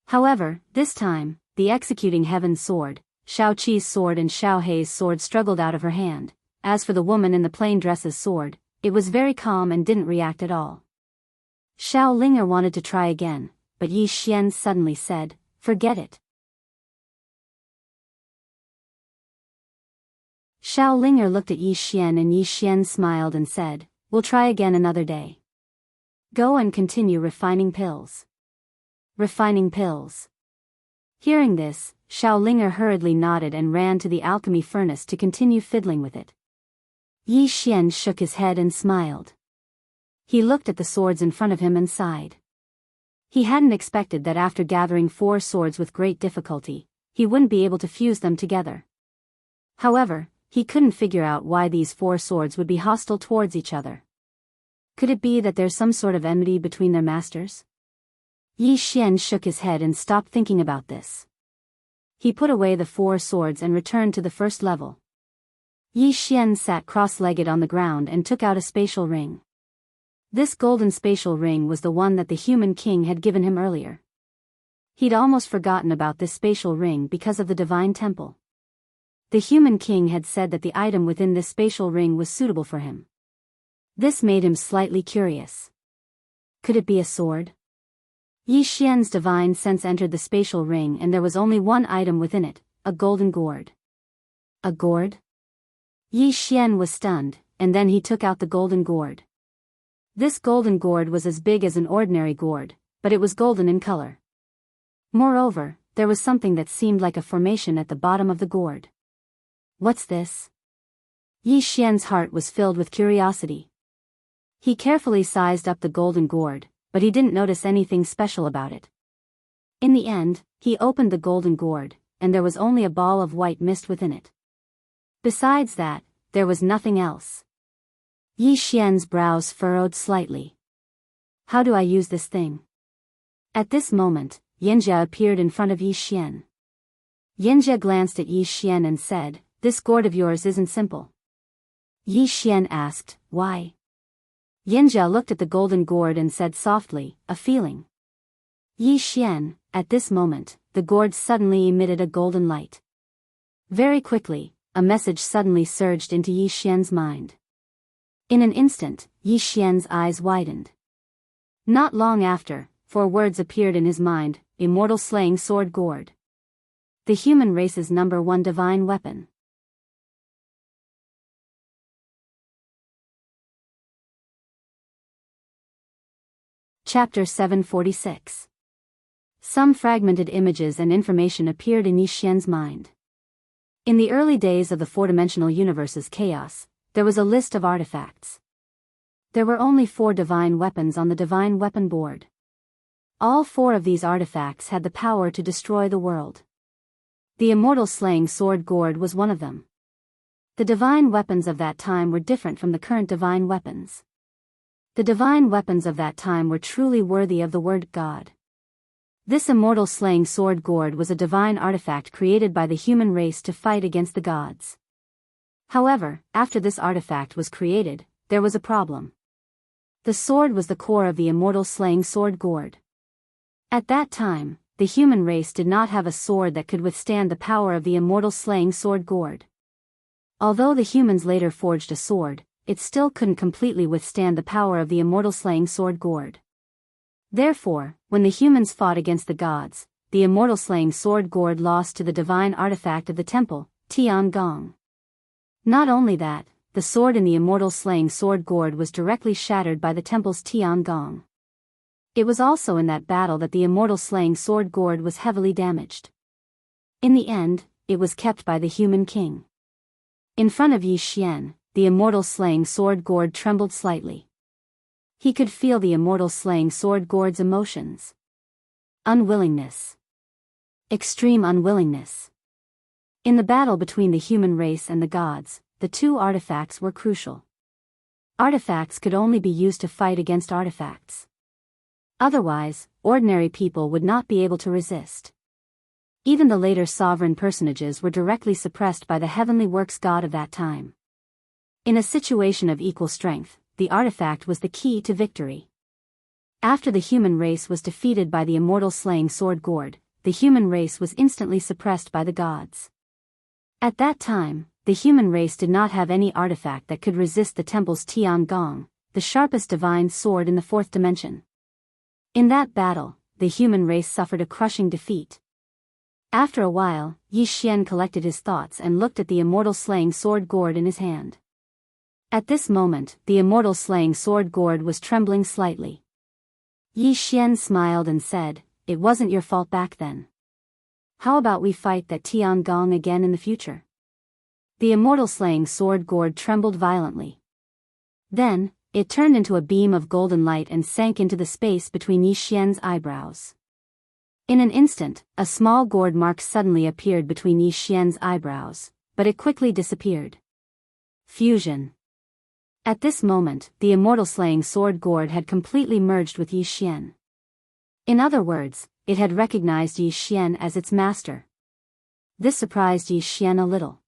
However, this time, the executing heaven sword, Shao Qi's sword and Xiao Hei's sword struggled out of her hand. As for the woman in the plain dress's sword, it was very calm and didn't react at all. Xiao Linger wanted to try again, but Yi Xian suddenly said, "Forget it." Xiao Linger looked at Yi Xian and Yi Xian smiled and said, "We'll try again another day. Go and continue refining pills." Refining pills. Hearing this, Xiao Linger hurriedly nodded and ran to the alchemy furnace to continue fiddling with it. Yi Xian shook his head and smiled. He looked at the swords in front of him and sighed. He hadn't expected that after gathering 4 swords with great difficulty, he wouldn't be able to fuse them together. However, he couldn't figure out why these 4 swords would be hostile towards each other. Could it be that there's some sort of enmity between their masters? Yi Xian shook his head and stopped thinking about this. He put away the 4 swords and returned to the first level. Yi Xian sat cross-legged on the ground and took out a spatial ring. This golden spatial ring was the one that the human king had given him earlier. He'd almost forgotten about this spatial ring because of the divine temple. The human king had said that the item within this spatial ring was suitable for him. This made him slightly curious. Could it be a sword? Yi Xian's divine sense entered the spatial ring and there was only one item within it, a golden gourd. A gourd? Yi Xian was stunned, and then he took out the golden gourd. This golden gourd was as big as an ordinary gourd, but it was golden in color. Moreover, there was something that seemed like a formation at the bottom of the gourd. What's this? Yi Xian's heart was filled with curiosity. He carefully sized up the golden gourd, but he didn't notice anything special about it. In the end, he opened the golden gourd, and there was only a ball of white mist within it. Besides that, there was nothing else. Yi Xian's brows furrowed slightly. How do I use this thing? At this moment, Yinjia appeared in front of Yi Xian. Yinjia glanced at Yi Xian and said, "This gourd of yours isn't simple." Yi Xian asked, "Why?" Yinjia looked at the golden gourd and said softly, "A feeling." Yi Xian, at this moment, the gourd suddenly emitted a golden light. Very quickly, a message suddenly surged into Yi Xian's mind. In an instant, Yi Xian's eyes widened. Not long after, 4 words appeared in his mind: Immortal slaying sword gourd. The human race's #1 divine weapon. Chapter 746. Some fragmented images and information appeared in Yi Xian's mind. In the early days of the four-dimensional universe's chaos, there was a list of artifacts. There were only 4 divine weapons on the divine weapon board. All 4 of these artifacts had the power to destroy the world. The immortal slaying sword gourd was one of them. The divine weapons of that time were different from the current divine weapons. The divine weapons of that time were truly worthy of the word God. This immortal slaying sword gourd was a divine artifact created by the human race to fight against the gods. However, after this artifact was created, there was a problem. The sword was the core of the immortal slaying sword gourd. At that time, the human race did not have a sword that could withstand the power of the immortal slaying sword gourd. Although the humans later forged a sword, it still couldn't completely withstand the power of the immortal slaying sword gourd. Therefore, when the humans fought against the gods, the immortal slaying sword gourd lost to the divine artifact of the temple, Tiangong. Not only that, the sword in the immortal slaying sword gourd was directly shattered by the temple's Tiangong. It was also in that battle that the immortal slaying sword gourd was heavily damaged. In the end, it was kept by the human king. In front of Yi Xian, the immortal slaying sword gourd trembled slightly. He could feel the immortal slaying sword gourd's emotions. Unwillingness. Extreme unwillingness. In the battle between the human race and the gods, the 2 artifacts were crucial. Artifacts could only be used to fight against artifacts. Otherwise, ordinary people would not be able to resist. Even the later sovereign personages were directly suppressed by the heavenly works god of that time. In a situation of equal strength, the artifact was the key to victory. After the human race was defeated by the immortal slaying sword gourd, the human race was instantly suppressed by the gods. At that time, the human race did not have any artifact that could resist the temple's Tiangong, the sharpest divine sword in the 4th dimension. In that battle, the human race suffered a crushing defeat. After a while, Yi Xian collected his thoughts and looked at the immortal slaying sword gourd in his hand. At this moment, the immortal slaying sword gourd was trembling slightly. Yi Xian smiled and said, "It wasn't your fault back then. How about we fight that Tiangong again in the future?" The immortal slaying sword gourd trembled violently. Then, it turned into a beam of golden light and sank into the space between Yi Xian's eyebrows. In an instant, a small gourd mark suddenly appeared between Yi Xian's eyebrows, but it quickly disappeared. Fusion. At this moment, the immortal slaying sword gourd had completely merged with Yi Xian. In other words, it had recognized Yi Xian as its master. This surprised Yi Xian a little.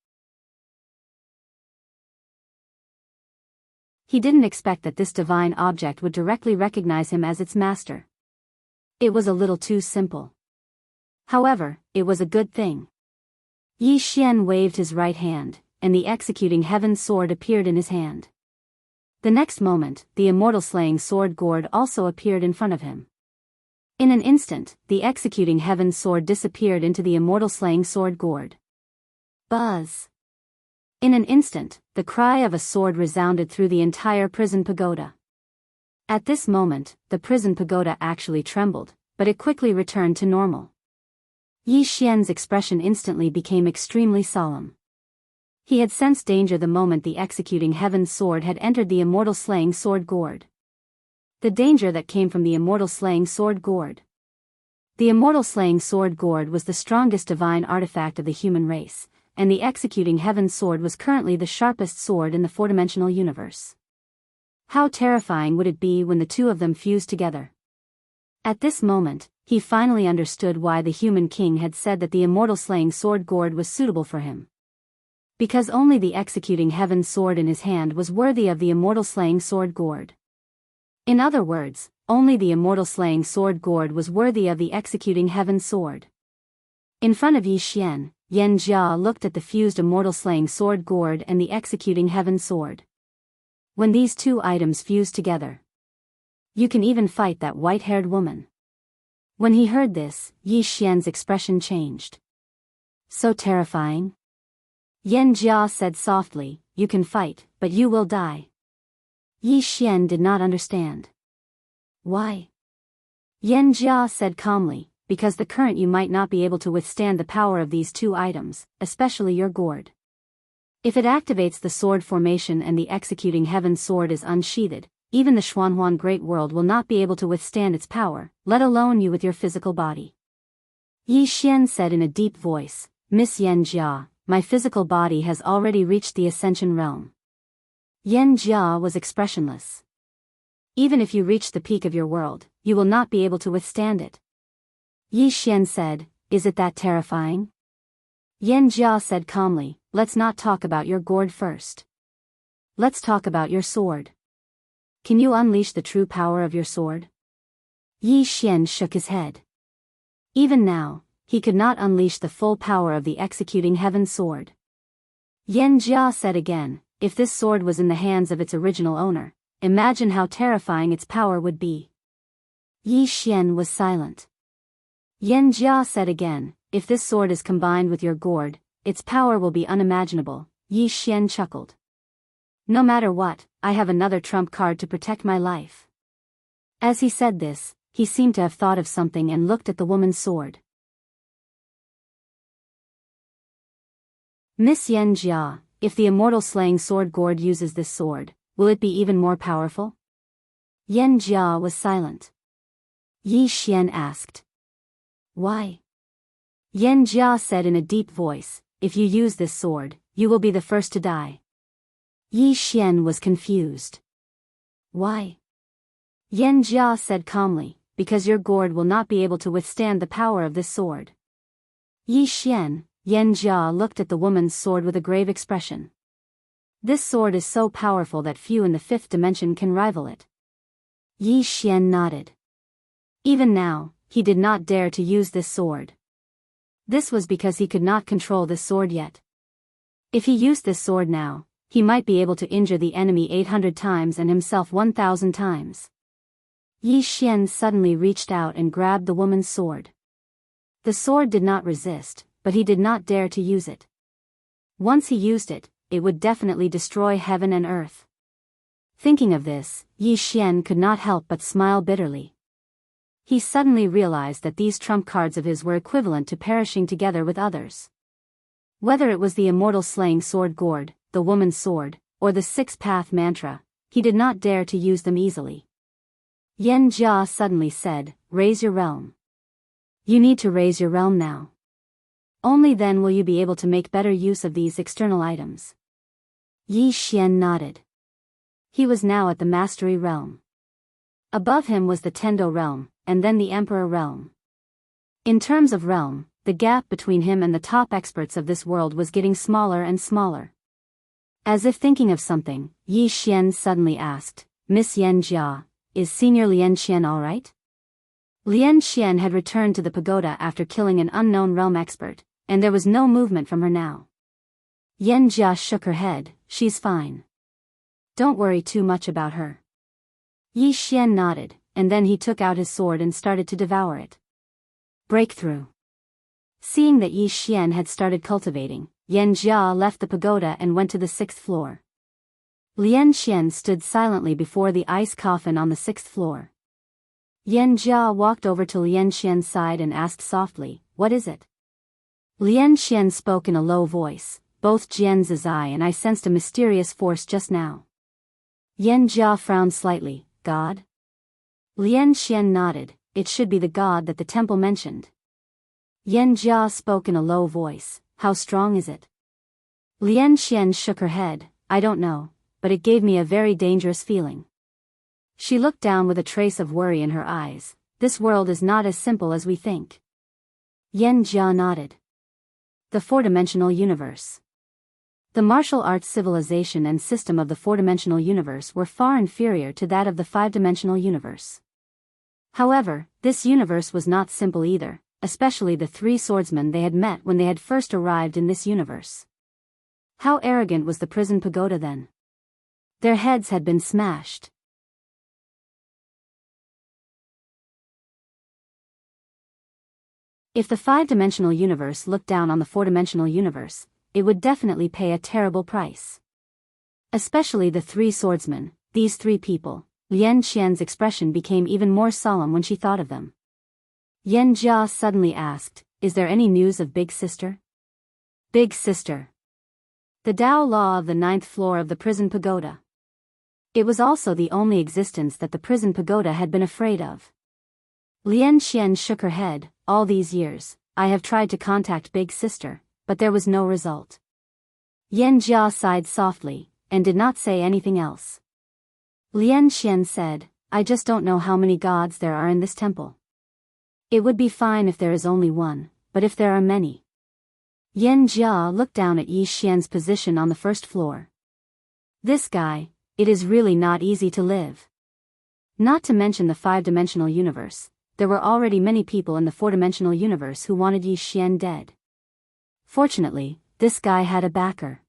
He didn't expect that this divine object would directly recognize him as its master. It was a little too simple. However, it was a good thing. Yi Xian waved his right hand, and the executing heaven sword appeared in his hand. The next moment, the immortal slaying sword gourd also appeared in front of him. In an instant, the executing heaven sword disappeared into the immortal slaying sword gourd. Buzz! In an instant, the cry of a sword resounded through the entire prison pagoda. At this moment, the prison pagoda actually trembled, but it quickly returned to normal. Yi Xian's expression instantly became extremely solemn. He had sensed danger the moment the executing heaven's sword had entered the immortal slaying sword gourd. The danger that came from the immortal slaying sword gourd. The immortal slaying sword gourd was the strongest divine artifact of the human race, and the executing heaven's sword was currently the sharpest sword in the four-dimensional universe. How terrifying would it be when the 2 of them fused together? At this moment, he finally understood why the human king had said that the immortal slaying sword gourd was suitable for him. Because only the executing heaven's sword in his hand was worthy of the immortal slaying sword gourd. In other words, only the immortal slaying sword gourd was worthy of the executing heaven's sword. In front of Yi Xian, Yan Jia looked at the fused immortal slaying sword gourd and the executing heaven sword. When these 2 items fuse together, you can even fight that white-haired woman. When he heard this, Yi Xian's expression changed. So terrifying? Yan Jia said softly, "You can fight, but you will die." Yi Xian did not understand. Why? Yan Jia said calmly, because the current you might not be able to withstand the power of these two items, especially your gourd. If it activates the sword formation and the executing heaven sword is unsheathed, even the Xuanhuan Great World will not be able to withstand its power, let alone you with your physical body. Yi Xian said in a deep voice, Miss Yan Jia, my physical body has already reached the Ascension realm. Yan Jia was expressionless. Even if you reach the peak of your world, you will not be able to withstand it. Yi Xian said, is it that terrifying? Yan Jia said calmly, let's not talk about your gourd first. Let's talk about your sword. Can you unleash the true power of your sword? Yi Xian shook his head. Even now, he could not unleash the full power of the executing heaven sword. Yan Jia said again, if this sword was in the hands of its original owner, imagine how terrifying its power would be. Yi Xian was silent. Yan Jia said again, if this sword is combined with your gourd, its power will be unimaginable. Yi Xian chuckled. No matter what, I have another trump card to protect my life. As he said this, he seemed to have thought of something and looked at the woman's sword. Miss Yan Jia, if the immortal slaying sword gourd uses this sword, will it be even more powerful? Yan Jia was silent. Yi Xian asked. Why? Yan Jia said in a deep voice, if you use this sword, you will be the first to die. Yi Xian was confused. Why? Yan Jia said calmly, because your gourd will not be able to withstand the power of this sword. Yi Xian, Yan Jia looked at the woman's sword with a grave expression. This sword is so powerful that few in the fifth dimension can rival it. Yi Xian nodded. Even now, he did not dare to use this sword. This was because he could not control this sword yet. If he used this sword now, he might be able to injure the enemy 800 times and himself 1,000 times. Yi Xian suddenly reached out and grabbed the woman's sword. The sword did not resist, but he did not dare to use it. Once he used it, it would definitely destroy heaven and earth. Thinking of this, Yi Xian could not help but smile bitterly. He suddenly realized that these trump cards of his were equivalent to perishing together with others. Whether it was the immortal slaying sword gourd, the woman's sword, or the six-path mantra, he did not dare to use them easily. Yan Jia suddenly said, raise your realm. You need to raise your realm now. Only then will you be able to make better use of these external items. Yi Xian nodded. He was now at the mastery realm. Above him was the Tendo realm, and then the Emperor realm. In terms of realm, the gap between him and the top experts of this world was getting smaller and smaller. As if thinking of something, Yi Xian suddenly asked, Miss Yan Jia, is Senior Lian Qian alright? Lian Qian had returned to the pagoda after killing an unknown realm expert, and there was no movement from her now. Yan Jia shook her head, she's fine. Don't worry too much about her. Yi Xian nodded, and then he took out his sword and started to devour it. Breakthrough. Seeing that Yi Xian had started cultivating, Yan Jia left the pagoda and went to the 6th floor. Lian Qian stood silently before the ice coffin on the 6th floor. Yan Jia walked over to Lian Qian's side and asked softly, what is it? Lian Qian spoke in a low voice, both Jian Zizai and I sensed a mysterious force just now. Yan Jia frowned slightly, God? Lian Qian nodded, it should be the god that the temple mentioned. Yan Jia spoke in a low voice, how strong is it? Lian Qian shook her head, I don't know, but it gave me a very dangerous feeling. She looked down with a trace of worry in her eyes, this world is not as simple as we think. Yan Jia nodded. The four-dimensional universe. The martial arts civilization and system of the four-dimensional universe were far inferior to that of the five-dimensional universe. However, this universe was not simple either, especially the three swordsmen they had met when they had first arrived in this universe. How arrogant was the prison pagoda then? Their heads had been smashed. If the five-dimensional universe looked down on the four-dimensional universe, it would definitely pay a terrible price. Especially the three swordsmen, these three people, Lian Qian's expression became even more solemn when she thought of them. Yan Jia suddenly asked, "Is there any news of Big Sister?" Big Sister. The Tao Law of the 9th floor of the prison pagoda. It was also the only existence that the prison pagoda had been afraid of. Lian Qian shook her head. "All these years, I have tried to contact Big Sister, but there was no result." Yan Jia sighed softly, and did not say anything else. Lian Qian said, "I just don't know how many gods there are in this temple. It would be fine if there is only one, but if there are many." Yan Jia looked down at Yi Xian's position on the first floor. This guy, it is really not easy to live. Not to mention the 5-dimensional universe, there were already many people in the 4-dimensional universe who wanted Yi Xian dead. Fortunately, this guy had a backer.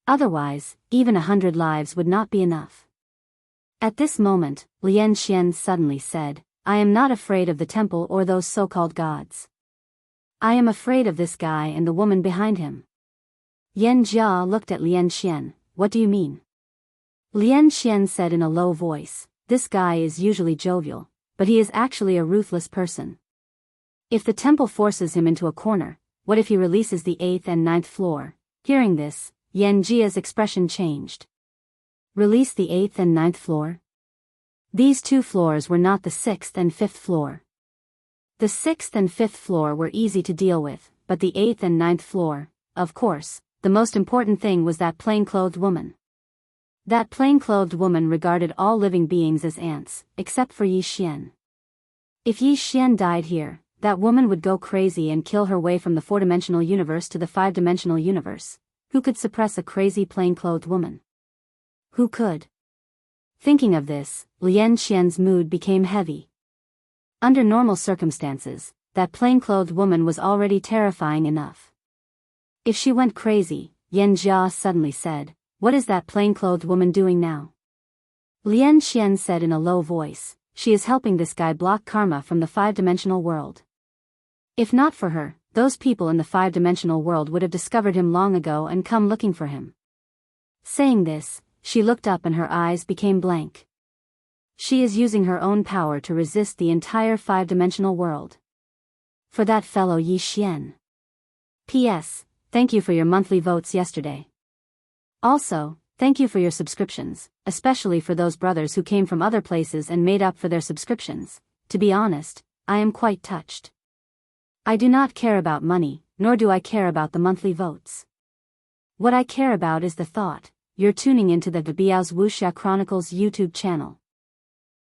Otherwise, even 100 lives would not be enough. At this moment, Lian Qian suddenly said, "I am not afraid of the temple or those so-called gods. I am afraid of this guy and the woman behind him." Yan Jia looked at Lian Qian. "What do you mean?" Lian Qian said in a low voice, "This guy is usually jovial, but he is actually a ruthless person. If the temple forces him into a corner, what if he releases the 8th and 9th floor?" Hearing this, Yan Jia's expression changed. Release the 8th and 9th floor? These two floors were not the 6th and 5th floor. The 6th and 5th floor were easy to deal with, but the 8th and 9th floor, of course, the most important thing was that plain-clothed woman. That plain-clothed woman regarded all living beings as ants, except for Yi Xian. If Yi Xian died here, that woman would go crazy and kill her way from the 4-dimensional universe to the 5-dimensional universe. Who could suppress a crazy plain-clothed woman? Who could? Thinking of this, Lian Qian's mood became heavy. Under normal circumstances, that plain-clothed woman was already terrifying enough. If she went crazy, Yan Jia suddenly said, "What is that plain-clothed woman doing now?" Lian Qian said in a low voice, "She is helping this guy block karma from the 5-dimensional world. If not for her, those people in the 5-dimensional world would have discovered him long ago and come looking for him." Saying this, she looked up and her eyes became blank. She is using her own power to resist the entire 5-dimensional world. For that fellow Yi Xian. P.S. Thank you for your monthly votes yesterday. Also, thank you for your subscriptions, especially for those brothers who came from other places and made up for their subscriptions. To be honest, I am quite touched. I do not care about money, nor do I care about the monthly votes. What I care about is the thought, you're tuning into the Biyao's Wuxia Chronicles YouTube channel.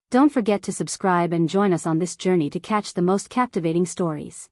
Don't forget to subscribe and join us on this journey to catch the most captivating stories.